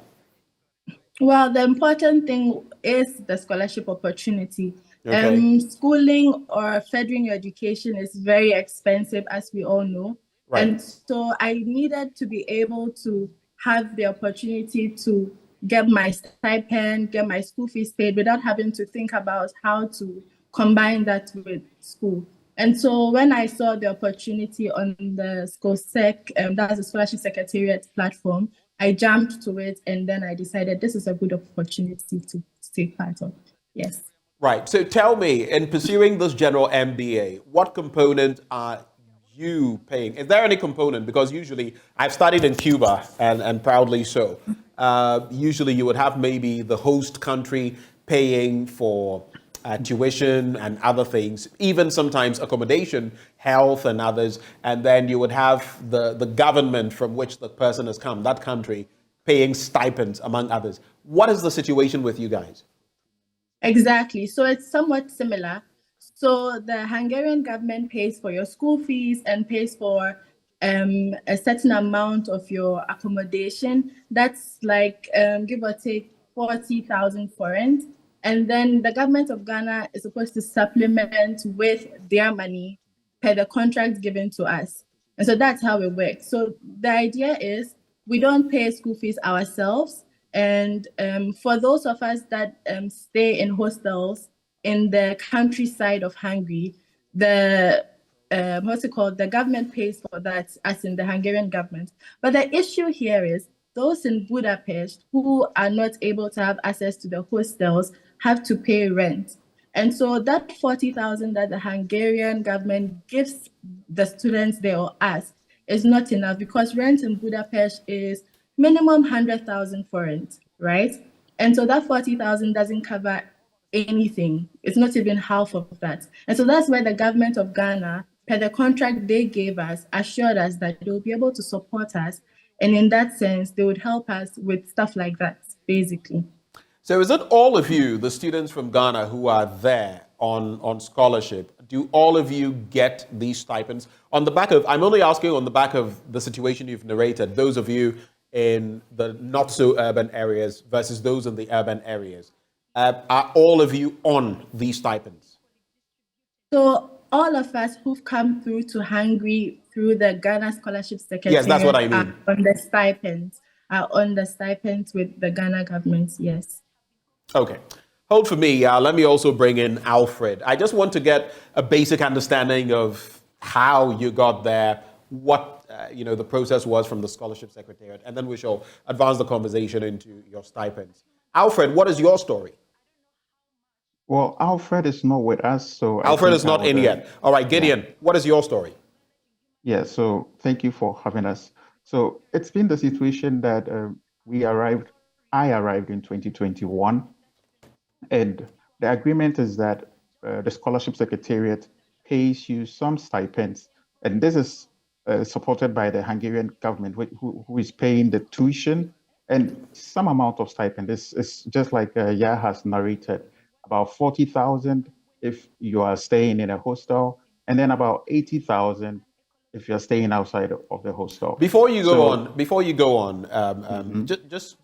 Well, the important thing is the scholarship opportunity. Okay. Schooling or furthering your education is very expensive, as we all know. Right. And so I needed to be able to have the opportunity to get my stipend, get my school fees paid without having to think about how to combine that with school. And so when I saw the opportunity on the SchoolSec, that's the Scholarship Secretariat platform, I jumped to it, and then I decided this is a good opportunity to take part of. Yes. Right. So tell me, in pursuing this general MBA, what component are you paying? Is there any component? Because usually, I've studied in Cuba, and proudly so. Usually you would have maybe the host country paying for tuition and other things, even sometimes accommodation, health and others, and then you would have the government from which the person has come, that country, paying stipends, among others. What is the situation with you guys? Exactly. So it's somewhat similar. So the Hungarian government pays for your school fees and pays for a certain amount of your accommodation. That's like, give or take, 40,000 forints. And then the government of Ghana is supposed to supplement with their money per the contract given to us. And so that's how it works. So the idea is we don't pay school fees ourselves. And for those of us that stay in hostels in the countryside of Hungary, the the government pays for that, as in the Hungarian government. But the issue here is those in Budapest who are not able to have access to the hostels have to pay rent. And so that 40,000 that the Hungarian government gives the students there or us is not enough, because rent in Budapest is minimum 100,000 forints, right? And so that 40,000 doesn't cover anything. It's not even half of that. And so that's why the government of Ghana, per the contract they gave us, assured us that they'll be able to support us. And in that sense, they would help us with stuff like that, basically. So is it all of you, the students from Ghana who are there on scholarship, do all of you get these stipends? On the back of, I'm only asking on the back of the situation you've narrated, those of you in the not so urban areas versus those in the urban areas. Are all of you on these stipends? So all of us who've come through to Hungary through the Ghana Scholarship Secretariat, yes, that's what I mean, are on the stipends with the Ghana government, yes. Okay. Hold for me. Let me also bring in Alfred. I just want to get a basic understanding of how you got there, what the process was from the Scholarship Secretariat, and then we shall advance the conversation into your stipends. Alfred, what is your story? Well, Alfred is not with us, so Alfred is not in yet. All right, Gideon, what is your story? Yeah, so thank you for having us. So it's been the situation that I arrived in 2021, and the agreement is that the Scholarship Secretariat pays you some stipends, and this is supported by the Hungarian government, who is paying the tuition and some amount of stipend. It's just like Yah has narrated, about 40,000 if you are staying in a hostel, and then about 80,000 if you're staying outside of the hostel. Before you go on, just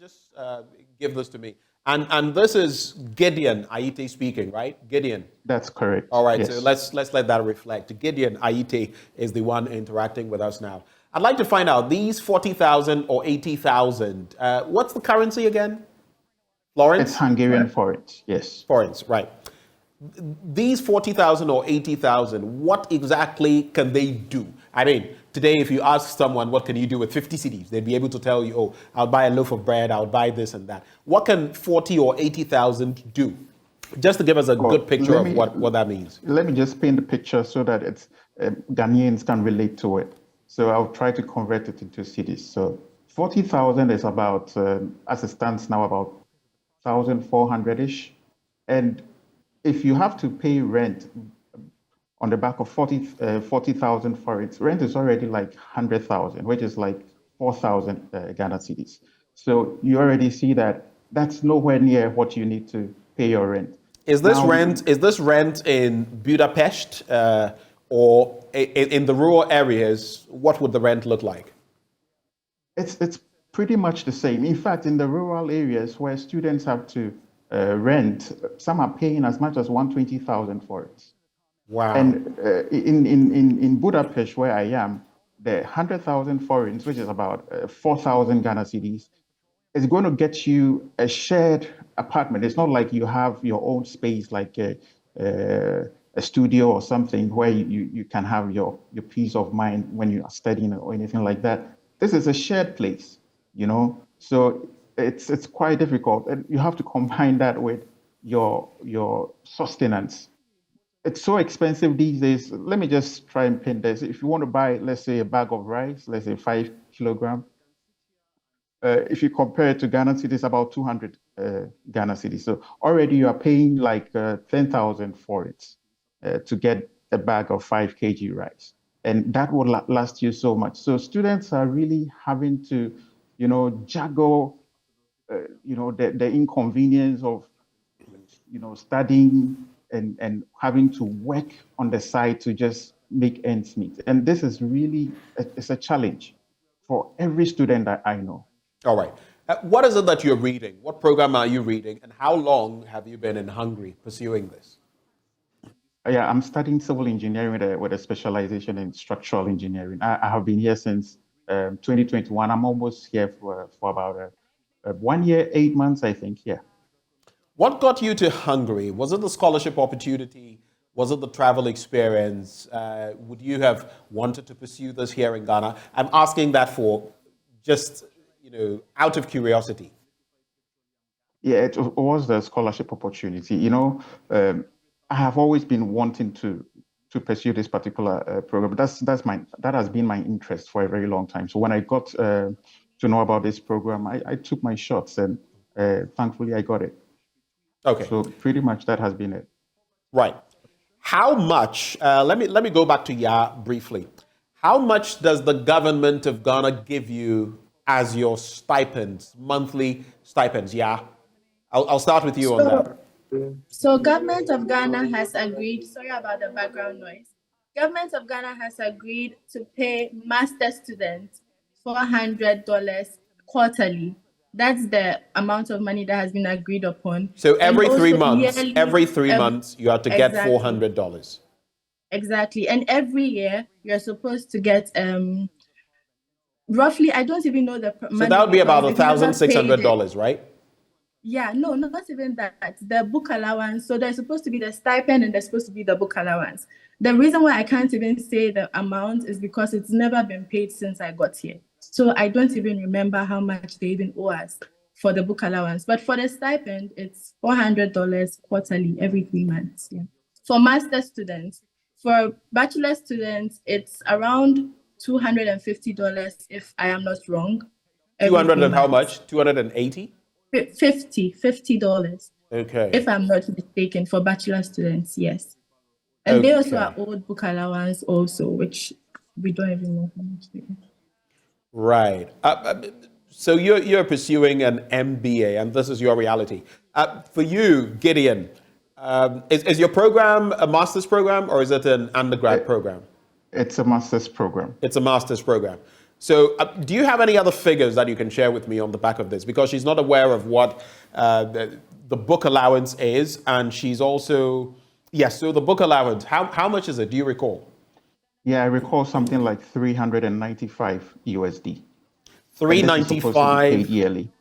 give this to me. And this is Gideon Aite speaking, right? Gideon. That's correct. All right, yes. so let's let that reflect. Gideon Aite is the one interacting with us now. I'd like to find out, these 40,000 or 80,000, what's the currency again? Florence? It's Hungarian forints, yes. Forints, right. These 40,000 or 80,000, what exactly can they do? I mean, today if you ask someone, what can you do with 50 cedis? They'd be able to tell you, oh, I'll buy a loaf of bread, I'll buy this and that. What can 40 or 80,000 do? Just to give us a good picture of what that means. Let me just paint the picture so that it's Ghanaians can relate to it. So I'll try to convert it into cedis. So 40,000 is about, as it stands now, about 1,400-ish. And if you have to pay rent on the back of 40,000 for it, rent is already like 100,000, which is like 4,000 Ghana cedis. So you already see that that's nowhere near what you need to pay your rent. Is this rent? Is this rent in Budapest or in the rural areas? What would the rent look like? It's pretty much the same. In fact, in the rural areas where students have to rent, some are paying as much as 120,000 for it. Wow. And in Budapest, where I am, the 100,000 forints, which is about 4,000 Ghana cedis, is going to get you a shared apartment. It's not like you have your own space, like a studio or something where you can have your peace of mind when you are studying or anything like that. This is a shared place, you know. So it's quite difficult, and you have to combine that with your sustenance. It's so expensive these days. Let me just try and pin this. If you want to buy, let's say, a bag of rice, let's say 5 kilograms, if you compare it to Ghana cedis, about 200 Ghana cedis. So already you are paying like 10,000 for it to get a bag of 5 kg rice. And that will last you so much. So students are really having to, you know, juggle, you know, the inconvenience of, you know, studying and having to work on the side to just make ends meet. And this is really, it's a challenge for every student that I know. All right. What is it that you're reading? What program are you reading? And how long have you been in Hungary pursuing this? Yeah, I'm studying civil engineering with a specialization in structural engineering. I have been here since 2021. I'm almost here for about 1 year, 8 months, I think, yeah. What got you to Hungary? Was it the scholarship opportunity? Was it the travel experience? Would you have wanted to pursue this here in Ghana? I'm asking that for just, you know, out of curiosity. Yeah, it was the scholarship opportunity. You know, I have always been wanting to pursue this particular program. That has been my interest for a very long time. So when I got to know about this program, I took my shots, and thankfully I got it. Okay. So pretty much that has been it. Right. How much? Let me go back to Ya briefly. How much does the government of Ghana give you as your stipends, monthly stipends? Yeah. I'll start with you on that. So government of Ghana has agreed, sorry about the background noise. Government of Ghana has agreed to pay master students $400 quarterly. That's the amount of money that has been agreed upon. So every 3 months, months, you have to get $400. Exactly. And every year you're supposed to get roughly, I don't even know the money. So that would be about $1,600, right? Yeah, no, not even that. The book allowance. So there's supposed to be the stipend and there's supposed to be the book allowance. The reason why I can't even say the amount is because it's never been paid since I got here. So I don't even remember how much they even owe us for the book allowance. But for the stipend, it's $400 quarterly every 3 months. Yeah. For master students. For bachelor students, it's around $250 if I am not wrong. 200 and how much? 280? $50. Okay. If I'm not mistaken, for bachelor students, yes. And they also are owed book allowance also, which we don't even know how much they are. Right. So you're pursuing an MBA, and this is your reality. For you, Gideon, is your program a master's program or is it an undergrad program? It's a master's program. It's a master's program. So do you have any other figures that you can share with me on the back of this? Because she's not aware of what the book allowance is, and she's also, yes, so the book allowance, how much is it? Do you recall? Yeah, I recall something like 395 USD. 395 paid yearly.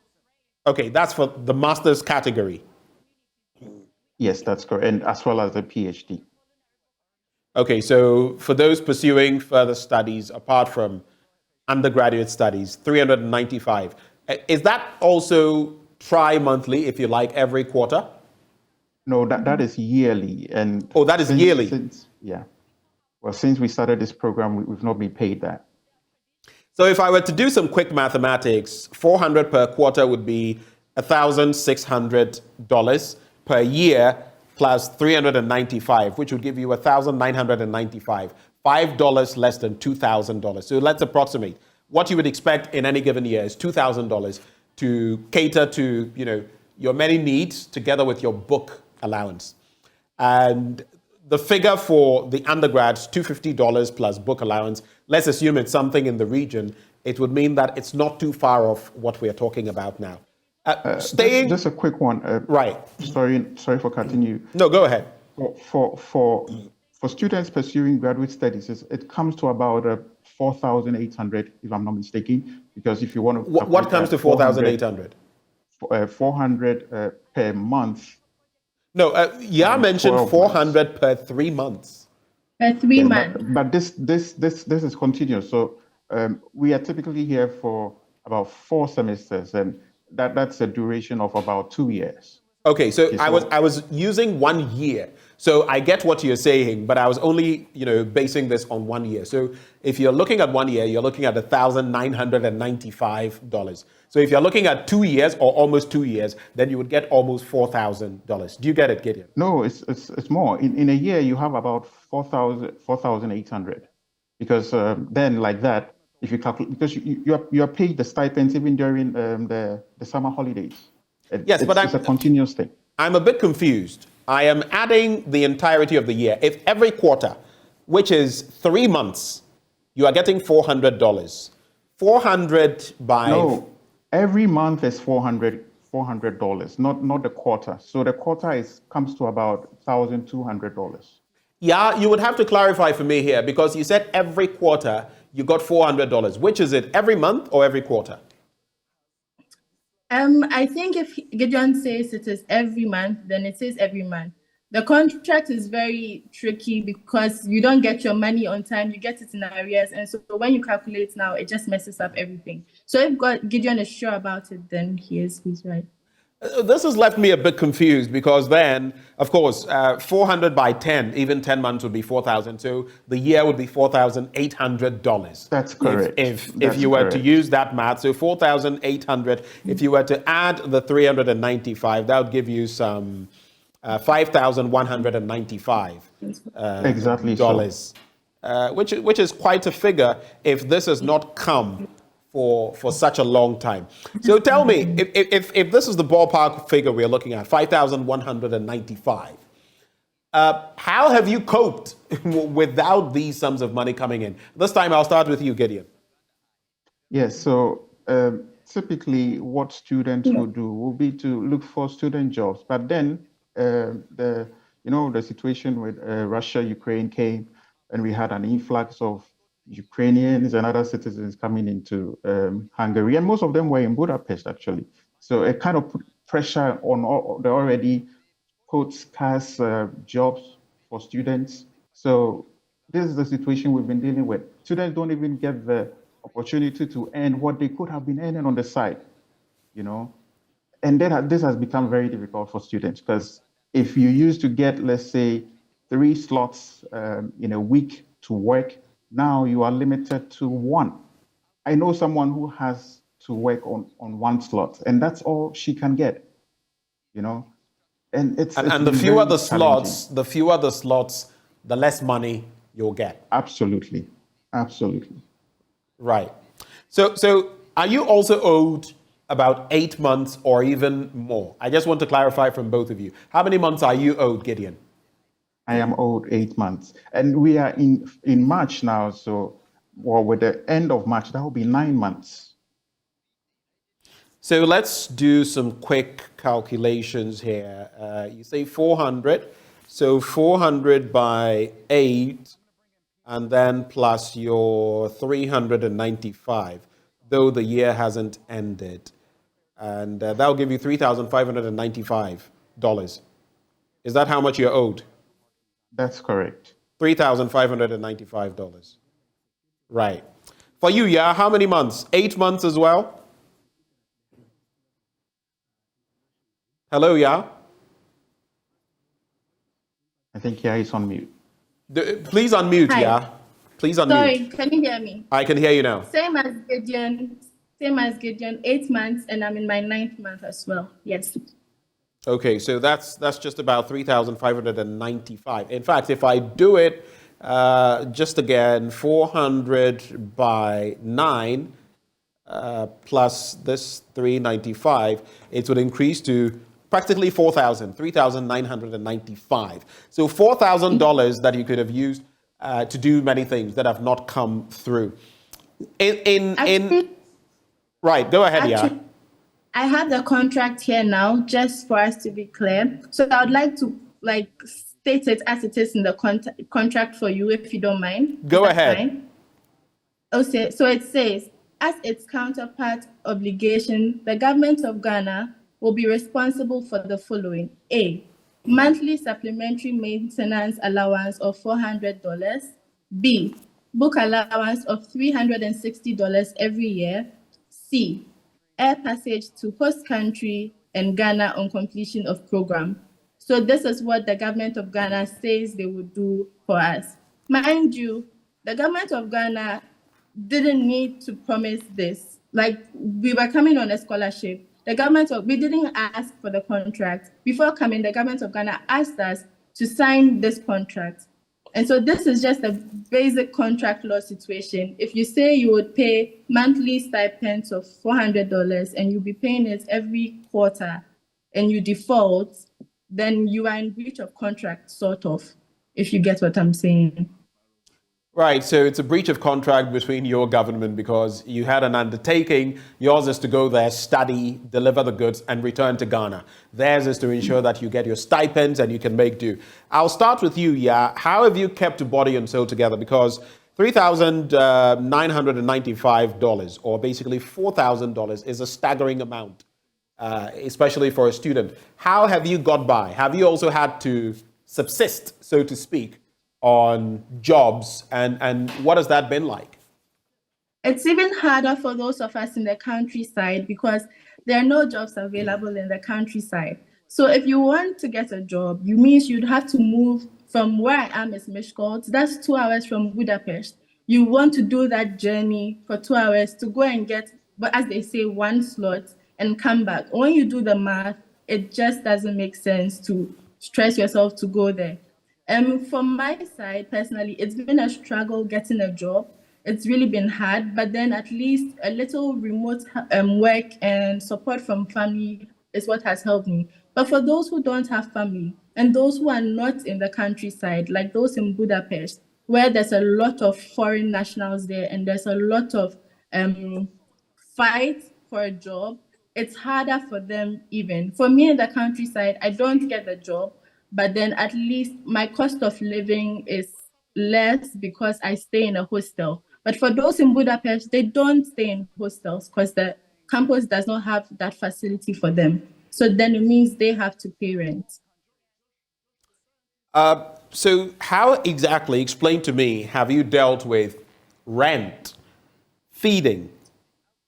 Okay, that's for the master's category. Yes, that's correct, and as well as the PhD. Okay, so for those pursuing further studies apart from undergraduate studies, 395. Is that also tri-monthly, if you like, every quarter? No, that is yearly. And oh, that is yearly. Yeah. Well, since we started this program, we've not been paid that. So if I were to do some quick mathematics, 400 per quarter would be $1,600 per year plus 395, which would give you $1,995, $5 less than $2,000. So let's approximate. What you would expect in any given year is $2,000 to cater to, your many needs together with your book allowance. And the figure for the undergrads, $250 plus book allowance, let's assume it's something in the region, it would mean that it's not too far off what we're talking about now. Just a quick one. Right. Sorry for cutting you. No, go ahead. For students pursuing graduate studies, it comes to about 4,800, if I'm not mistaken. Because if you want to, what comes to 4,800? 400 per month. No, Ya mentioned 400 per 3 months. Per 3 months. But this is continuous. So we are typically here for about 4 semesters, and that's a duration of about 2 years. Okay, so I was using 1 year. So I get what you're saying, but I was only, basing this on 1 year. So if you're looking at 1 year, you're looking at $1,995. So if you're looking at 2 years or almost 2 years, then you would get almost $4,000. Do you get it, Gideon? No, it's more. In a year, you have about 4,800, because then like that, if you calculate, because you are paid the stipends even during the summer holidays. Yes, but it's a continuous thing. I'm a bit confused. I am adding the entirety of the year. If every quarter, which is 3 months, you are getting $400. 400 by... No, every month is $400, not the quarter. So the quarter comes to about $1,200. Yeah, you would have to clarify for me here, because you said every quarter you got $400. Which is it, every month or every quarter? I think if Gideon says it is every month, then it is every month. The contract is very tricky because you don't get your money on time, you get it in arrears, and so when you calculate now, it just messes up everything. So if Gideon is sure about it, then he's right. This has left me a bit confused, because then, of course, 400 by 10, even 10 months would be 4,000. So the year would be $4,800. That's correct. If you were to use that math, so 4,800. If you were to add the 395, that would give you some 5,195. Exactly. Dollars, which is quite a figure if this has not come for such a long time. So tell me, if this is the ballpark figure we're looking at, 5,195, how have you coped without these sums of money coming in? This time I'll start with you, Gideon. Yes, so typically what students would do will be to look for student jobs. But then the situation with Russia, Ukraine came, and we had an influx of Ukrainians and other citizens coming into Hungary, and most of them were in Budapest, actually. So it kind of put pressure on the already, quote, scarce jobs for students. So this is the situation we've been dealing with. Students don't even get the opportunity to earn what they could have been earning on the side, And then this has become very difficult for students, because if you used to get, let's say, 3 slots in a week to work, now you are limited to 1. I know someone who has to work on 1 slot, and that's all she can get, And it's the fewer the slots, the less money you'll get. Absolutely. Right. So are you also owed about 8 months or even more? I just want to clarify from both of you. How many months are you owed, Gideon? I am owed 8 months, and we are in March now. So, with the end of March, that will be 9 months. So let's do some quick calculations here. You say 400, so 400 by 8, and then plus your 395, though the year hasn't ended. And that'll give you $3,595. Is that how much you're owed? That's correct. $3,595. Right. For you, yeah, how many months? 8 months as well? Hello, yeah? I think yeah, he's on mute. Please unmute, Hi. yeah? Please unmute. Sorry, can you hear me? I can hear you now. Same as Gideon, 8 months, and I'm in my 9th month as well. Yes. Okay, so that's just about 3,595. In fact, if I do it just again, 400 by 9 plus this 395, it would increase to practically 4,000, 3,995. So $4,000 that you could have used to do many things that have not come through. Right, go ahead, yeah. I have the contract here now, just for us to be clear. So I would like to state it as it is in the contract for you, if you don't mind. Go ahead. Fine? Okay, so it says, as its counterpart obligation, the government of Ghana will be responsible for the following. A, monthly supplementary maintenance allowance of $400. B, book allowance of $360 every year. C, air passage to host country and Ghana on completion of program. So this is what the government of Ghana says they would do for us. Mind you, the government of Ghana didn't need to promise this. Like, we were coming on a scholarship. We didn't ask for the contract. Before coming, the government of Ghana asked us to sign this contract. And so this is just a basic contract law situation. If you say you would pay monthly stipends of $400 and you'll be paying it every quarter and you default, then you are in breach of contract, sort of, if you get what I'm saying. Right, so it's a breach of contract between your government because you had an undertaking. Yours is to go there, study, deliver the goods, and return to Ghana. Theirs is to ensure that you get your stipends and you can make do. I'll start with you, yeah. How have you kept body and soul together? Because $3,995, or basically $4,000, is a staggering amount, especially for a student. How have you got by? Have you also had to subsist, so to speak, on jobs, and what has that been like? It's even harder for those of us in the countryside because there are no jobs available in the countryside. So if you want to get a job, you'd have to move from where I am is Miskolc. That's 2 hours from Budapest. You want to do that journey for 2 hours to go and get, but as they say, one slot and come back. When you do the math, it just doesn't make sense to stress yourself to go there. From my side, personally, it's been a struggle getting a job. It's really been hard, but then at least a little remote work and support from family is what has helped me. But for those who don't have family and those who are not in the countryside, like those in Budapest, where there's a lot of foreign nationals there and there's a lot of fight for a job, it's harder for them even. For me in the countryside, I don't get the job, but then at least my cost of living is less because I stay in a hostel. But for those in Budapest, they don't stay in hostels because the campus does not have that facility for them. So then it means they have to pay rent. So how exactly, explain to me, have you dealt with rent, feeding,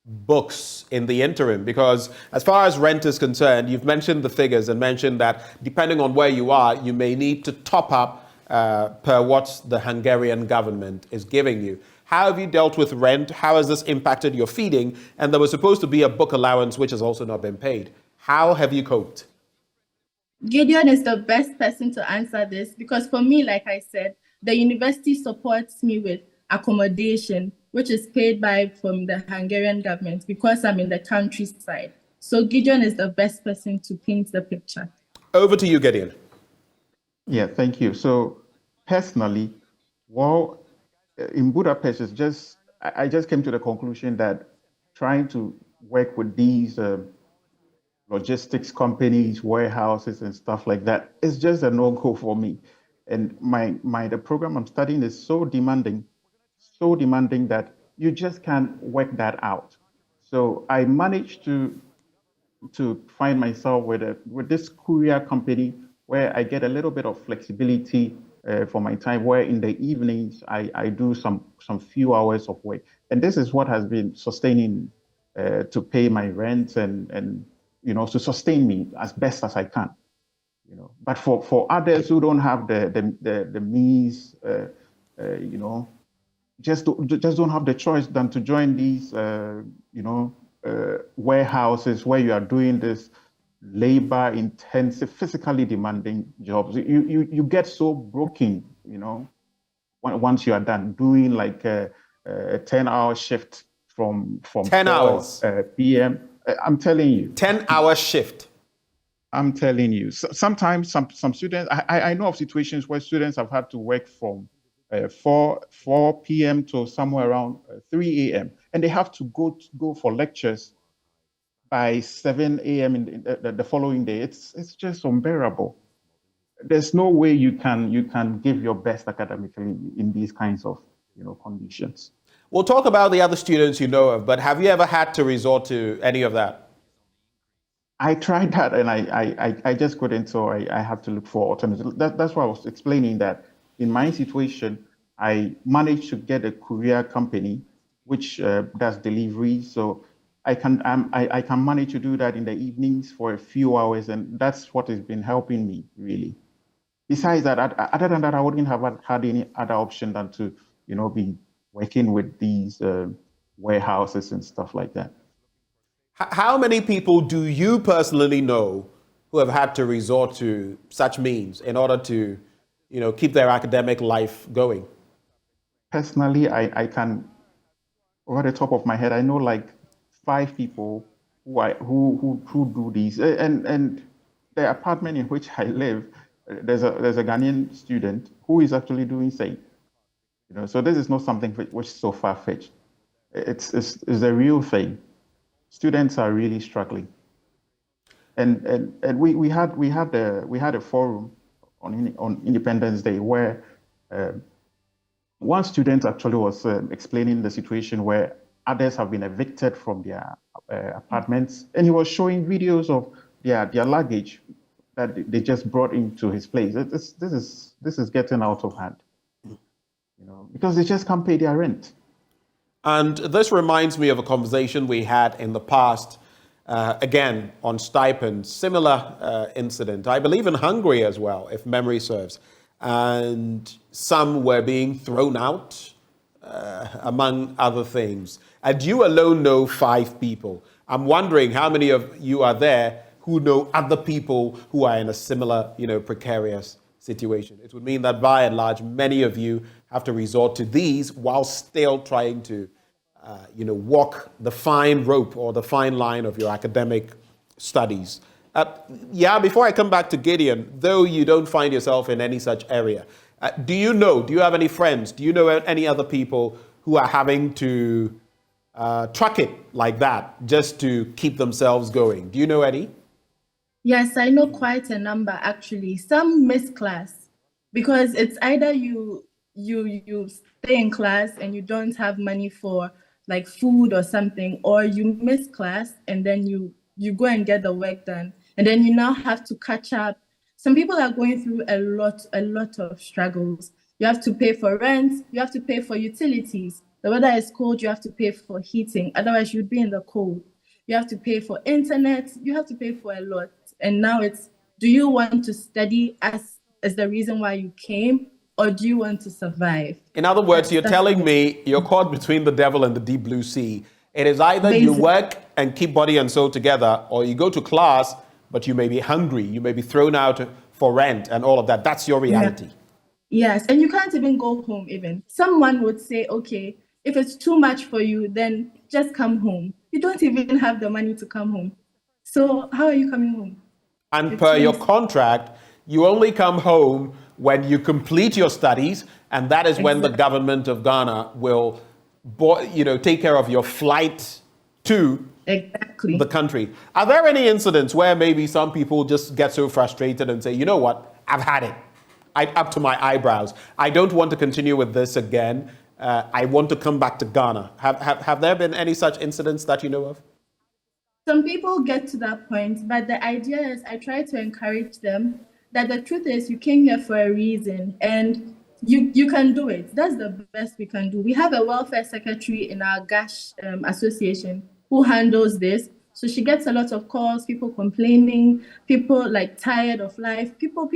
books in the interim? Because as far as rent is concerned, you've mentioned the figures and mentioned that depending on where you are, you may need to top up per what the Hungarian government is giving you. How have you dealt with rent? How has this impacted your feeding? And there was supposed to be a book allowance, which has also not been paid. How have you coped? Gideon is the best person to answer this because for me, like I said, the university supports me with accommodation, which is paid from the Hungarian government because I'm in the countryside. So Gideon is the best person to paint the picture. Over to you, Gideon. Yeah, thank you. So personally, well, in Budapest, I just came to the conclusion that trying to work with these logistics companies, warehouses and stuff like that is just a no-go for me. And the program I'm studying is so demanding that you just can't work that out. So I managed to find myself with this courier company where I get a little bit of flexibility for my time, where in the evenings I do some few hours of work. And this is what has been sustaining to pay my rent and to sustain me as best as I can. But for others who don't have the means, just don't have the choice than to join these warehouses where you are doing this labor-intensive, physically demanding jobs. You get so broken, once you are done doing like a 10-hour shift from 10 hours p.m. I'm telling you, 10-hour shift. I'm telling you. Sometimes some students, I know of situations where students have had to work from 4 p.m. to somewhere around 3 a.m. and they have to go for lectures by 7 a.m. in the following day. It's just unbearable. There's no way you can give your best academically in these kinds of conditions. We'll talk about the other students you know of, but have you ever had to resort to any of that? I tried that and I just couldn't, so I have to look for alternatives. That's why I was explaining that in my situation, I managed to get a courier company which does delivery. So I can manage to do that in the evenings for a few hours, and that's what has been helping me really. Besides that, other than that, I wouldn't have had any other option than to be working with these warehouses and stuff like that. How many people do you personally know who have had to resort to such means in order to, keep their academic life going? Personally, I can, over the top of my head, I know like 5 people who do these. And the apartment in which I live, there's a Ghanaian student who is actually doing same. So this is not something which is so far-fetched. It's a real thing. Students are really struggling, and we had a forum on Independence Day where one student actually was explaining the situation where others have been evicted from their apartments, and he was showing videos of their luggage that they just brought into his place. This is getting out of hand, because they just can't pay their rent. And this reminds me of a conversation we had in the past, again, on stipends, similar incident, I believe in Hungary as well, if memory serves. And some were being thrown out, among other things. And you alone know 5 people. I'm wondering how many of you are there who know other people who are in a similar, precarious situation. It would mean that by and large, many of you have to resort to these while still trying to, walk the fine rope or the fine line of your academic studies. Before I come back to Gideon, though you don't find yourself in any such area, do you have any friends? Do you know any other people who are having to truck it like that just to keep themselves going? Do you know any? Yes, I know quite a number actually. Some miss class because it's either you stay in class and you don't have money for like food or something, or you miss class and then you go and get the work done, and then you now have to catch up. Some people are going through a lot of struggles. You have to pay for rent, you have to pay for utilities. The weather is cold, you have to pay for heating, otherwise you'd be in the cold. You have to pay for internet, you have to pay for a lot. And now it's, do you want to study as the reason why you came, or do you want to survive? In other words, you're telling me you're caught between the devil and the deep blue sea. It is either you work and keep body and soul together, or you go to class, but you may be hungry, you may be thrown out for rent and all of that. That's your reality. Yeah. Yes, and you can't even go home even. Someone would say, okay, if it's too much for you, then just come home. You don't even have the money to come home. So how are you coming home? And per your contract, you only come home when you complete your studies, and that is when the government of Ghana will, take care of your flight to the country. Are there any incidents where maybe some people just get so frustrated and say, you know what, I've had it. up to my eyebrows. I don't want to continue with this again. I want to come back to Ghana. Have there been any such incidents that you know of? Some people get to that point, but the idea is I try to encourage them that the truth is you came here for a reason and you can do it. That's the best we can do. We have a welfare secretary in our GASH association who handles this. So she gets a lot of calls, people complaining, people like tired of life. People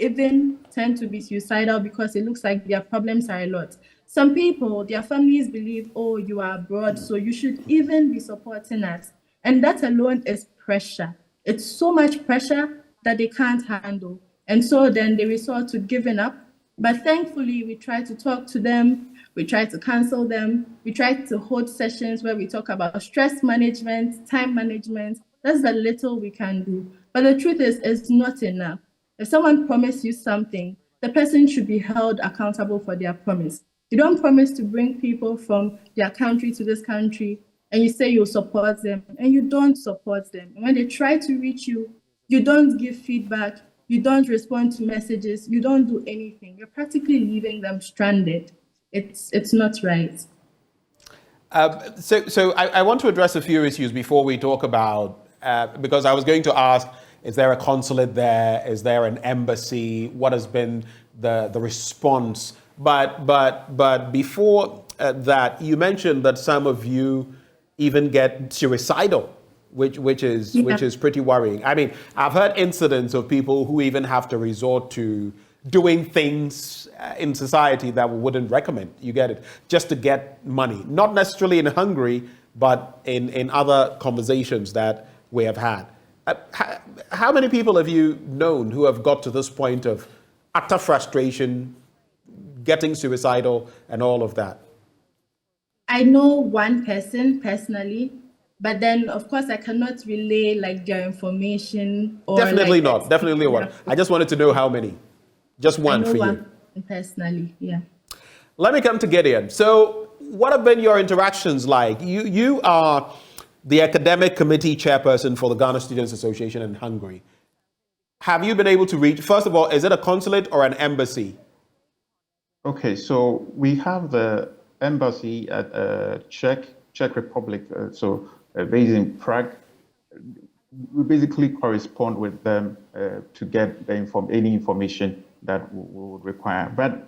even tend to be suicidal because it looks like their problems are a lot. Some people, their families believe, oh, you are abroad, so you should even be supporting us. And that alone is pressure. It's so much pressure that they can't handle. And so then they resort to giving up. But thankfully, we try to talk to them. We try to counsel them. We try to hold sessions where we talk about stress management, time management. That's the little we can do. But the truth is, it's not enough. If someone promised you something, the person should be held accountable for their promise. You don't promise to bring people from their country to this country and you say you'll support them, and you don't support them. And when they try to reach you, you don't give feedback, you don't respond to messages, you don't do anything. You're practically leaving them stranded. It's not right. So I want to address a few issues before we talk about, because I was going to ask, is there a consulate there? Is there an embassy? What has been the response? But before that, you mentioned that some of you even get suicidal, which is pretty worrying. I mean, I've heard incidents of people who even have to resort to doing things in society that we wouldn't recommend. You get it? Just to get money. Not necessarily in Hungary, but in other conversations that we have had. How many people have you known who have got to this point of utter frustration, getting suicidal, and all of that? I know one person personally, but then of course I cannot relay like their information. Or Definitely like not. Definitely one. I just wanted to know how many. Just one for you. Personally, yeah. Let me come to Gideon. So, what have been your interactions like? You are the academic committee chairperson for the Ghana Students Association in Hungary. Have you been able to reach? First of all, is it a consulate or an embassy? Okay, so we have the embassy at Czech Republic, based in Prague. We basically correspond with them to get any information that we would require. But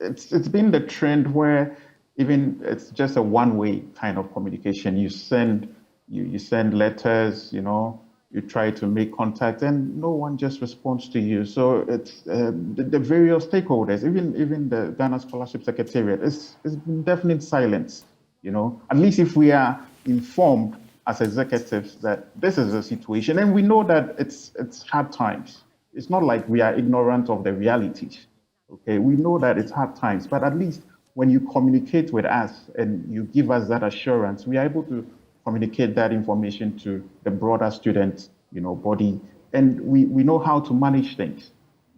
it's been the trend where even it's just a one-way kind of communication. You send letters, you try to make contact, and no one just responds to you. So it's the various stakeholders, even the Ghana Scholarship Secretariat, it's been definite silence. At least if we are informed as executives that this is the situation, and we know that it's hard times. It's not like we are ignorant of the realities. Okay, we know that it's hard times, but at least when you communicate with us and you give us that assurance, we are able to communicate that information to the broader student, body, and we know how to manage things.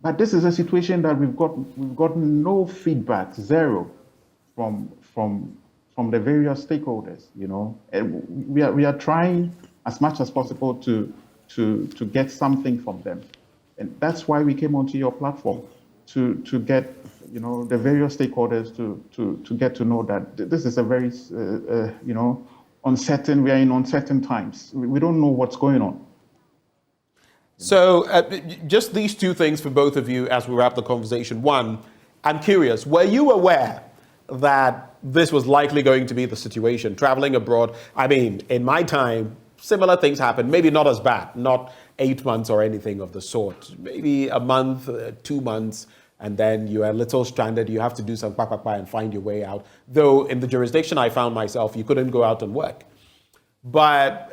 But this is a situation that we've got no feedback, zero, from the various stakeholders. And we are trying as much as possible to get something from them, and that's why we came onto your platform to get the various stakeholders to get to know that this is a very uncertain. We are in uncertain times. We don't know what's going on. So just these two things for both of you as we wrap the conversation. One, I'm curious, were you aware that this was likely going to be the situation, traveling abroad? I mean, in my time, similar things happened, maybe not as bad, not 8 months or anything of the sort, maybe a month, 2 months, and then you are a little stranded, you have to do some and find your way out. Though in the jurisdiction I found myself, you couldn't go out and work. But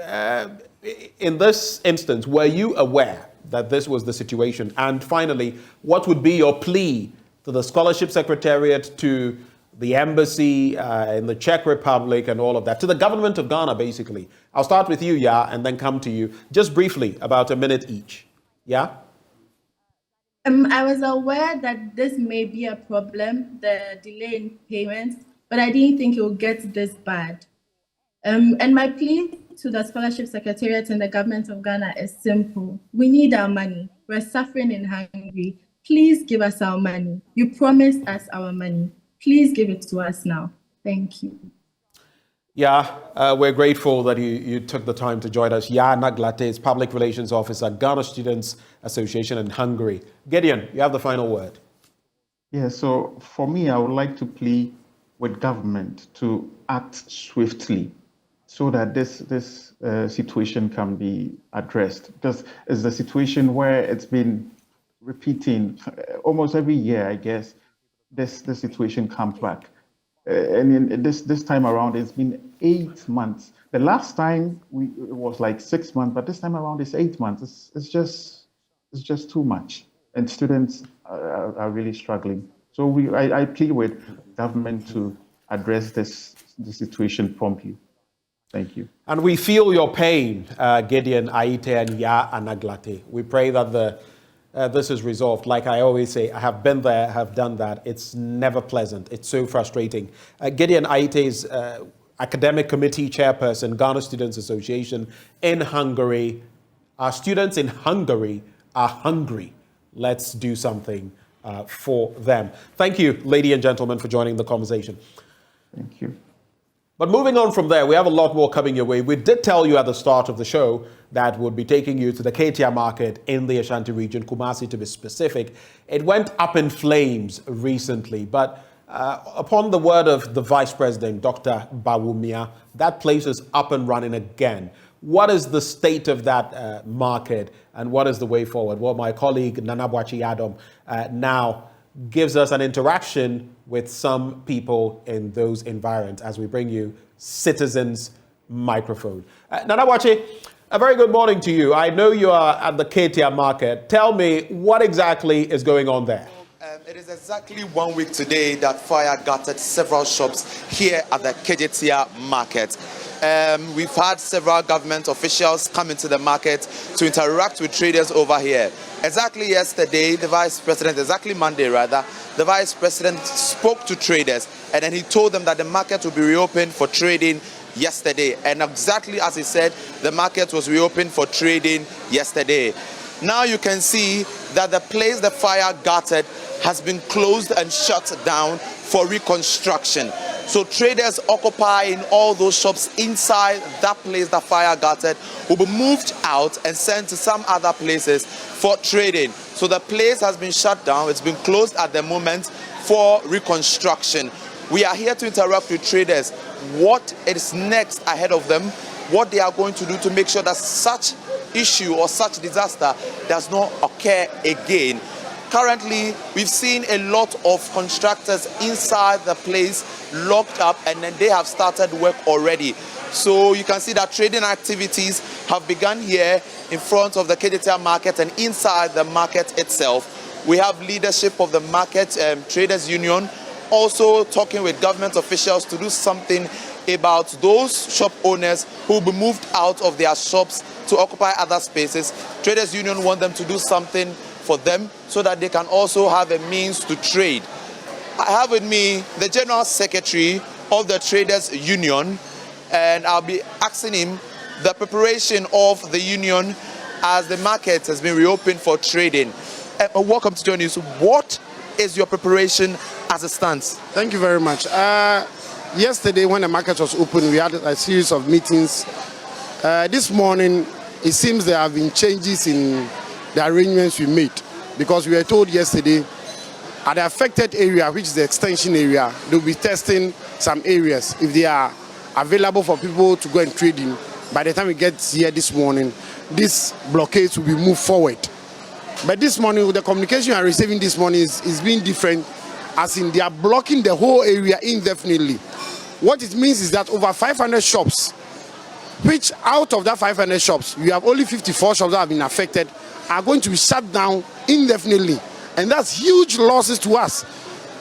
in this instance, were you aware that this was the situation? And finally, what would be your plea to the Scholarship Secretariat, to the embassy in the Czech Republic and all of that, to the government of Ghana, basically? I'll start with you, Ya, and then come to you. Just briefly, about a minute each. Yeah? I was aware that this may be a problem, the delay in payments, but I didn't think it would get this bad. And my plea to the Scholarship Secretariat and the government of Ghana is simple. We need our money. We're suffering in Hungary. Please give us our money. You promised us our money. Please give it to us now. Thank you. Yeah, we're grateful that you took the time to join us. Ya Naglate is Public Relations Officer, Ghana Students Association in Hungary. Gideon, you have the final word. Yeah, so for me, I would like to plead with government to act swiftly so that this situation can be addressed. Because it's the situation where it's been repeating almost every year, I guess, this situation comes back. And in this time around, it's been 8 months. The last time it was like 6 months, but this time around it's 8 months. It's just too much, and students are really struggling. So I plead with government to address the situation promptly. Thank you. And we feel your pain, Gideon, Aite, and Ya Anaglate. We pray that this is resolved. Like I always say, I have been there, have done that. It's never pleasant. It's so frustrating. Gideon Aite is Academic Committee Chairperson, Ghana Students Association in Hungary. Our students in Hungary are hungry. Let's do something for them. Thank you, ladies and gentlemen, for joining the conversation. Thank you. But moving on from there, we have a lot more coming your way. We did tell you at the start of the show that we'll be taking you to the Kejetia Market in the Ashanti region, Kumasi to be specific. It went up in flames recently, but upon the word of the Vice President, Dr. Bawumia, that place is up and running again. What is the state of that market and what is the way forward? Well, my colleague Nanabwachi Adam now gives us an interaction with some people in those environments as we bring you Citizens Microphone. Nanabwachi, a very good morning to you. I know you are at the Kejetia Market. Tell me what exactly is going on there. It is exactly 1 week today that fire gutted several shops here at the Kejetia Market. We've had several government officials come into the market to interact with traders over here. Exactly yesterday, Monday rather, the Vice President spoke to traders and then he told them that the market will be reopened for trading yesterday. And exactly as he said, the market was reopened for trading yesterday. Now you can see that the place the fire gutted has been closed and shut down for reconstruction. So traders occupying all those shops inside that place the fire gutted will be moved out and sent to some other places for trading. So the place has been shut down. It's been closed at the moment for reconstruction. We are here to interact with traders. What is next ahead of them? What they are going to do to make sure that such issue or such disaster does not occur again. Currently, we've seen a lot of contractors inside the place locked up and then they have started work already. So you can see that trading activities have begun here in front of the Kejetia Market and inside the market itself. We have leadership of the market traders union also talking with government officials to do something about those shop owners who will be moved out of their shops to occupy other spaces. Traders union want them to do something for them so that they can also have a means to trade. I have with me the General Secretary of the Traders Union, and I'll be asking him the preparation of the union as the market has been reopened for trading. Welcome to JoyNews. What is your preparation as it stands? Thank you very much. Yesterday when the market was open, we had a series of meetings. This morning, it seems there have been changes in the arrangements we made, because we were told yesterday at the affected area, which is the extension area, they'll be testing some areas. If they are available for people to go and trade in, by the time we get here this morning, these blockades will be moved forward. But this morning, the communication we are receiving this morning is being different, as in they are blocking the whole area indefinitely. What it means is that over 500 shops, which out of that 500 shops, we have only 54 shops that have been affected, are going to be shut down indefinitely. And that's huge losses to us.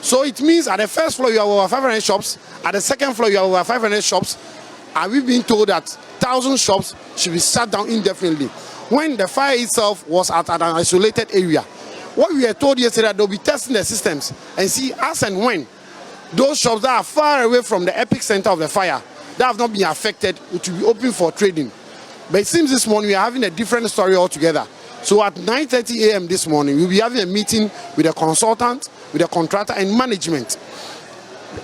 So it means at the first floor you have over 500 shops, at the second floor you have over 500 shops, and we've been told that 1,000 shops should be shut down indefinitely, when the fire itself was at an isolated area. What we were told yesterday, that they'll be testing the systems and see as and when those shops that are far away from the epicenter of the fire, that have not been affected, which will be open for trading. But it seems this morning we are having a different story altogether. So at 9:30 a.m. this morning, we'll be having a meeting with the consultant, with the contractor and management,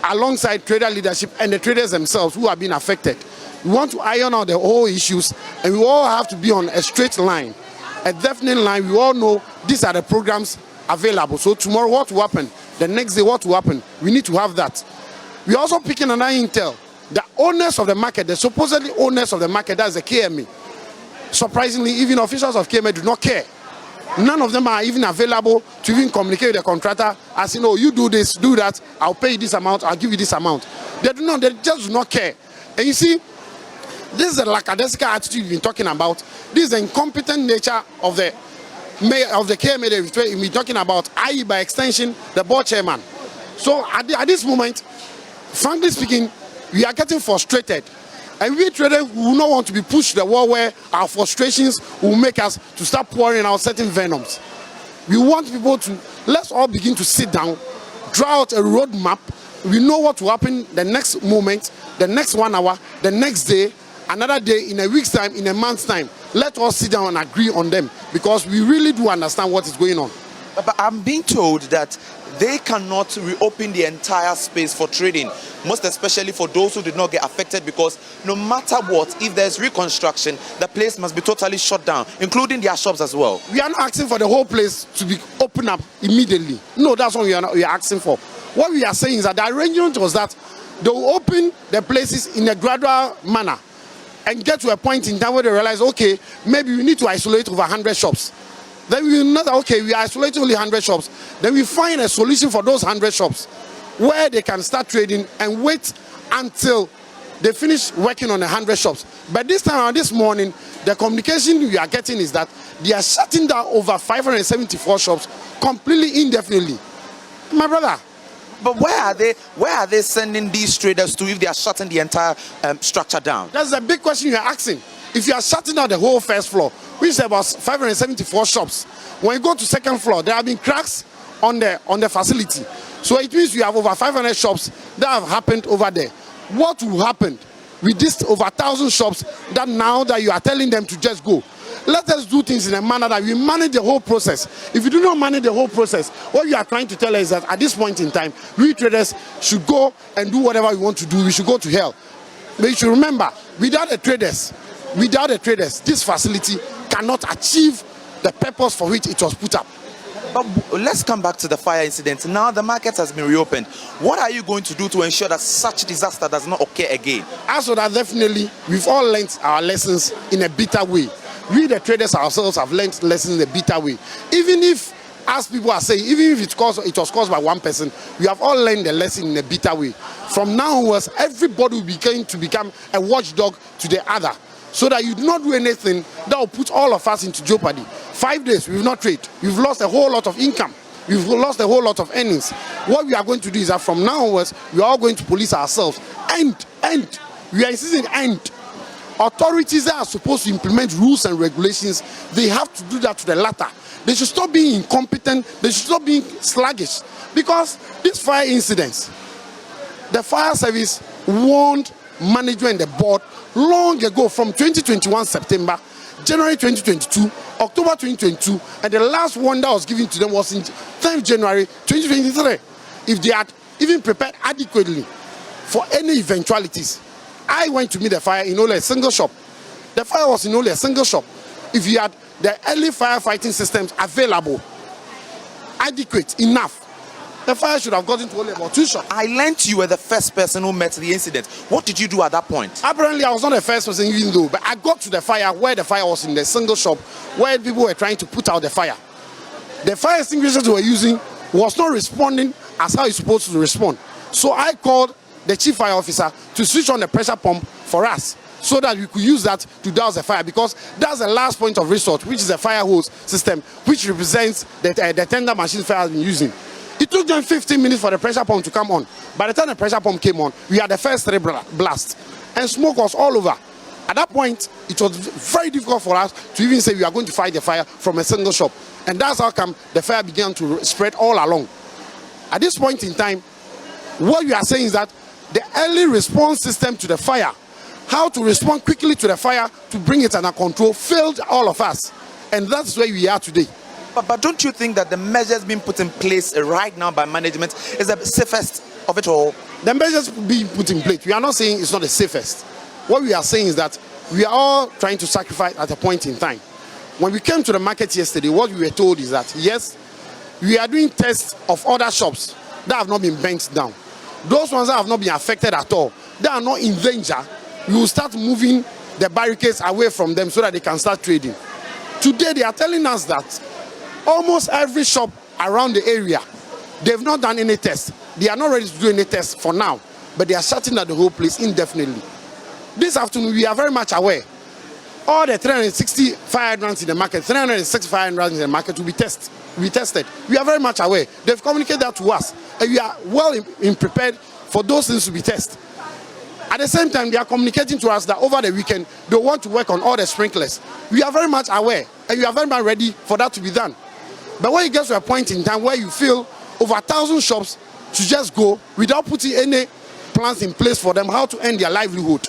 alongside trader leadership and the traders themselves who have been affected. We want to iron out the whole issues, and we all have to be on a straight line, a definite line. We all know these are the programs available. So tomorrow what will happen? The next day what will happen? We need to have that. We're also picking another intel. The owners of the market, the supposedly owners of the market, that's the KMA. Surprisingly, even officials of KMA do not care. None of them are even available to even communicate with the contractor as you know, you do this, do that, I'll pay you this amount, I'll give you this amount. They do not, they just do not care. And you see, this is the lackadaisical attitude we've been talking about. This is the incompetent nature of the KMA that we've been talking about, i.e. by extension, the board chairman. So at this moment, frankly speaking, we are getting frustrated. And we traders will not want to be pushed to the wall where our frustrations will make us to start pouring out certain venoms. We want people to, let's all begin to sit down, draw out a roadmap. We know what will happen the next moment, the next 1 hour, the next day, another day, in a week's time, in a month's time. Let us sit down and agree on them because we really do understand what is going on. But I'm being told that they cannot reopen the entire space for trading, most especially for those who did not get affected, because no matter what, if there's reconstruction, the place must be totally shut down, including their shops as well. We are not asking for the whole place to be opened up immediately. No, that's what we are asking for. What we are saying is that the arrangement was that they will open the places in a gradual manner and get to a point in time where they realize, okay, maybe we need to isolate over 100 shops. Then we will know that, okay, we isolate only 100 shops. Then we find a solution for those 100 shops where they can start trading and wait until they finish working on the 100 shops. But this time, this morning, the communication we are getting is that they are shutting down over 574 shops completely indefinitely. My brother. But where are they sending these traders to if they are shutting the entire structure down? That's the big question you are asking. If you are shutting down the whole first floor, which is about 574 shops, when you go to second floor, there have been cracks on the facility. So it means you have over 500 shops that have happened over there. What will happen with this over 1,000 shops that now that you are telling them to just go? Let us do things in a manner that we manage the whole process. If you do not manage the whole process, what you are trying to tell us is that at this point in time, we traders should go and do whatever we want to do. We should go to hell. But you should remember, without the traders, this facility cannot achieve the purpose for which it was put up. But let's come back to the fire incident. Now the market has been reopened. What are you going to do to ensure that such disaster does not occur again? As for that, definitely, we've all learned our lessons in a bitter way. We, the traders ourselves, have learned lessons in a bitter way. Even if, as people are saying, even if it was caused by one person, we have all learned the lesson in a bitter way. From now onwards, everybody will become a watchdog to the other, so that you do not do anything that will put all of us into jeopardy. 5 days, we've not traded. We've lost a whole lot of income. We've lost a whole lot of earnings. What we are going to do is that from now onwards, we are all going to police ourselves. And we are insisting, and authorities that are supposed to implement rules and regulations, they have to do that to the latter. They should stop being incompetent. They should stop being sluggish. Because these fire incidents, the fire service warned management and the board long ago, from 2021 September, January 2022, October 2022, and the last one that was given to them was in 10th January 2023. If they had even prepared adequately for any eventualities. I went to meet the fire in only a single shop. The fire was in only a single shop. If you had the early firefighting systems available, adequate, enough, the fire should have gotten to only about 2 shops. I learned you were the first person who met the incident. What did you do at that point? Apparently, I was not the first person even though, but I got to the fire where the fire was in the single shop, where people were trying to put out the fire. The fire extinguishers they were using was not responding as how it's supposed to respond. So I called the chief fire officer to switch on the pressure pump for us, so that we could use that to douse the fire, because that's the last point of resort, which is a fire hose system, which represents the tender machine fire has been using. It took them 15 minutes for the pressure pump to come on. By the time the pressure pump came on, we had the first 3 blasts, and smoke was all over. At that point, it was very difficult for us to even say we are going to fight the fire from a single shop. And that's how come the fire began to spread all along. At this point in time, what we are saying is that the early response system to the fire, how to respond quickly to the fire to bring it under control, failed all of us. And that's where we are today. But don't you think that the measures being put in place right now by management is the safest of it all? The measures being put in place, we are not saying it's not the safest. What we are saying is that we are all trying to sacrifice at a point in time. When we came to the market yesterday, what we were told is that, yes, we are doing tests of other shops that have not been bent down. Those ones that have not been affected at all, they are not in danger. We will start moving the barricades away from them so that they can start trading. Today, they are telling us that almost every shop around the area, they've not done any tests. They are not ready to do any tests for now, but they are shutting down the whole place indefinitely. This afternoon, we are very much aware. All the 360 fire hydrants in the market, 360 fire hydrants in the market will be tested. We are very much aware. They've communicated that to us, and we are well prepared for those things to be tested. At the same time, they are communicating to us that over the weekend, they want to work on all the sprinklers. We are very much aware, and we are very much ready for that to be done. But when it gets to a point in time where you feel over 1,000 shops to just go without putting any plans in place for them how to earn their livelihood.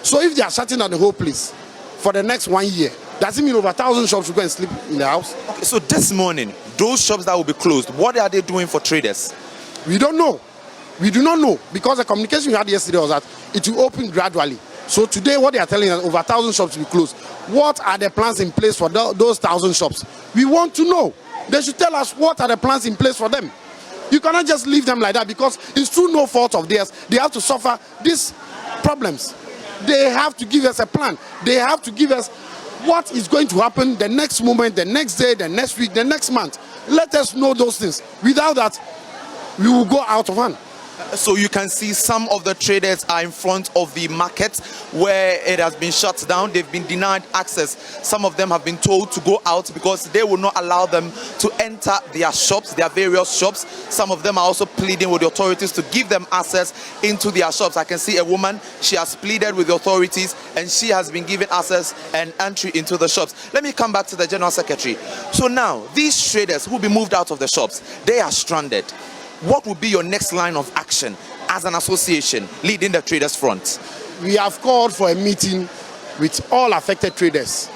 So if they are shutting down the whole place for the next 1 year, does it mean over 1,000 shops will go and sleep in the house? Okay, so this morning, those shops that will be closed, what are they doing for traders? We don't know. We do not know, because the communication we had yesterday was that it will open gradually. So today, what they are telling us, over 1,000 shops will close. What are the plans in place for those 1,000 shops? We want to know. They should tell us what are the plans in place for them. You cannot just leave them like that, because it's through no fault of theirs. They have to suffer these problems. They have to give us a plan. They have to give us what is going to happen the next moment, the next day, the next week, the next month. Let us know those things. Without that, we will go out of hand. So you can see some of the traders are in front of the market where it has been shut down. They've been denied access. Some of them have been told to go out because they will not allow them to enter their shops, their various shops. Some of them are also pleading with the authorities to give them access into their shops. I can see a woman, she has pleaded with the authorities and she has been given access and entry into the shops. Let me come back to the General Secretary. So now, these traders who will be moved out of the shops, they are stranded. What would be your next line of action as an association leading the traders front? We have called for a meeting with all affected traders,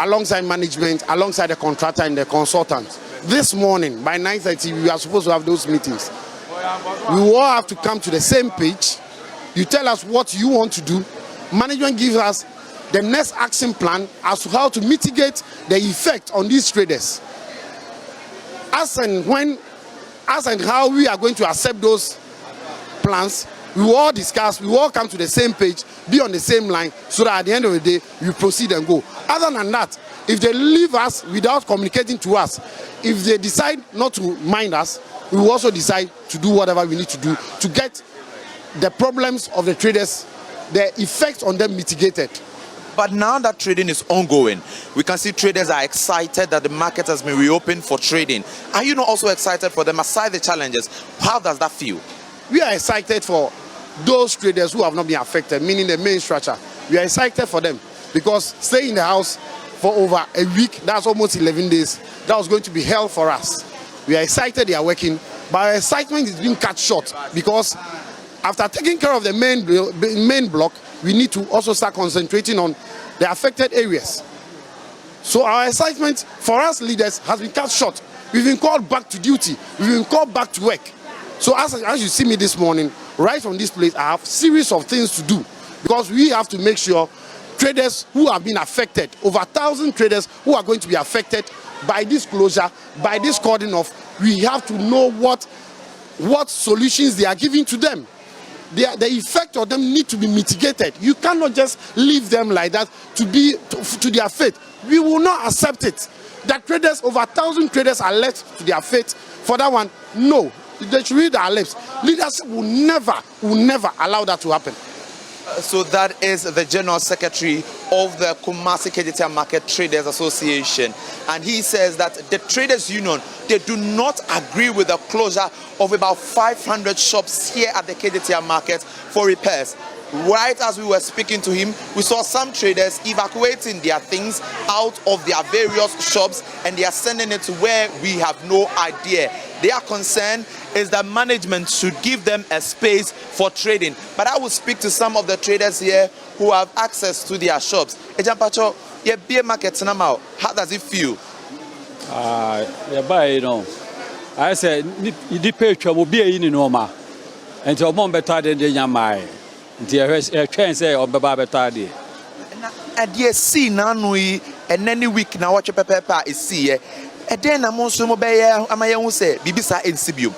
alongside management, alongside the contractor and the consultant. This morning, by 9:30, we are supposed to have those meetings. We will all have to come to the same page. You tell us what you want to do. Management gives us the next action plan as to how to mitigate the effect on these traders. As and how we are going to accept those plans, we will all discuss, we will all come to the same page, be on the same line, so that at the end of the day, we proceed and go. Other than that, if they leave us without communicating to us, if they decide not to mind us, we will also decide to do whatever we need to do to get the problems of the traders, the effect on them mitigated. But now that trading is ongoing, we can see traders are excited that the market has been reopened for trading. Are you not also excited for them aside the challenges? How does that feel? We are excited for those traders who have not been affected, meaning the main structure. We are excited for them because staying in the house for over a week, that's almost 11 days, that was going to be hell for us. We are excited they are working, but our excitement is being cut short because after taking care of the main block, we need to also start concentrating on the affected areas. So our excitement for us leaders has been cut short. We've been called back to duty. We've been called back to work. So as you see me this morning, right from this place, I have a series of things to do because we have to make sure traders who have been affected, over 1,000 traders who are going to be affected by this closure, by this cordon off, we have to know what solutions they are giving to them. The effect of them need to be mitigated. You cannot just leave them like that to their fate. We will not accept it. That traders, over 1,000 traders are left to their fate. For that one, no. They should read our lips. Leadership will never allow that to happen. So that is the General Secretary of the Kumasi Kejetia Market Traders Association. And he says that the Traders Union, they do not agree with the closure of about 500 shops here at the Kejetia Market for repairs. Right as we were speaking to him, we saw some traders evacuating their things out of their various shops and they are sending it to where we have no idea. Their concern is that management should give them a space for trading. But I will speak to some of the traders here who have access to their shops. Ejampacho, your beer market now. How does it feel? You know, I said, the picture will be in normal. And to a moment better than the Yamai. The chance of the Babatadi. And you see, Nanui, and any week now, watch a pepper is see. And then I'm also mobile. Am I own say, Bibisa in Sibiu?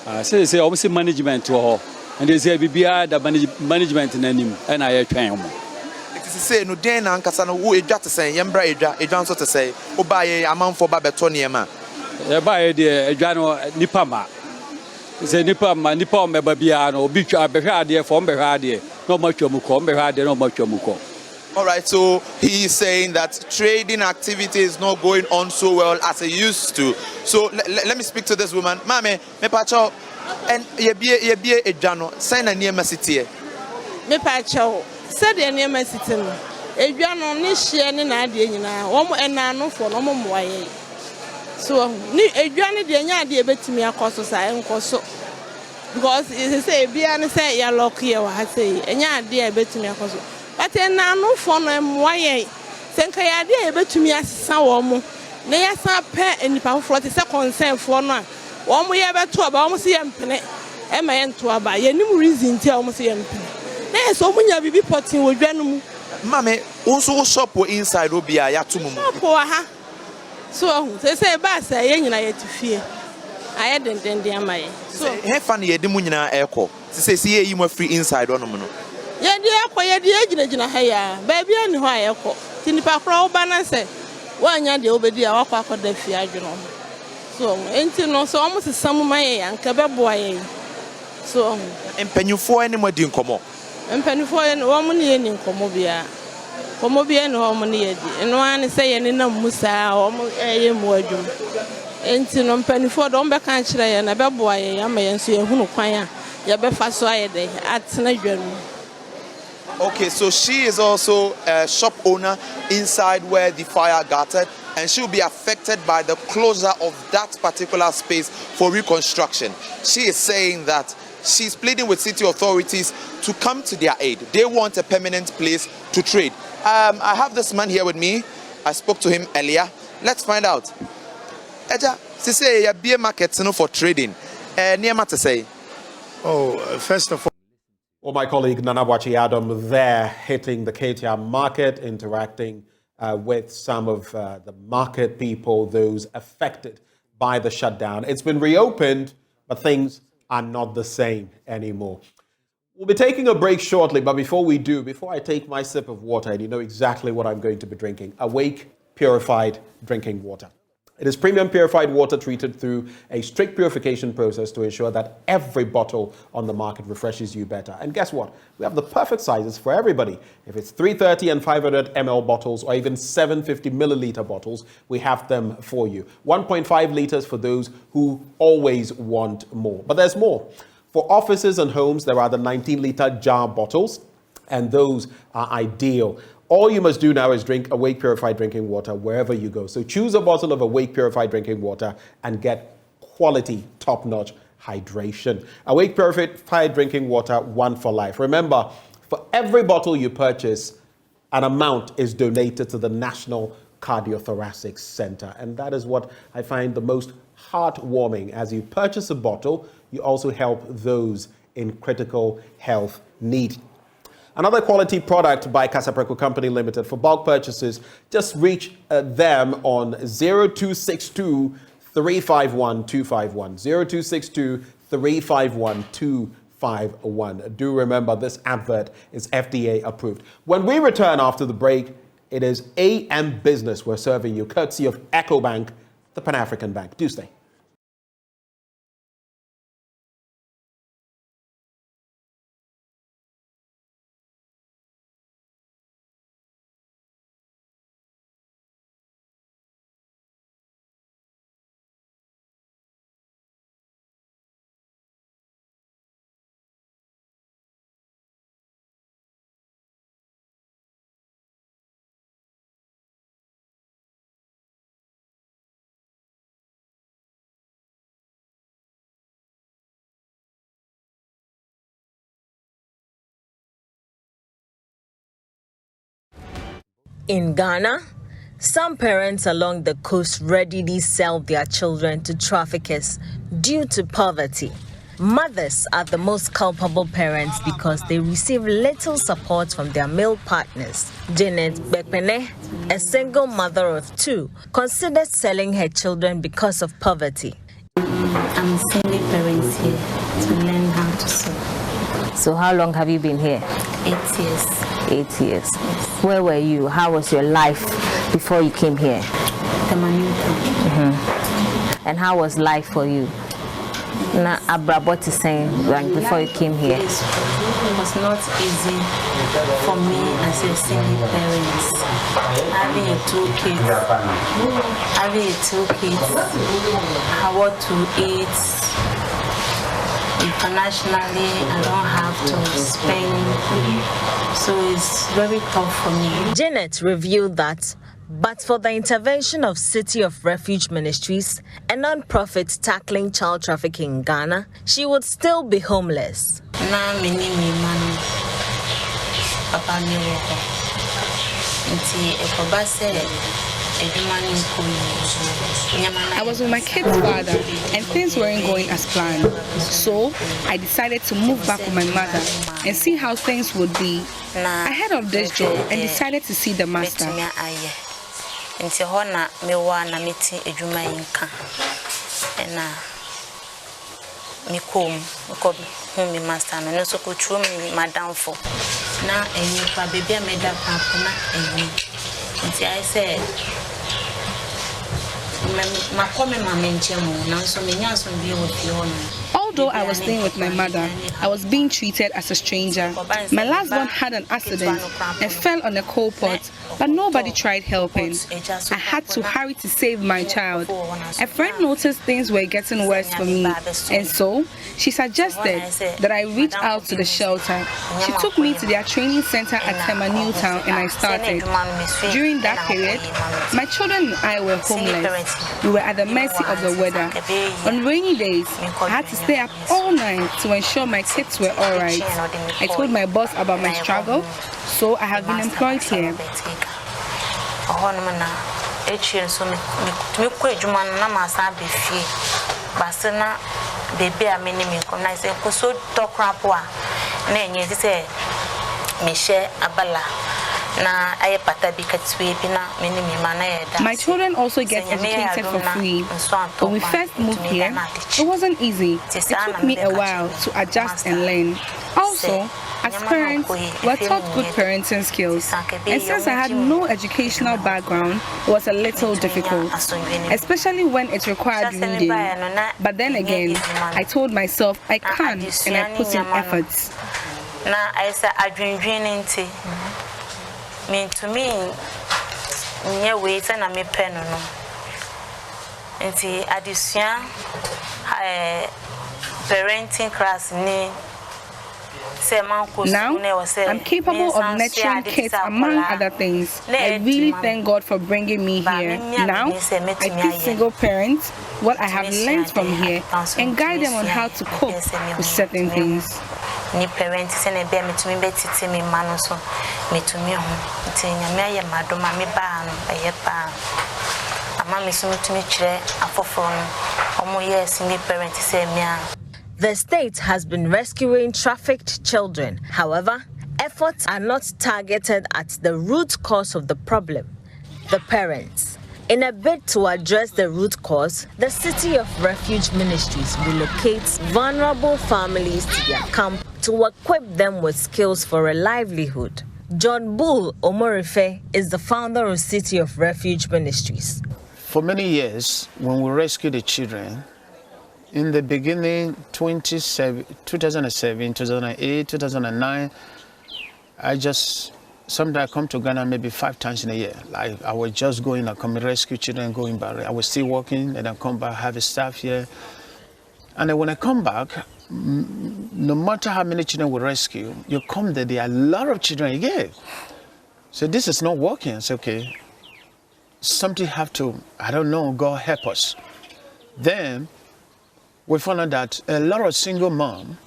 I say, obviously, management to her. And they say, BBI, the management in any, and I train. It is say, no, then Ancasano, who is just saying, Yambra, a Johnson to say, who buy a man for Babatoniama. Buy the Jano Nipama. Say Nipama, Nipama, Babiano, Beach, Aberhadia, from Berhadia, no much of Muko, Berhadia, no much of Muko. All right, so he is saying that trading activity is not going on so well as it used to. So let me speak to this woman. Mame, me pacho, and ye be a jano, sign a near my city. Me pacho, said a near my city. A jano, ni share ni idea, and no for no more. So, a journey the idea bet me a cost of so. Because it say, be an say, ya lucky, or I say, and ya idea bet me a cost. But now no for no why. Think I idea bet to me as some. They are some pet and the 40 seconds for no. One we ever to about almost a penny. Am I into a buy any reason to almost a penny? There's so many baby potting with Granum. Mammy, also shop inside Obia Yatumu. So they say, Bass, I ain't to fear. I hadn't then the am. So, hey, funny, a demunina echo. To say, see you were free inside on a yeah, dear, the agent in a hair, baby, and why echo. Tinipa crow banner say, one yard the obedi our quack of the fear, you know. So, ain't you know, so almost some of my and Cabba boy. So, and penny for any more didn't come up. And penny for any woman in Comobia. Comobia and harmony, and one say any no musa or a module. Ain't you know, penny for don't back country and a bad boy, I may answer who choir, Yabefa soy day at Senator. Okay, so she is also a shop owner inside where the fire gutted, and she will be affected by the closure of that particular space for reconstruction. She is saying that she's pleading with city authorities to come to their aid. They want a permanent place to trade. I have this man here with me. I spoke to him earlier. Let's find out. Eja, she say a beer market for trading. Near to say. Oh, first of all. Well, my colleague Nanawachi Adam there hitting the Kejetia Market, interacting with some of the market people, those affected by the shutdown. It's been reopened, but things are not the same anymore. We'll be taking a break shortly, but before we do, before I take my sip of water, and you know exactly what I'm going to be drinking, Awake Purified Drinking Water. It is premium purified water treated through a strict purification process to ensure that every bottle on the market refreshes you better. And guess what? We have the perfect sizes for everybody. If it's 330 and 500 ml bottles or even 750 milliliter bottles, we have them for you. 1.5 liters for those who always want more. But there's more. For offices and homes, there are the 19-liter jar bottles, and those are ideal. All you must do now is drink Awake Purified Drinking Water wherever you go. So choose a bottle of Awake Purified Drinking Water and get quality, top-notch hydration. Awake Purified Drinking Water, one for life. Remember, for every bottle you purchase, an amount is donated to the National Cardiothoracic Center. And that is what I find the most heartwarming. As you purchase a bottle, you also help those in critical health need. Another quality product by Casapreco Company Limited. For bulk purchases, just reach them on 0262 351 251. 0262 351 251. Do remember this advert is FDA approved. When we return after the break, it is AM Business we're serving you, courtesy of EcoBank, the Pan-African Bank. Do stay. In Ghana, some parents along the coast readily sell their children to traffickers due to poverty. Mothers are the most culpable parents because they receive little support from their male partners. Janet Bekpene, a single mother of 2, considers selling her children because of poverty. I'm single parent here to learn how to sew. So how long have you been here? 8 years. 8 years. Yes. Where were you? How was your life before you came here? And how was life for you? Na abrabot is saying like before you came here. It was not easy for me as a single parent. Having 2 kids. How to eat. Internationally, I don't have to spend. So it's very tough for me. Janet revealed that but for the intervention of City of Refuge Ministries, a non-profit tackling child trafficking in Ghana, she would still be homeless. I was with my kid's father and things weren't going as planned. So I decided to move back with my mother and see how things would be. I heard of this job and decided to see the master. Nti hona mewa na meti edwuma yinka na mikom ko me master no so ko chuo me madam for na enyi pa baby a meda papa na enyi nti I say makome mama nchemu na so me nyaso bi wo fi hono. Although I was staying with my mother, I was being treated as a stranger. My last born had an accident and fell on a coal pot, but nobody tried helping. I had to hurry to save my child. A friend noticed things were getting worse for me, and so she suggested that I reach out to the shelter. She took me to their training center at Nanton and I started. During that period, my children and I were homeless. We were at the mercy of the weather. On rainy days, I had to stay up all night to ensure my kids were all right. I told my boss about my struggle, so I have been employed here. My children also get educated for free. When we first moved here, it wasn't easy. It took me a while to adjust and learn. Also, as parents, we were taught good parenting skills. And since I had no educational background, it was a little difficult, especially when it required reading. But then again, I told myself I can and I put in efforts. To me, near ways and I may pen no. And see, addition, parenting class ni. Now, I'm capable of nurturing kids among other things. I really thank God for bringing me here. Now, I teach single parents what I have learned from here and guide them on how to cope with certain things. Ni parents send a bear me to me betty me manoso me to me me madoma me ban a yepa ama me so to me chere afoforo omo yes ni parents say me. The state has been rescuing trafficked children. However, efforts are not targeted at the root cause of the problem, the parents. In a bid to address the root cause, the City of Refuge Ministries relocates vulnerable families to their camp to equip them with skills for a livelihood. John Bull Omorife is the founder of City of Refuge Ministries. For many years, when we rescue the children, in the beginning, 2007, 2008, 2009, sometimes I come to Ghana maybe 5 times in a year. Like I was just going, I come rescue children, going back. I was still working, and I come back, have a staff here. And then when I come back, no matter how many children we rescue, you come there are a lot of children again. So this is not working. It's okay. Something have to, I don't know, God help us. Then we found out that a lot of single mom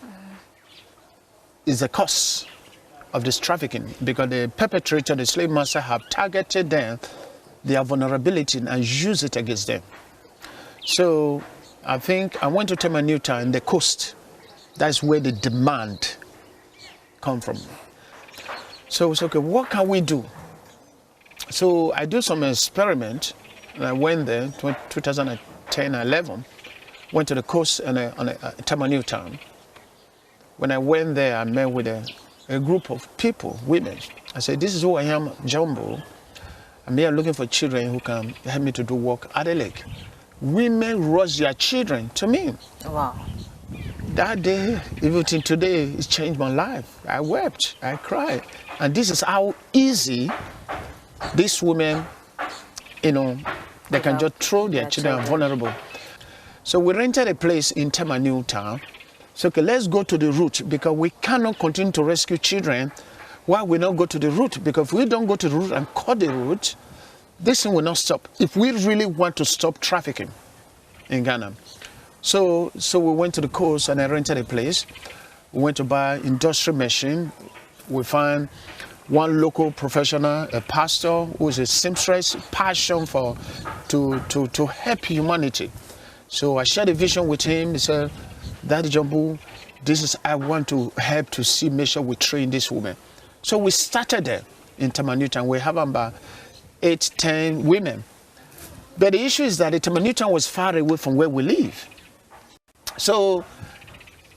is the cause of this trafficking, because the perpetrator, the slave master, have targeted them, their vulnerability, and used it against them. So I think I went to Newtown, the coast. That's where the demand come from. So it's okay, what can we do? So I do some experiment, and I went there, 2010, 11, went to the coast on a Newtown. When I went there, I met with a group of people, women. I said, this is who I am, Jumbo. I'm here looking for children who can help me to do work at the lake. Women rush their children to me. Wow. That day, even till today, it changed my life. I wept, I cried. And this is how easy these women, you know, they can just throw their children vulnerable. So we rented a place in Newtown. So okay, let's go to the root, because we cannot continue to rescue children while we don't go to the root. Because if we don't go to the root and cut the root, this thing will not stop. If we really want to stop trafficking in Ghana. So we went to the coast and I rented a place. We went to buy industrial machine. We found one local professional, a pastor who is a seamstress, passion to help humanity. So I shared a vision with him. He said, Daddy Jumbo, this is, I want to help to see, make sure we train this woman. So we started there in Newtown. We have about 8, 10 women. But the issue is that Newtown was far away from where we live. So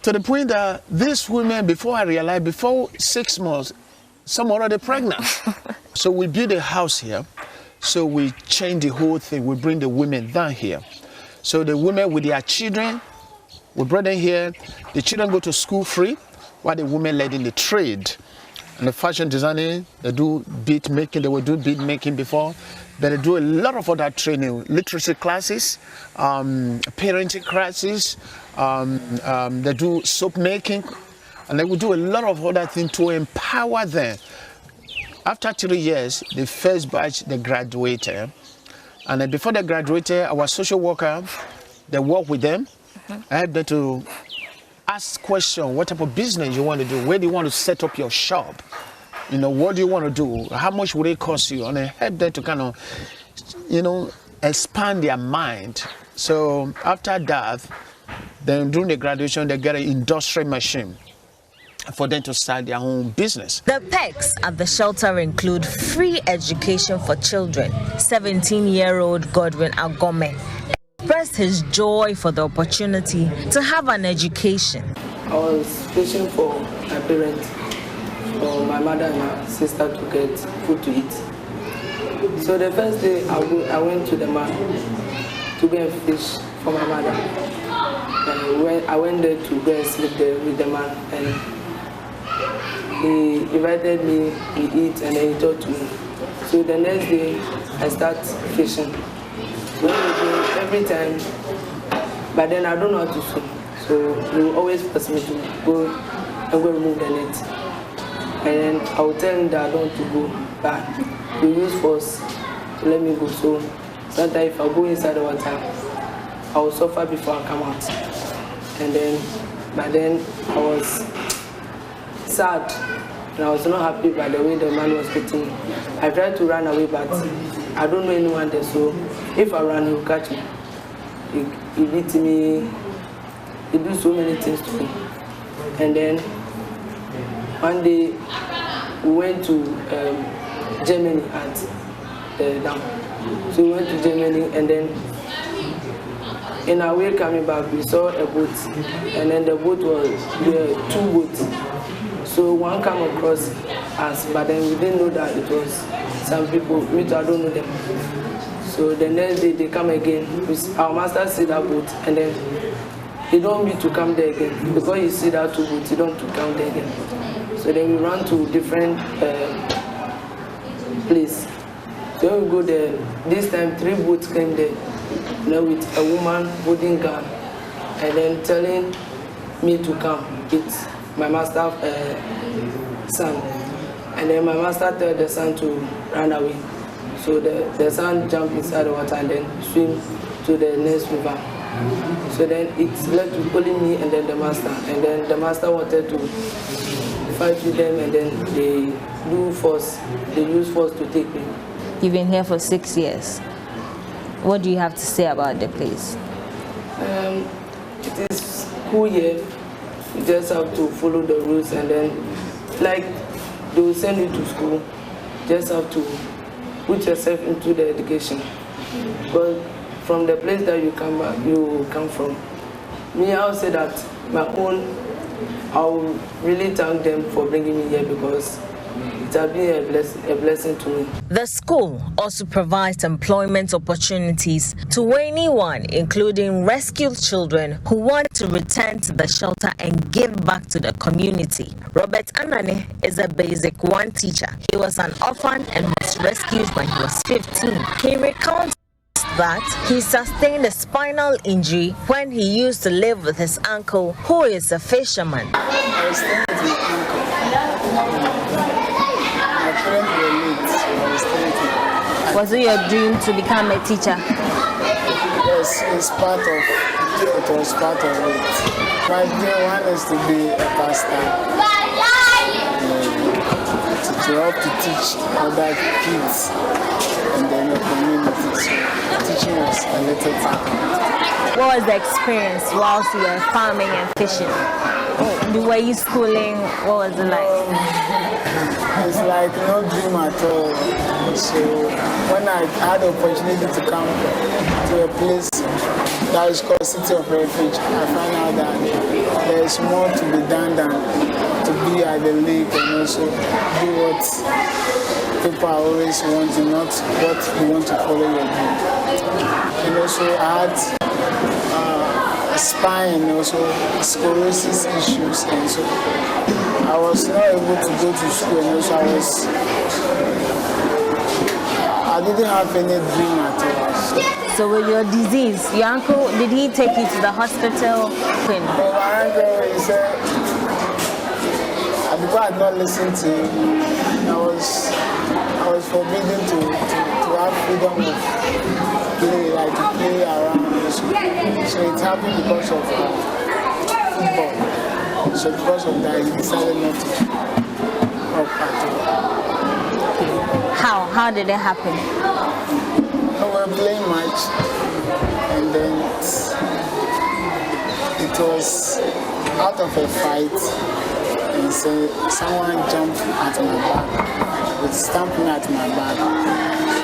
to the point that these women, before I realized, before 6 months, some are already pregnant. So we built a house here. So we changed the whole thing. We bring the women down here. So the women with their children, we brought them here. The children go to school free, while the women led in the trade. And the fashion designing, they do bead making. They were doing bead making before. But they do a lot of other training, literacy classes, parenting classes. They do soap making. And they will do a lot of other things to empower them. After 3 years, the first batch, they graduated. And then before they graduated, our social worker, they work with them. I help them to ask questions. What type of business you want to do? Where do you want to set up your shop? You know, what do you want to do? How much would it cost you? And I help them to kind of, you know, expand their mind. So after that, then during the graduation, they get an industrial machine for them to start their own business. The perks at the shelter include free education for children. 17-year-old Godwin Agome expressed his joy for the opportunity to have an education. I was fishing for my parents, for my mother and my sister to get food to eat. So the first day I went to the man to get fish for my mother. And I went there to go and sleep there with the man, and he invited me, we eat, and then he talked to me. So the next day I start fishing. Every time, but then I don't know how to swim. So he will always force me to go and go remove the net. And then I will tell him that I don't want to go, but he use force to let me go. So sometimes if I go inside the water, I will suffer before I come out. And then, but then I was sad, and I was not happy by the way the man was beating me. I tried to run away, but I don't know anyone there, so if I run, he will catch me. He beat me, he do so many things to me. And then one day we went to Germany at the dam. So we went to Germany, and then in our way coming back, we saw a boat, and then the boat was, there were 2 boats. So one came across us, but then we didn't know that it was some people, me too, I don't know them. So the next day they come again, our master see that boat, and then he don't want me to come there again, because he see that 2 boats, he don't want to come there again. So then we run to different place. So when we go there, this time 3 boats came there, you know, with a woman holding gun, and then telling me to come. It's my master's son. And then my master told the son to run away. So the son jumped inside the water and then swim to the next river. So then it led to only me and then the master. And then the master wanted to fight with them, and then they use force to take me. You've been here for 6 years. What do you have to say about the place? It is cool here. You just have to follow the rules, and then, like, they will send you to school. Just have to put yourself into the education. But from the place that you come from, me, I would say that I will really thank them for bringing me here, because it has been a blessing to me. The school also provides employment opportunities to anyone, including rescued children who want to return to the shelter and give back to the community. Robert Anane is a basic 1 teacher. He was an orphan and was rescued when he was 15. He recounts that he sustained a spinal injury when he used to live with his uncle, who is a fisherman. I was staying with my uncle. My parents were late, so I was staying with him. Was it your dream to become a teacher? Yes, it was part of it. My dream one is to be a pastor, to help to teach other kids and then the community. So teaching was a little part of it. What was the experience whilst you were farming and fishing? Were you schooling? What was it like? It's like no dream at all. So when I had the opportunity to come to a place that is called City of Refuge, I found out that there is more to be done than to be at the lake and also do what people are always wanting, not what you want to follow your dream. And also I had spine and also sclerosis issues, and so I was not able to go to school, and also I didn't have any dream at all. So with your disease, your uncle, did he take you to the hospital? My uncle, he said, because I had not listened to him, I was forbidden to have freedom of play, like to play around. So it happened because of football. So because of that, he decided not to help at all. How did it happen? We were playing match, and then it was out of a fight, and so someone jumped at my back. It stamped me at my back. So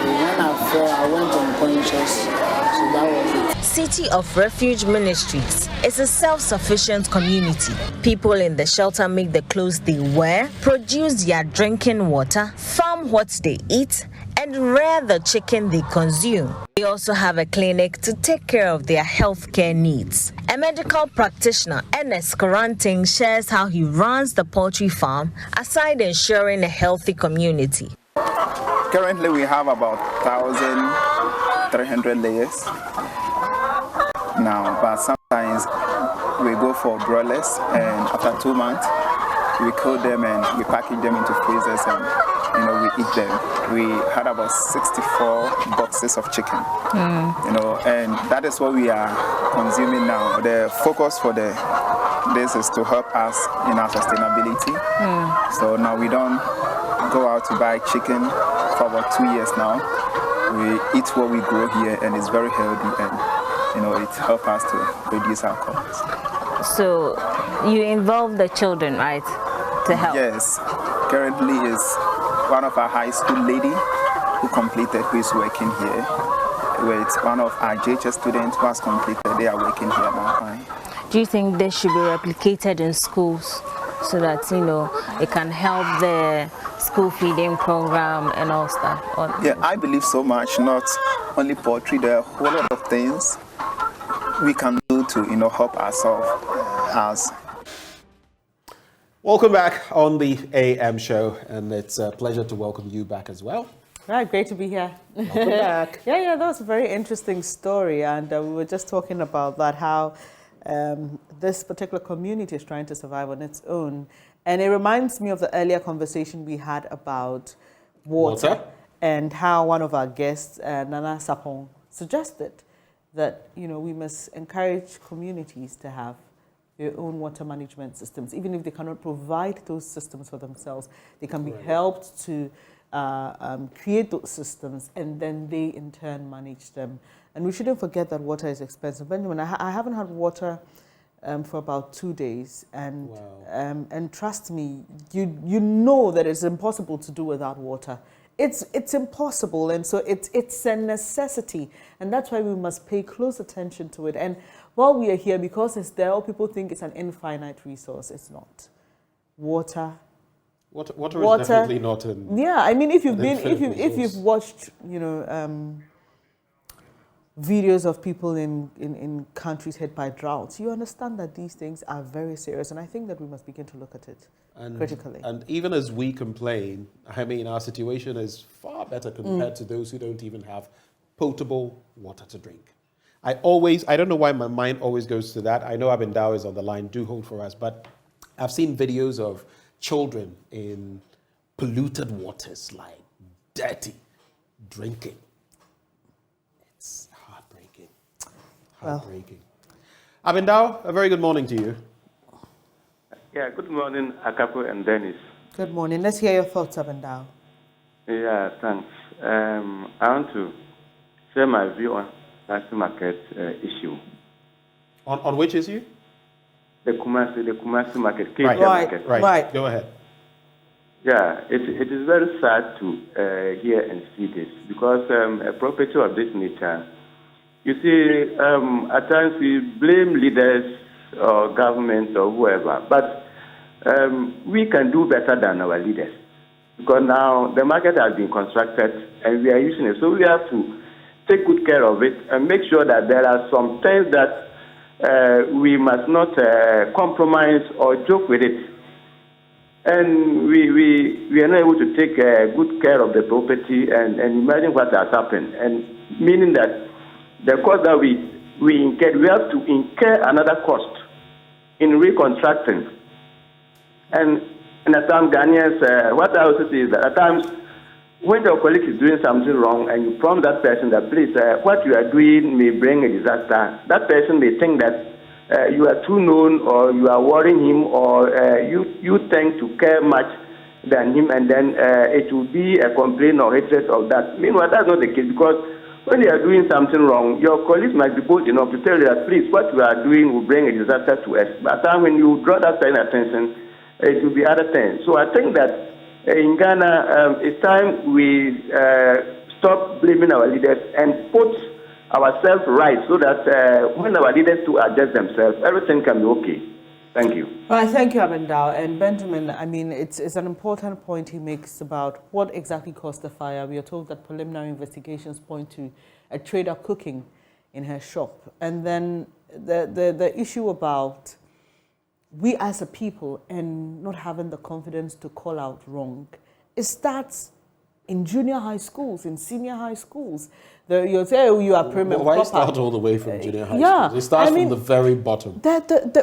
when I fell, I went unconscious. So that was it. City of Refuge Ministries is a self-sufficient community. People in the shelter make the clothes they wear, produce their drinking water, farm what they eat, and rear the chicken they consume. They also have a clinic to take care of their healthcare needs. A medical practitioner, Ernest Karanting, shares how he runs the poultry farm aside ensuring a healthy community. Currently we have about 1,300 layers now, but sometimes we go for broilers, and after 2 months we kill them and we package them into freezers, and we eat them. We had about 64 boxes of chicken, and that is what we are consuming now. The focus for this is to help us in our sustainability. So now we don't go out to buy chicken for about 2 years now. We eat what we grow here, and it's very healthy, and it helps us to reduce our costs. So you involve the children, right, to help? Yes. Currently is one of our high school lady who completed, who is working here. With one of our JHS students who has completed, they are working here now. Do you think this should be replicated in schools so that, it can help the school feeding program and all stuff? Yeah, I believe so much. Not only poultry, there are a whole lot of things we can do to, help ourselves. Welcome back on the AM show, and it's a pleasure to welcome you back as well. Right, great to be here. Welcome back. Yeah, that was a very interesting story, and we were just talking about that, how this particular community is trying to survive on its own. And it reminds me of the earlier conversation we had about water. And how one of our guests, Nana Sapong, suggested that, we must encourage communities to have their own water management systems. Even if they cannot provide those systems for themselves, they can be helped to create those systems, and then they in turn manage them. And we shouldn't forget that water is expensive. Benjamin, I haven't had water for about 2 days, and and trust me, you know that it's impossible to do without water. It's impossible, and so it's a necessity, and that's why we must pay close attention to it. And while we are here, because it's there, all people think it's an infinite resource. It's not. Water is definitely not an. Yeah, I mean, if you've watched, videos of people in countries hit by droughts, you understand that these things are very serious, and I think that we must begin to look at it critically. And even as we complain, I mean, our situation is far better compared to those who don't even have potable water to drink. I don't know why my mind always goes to that. I know Abendao is on the line, do hold for us, but I've seen videos of children in polluted waters, like dirty, drinking. It's heartbreaking. Heartbreaking. Abendao, a very good morning to you. Yeah, good morning, Akakpo and Dennis. Good morning. Let's hear your thoughts, Abendao. Yeah, thanks. I want to share my view on the market issue. On which issue? The Kumasi market. Right. Go ahead. Yeah, it is very sad to hear and see this, because a property of this nature, you see, at times we blame leaders or government or whoever, but we can do better than our leaders, because now the market has been constructed and we are using it, so we have to take good care of it and make sure that there are some things that we must not compromise or joke with it. And we are not able to take good care of the property, and imagine what has happened. And meaning that the cost that we incur, we have to incur another cost in reconstructing. And at times, Ghanaians, what I also see is that at times, when your colleague is doing something wrong and you prompt that person that, please, what you are doing may bring a disaster, that person may think that you are too known, or you are worrying him, or you tend to care much than him, and then it will be a complaint or hatred of that. Meanwhile, that's not the case, because when you are doing something wrong, your colleagues might be bold enough to tell you that, please, what you are doing will bring a disaster to us. But when you draw that kind of attention, it will be other things. So I think that in Ghana, it's time we stop blaming our leaders and put ourselves right, so that when our leaders do adjust themselves, everything can be okay. Thank you. Well, thank you, Abendao. And Benjamin, I mean, it's an important point he makes about what exactly caused the fire. We are told that preliminary investigations point to a trader cooking in her shop. And then the issue about we as a people and not having the confidence to call out wrong, it starts in junior high schools, in senior high schools. You'll say, oh, you are prim and proper. Why start all the way from junior high schools? It starts from the very bottom.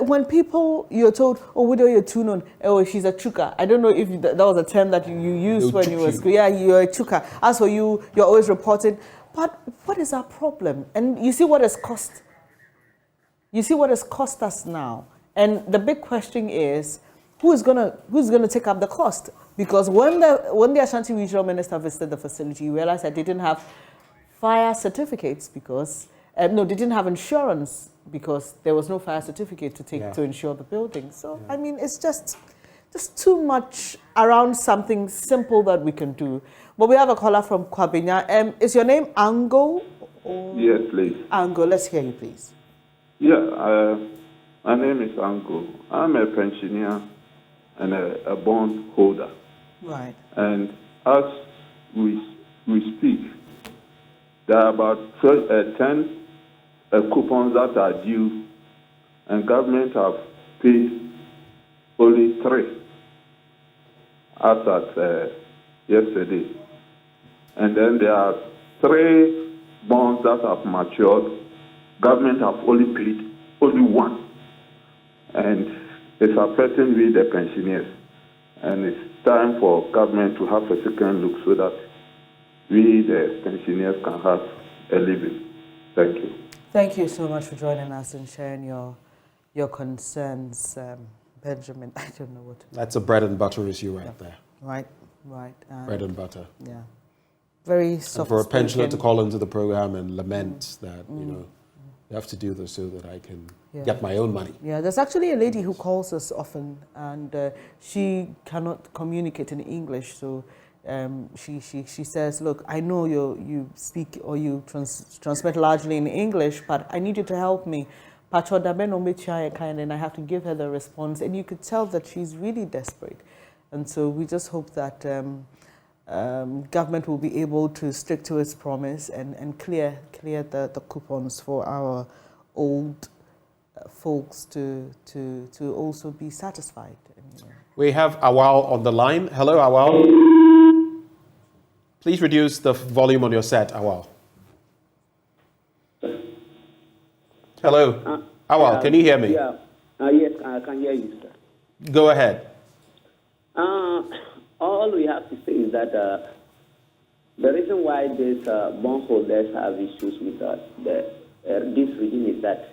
When people, you're told, oh, what are you tune on? Oh, she's a chuka. I don't know if that was a term that you used when you were school. Yeah, you're a chuka. As for you, you're always reporting. But what is our problem? And you see what has cost. You see what has cost us now. And the big question is, who's gonna take up the cost? Because when the Ashanti Regional Minister visited the facility, you realized that they didn't have fire certificates because they didn't have insurance because there was no fire certificate to insure the building. So I mean, it's just too much around something simple that we can do. But we have a caller from Kwabena. Is your name Ango? Yes, please. Ango, let's hear you, please. Yeah, my name is Ango. I'm a pensioner and a bond holder. Right. And as we speak, there are about 10 coupons that are due, and government have paid only 3 as at yesterday. And then there are 3 bonds that have matured. Government have only paid only 1. And it's affecting we the pensioners. And it's time for government to have a second look so that we, the pensioners, can have a living. Thank you. Thank you so much for joining us and sharing your your concerns, Benjamin. I don't know what to do. That's a bread and butter issue right there. Right. Bread and butter. Yeah. Very soft. And for a pensioner to call into the program and lament that, you have to do this so that I can get my own money. Yeah, there's actually a lady who calls us often, and she cannot communicate in English, so she says, look, I know you speak or you transmit largely in English, but I need you to help me. And I have to give her the response, and you could tell that she's really desperate. And so we just hope that government will be able to stick to its promise and clear the coupons for our old folks to also be satisfied. We have Awal on the line. Hello, Awal. Please reduce the volume on your set, Awal. Hello. Awal, can you hear me? Yeah. Yes, I can hear you, sir. Go ahead. All we have to say is that the reason why these bondholders have issues with this regime is that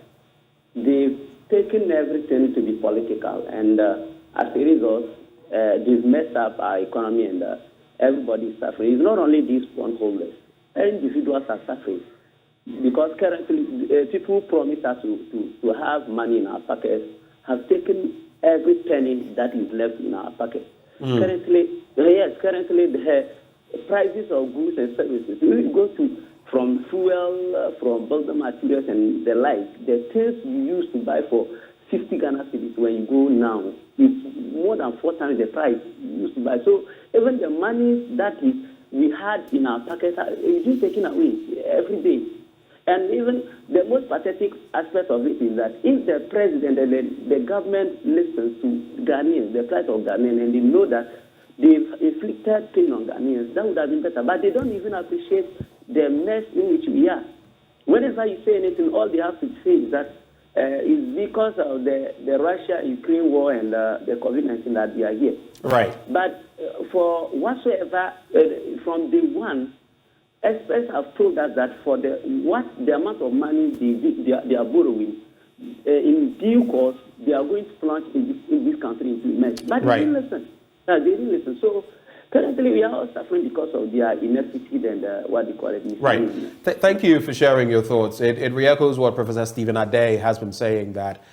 they've taken everything to be political, and as a result, they've messed up our economy, and everybody is suffering. It's not only these bondholders, individuals are suffering, because currently people who promise us to have money in our pockets have taken every penny that is left in our pocket. Currently, the prices of goods and services, we go to from fuel, from building materials and the like, the things you used to buy for 50 Ghana cedis, when you go now, it's more than 4 times the price you used to buy. So even the money that we had in our pockets is being taken away every day. And even the most pathetic aspect of it is that if the president and the government listens to Ghanaians, the plight of Ghanaians, and they know that they've inflicted pain on Ghanaians, that would have been better. But they don't even appreciate the mess in which we are. Whenever you say anything, all they have to say is that it's because of the Russia-Ukraine war and the COVID-19 that we are here. Right. But for whatsoever, from day one, experts have told us that for the amount of money they are borrowing, in due course, they are going to plunge in this country into mess. But they didn't listen. They didn't listen. So currently, we are all suffering because of their ineptitude and what they call it. Right. Thank you for sharing your thoughts. It re-echoes what Professor Stephen Ade has been saying, that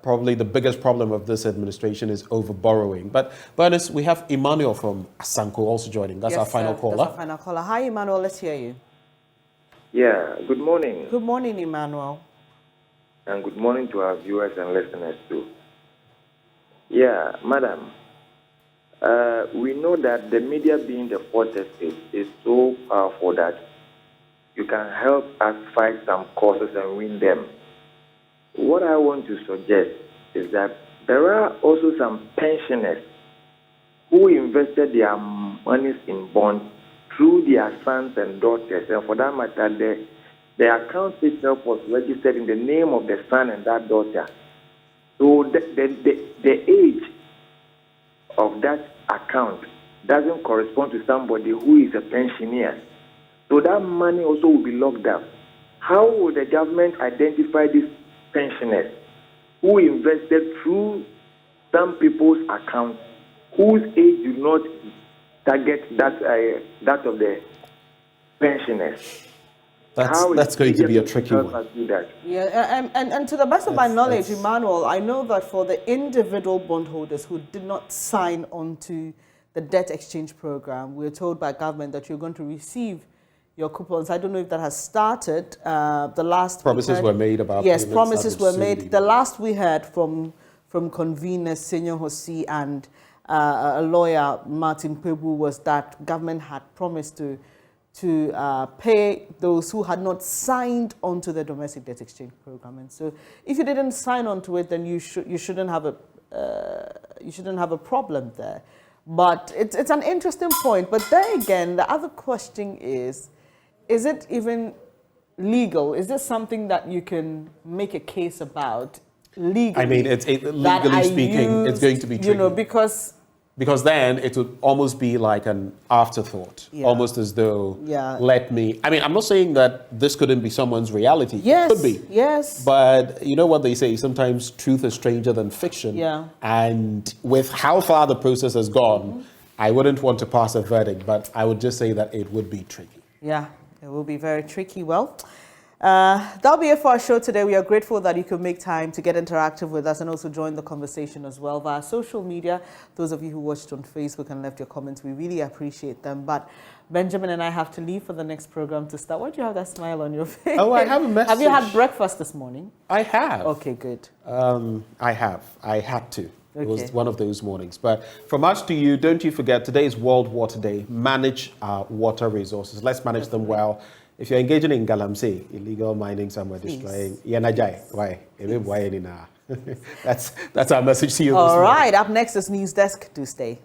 probably the biggest problem of this administration is over-borrowing. But, Bernice, we have Emmanuel from Asanko also joining. That's our final caller. That's our final caller. Hi, Emmanuel. Let's hear you. Yeah, good morning. Good morning, Emmanuel. And good morning to our viewers and listeners, too. Yeah, madam, we know that the media being the fourth estate is so powerful that you can help us fight some causes and win them. What I want to suggest is that there are also some pensioners who invested their monies in bonds through their sons and daughters, and for that matter, the account itself was registered in the name of the son and that daughter. So the age of that account doesn't correspond to somebody who is a pensioner. So that money also will be locked up. How will the government identify these pensioners who invested through some people's accounts whose age do not target that of the pensioners? That's going to be a tricky one. Yeah, and to the best of my knowledge, Emmanuel, I know that for the individual bondholders who did not sign on to the debt exchange program, we're told by government that you're going to receive your coupons. I don't know if that has started. The last promises were made about. Yes, promises were made. The last we heard from convener Senior Hosi and a lawyer, Martin Pebu, was that government had promised to pay those who had not signed onto the domestic debt exchange program. And so, if you didn't sign onto it, then you shouldn't have a problem there. But it's an interesting point. But then again, the other question is it even legal? Is this something that you can make a case about legally? I mean, legally speaking, it's going to be tricky. Because Because then it would almost be like an afterthought, almost as though, I'm not saying that this couldn't be someone's reality. Yes. It could be. Yes. But you know what they say, sometimes truth is stranger than fiction. Yeah. And with how far the process has gone, I wouldn't want to pass a verdict, but I would just say that it would be tricky. Yeah, it will be very tricky. Well, that'll be it for our show today. We are grateful that you could make time to get interactive with us and also join the conversation as well via social media. Those of you who watched on Facebook and left your comments, we really appreciate them. But Benjamin and I have to leave for the next program to start. Why do you have that smile on your face? Oh, I have a message. Have you had breakfast this morning? I have. Okay, good. I have. I had to. It was Okay. one of those mornings. But from us to you, don't you forget, today is World Water Day. Manage our water resources. Let's manage them well. If you're engaging in galamsey, illegal mining somewhere, destroying, why? That's our message to you. All right, up next is News Desk. Do stay.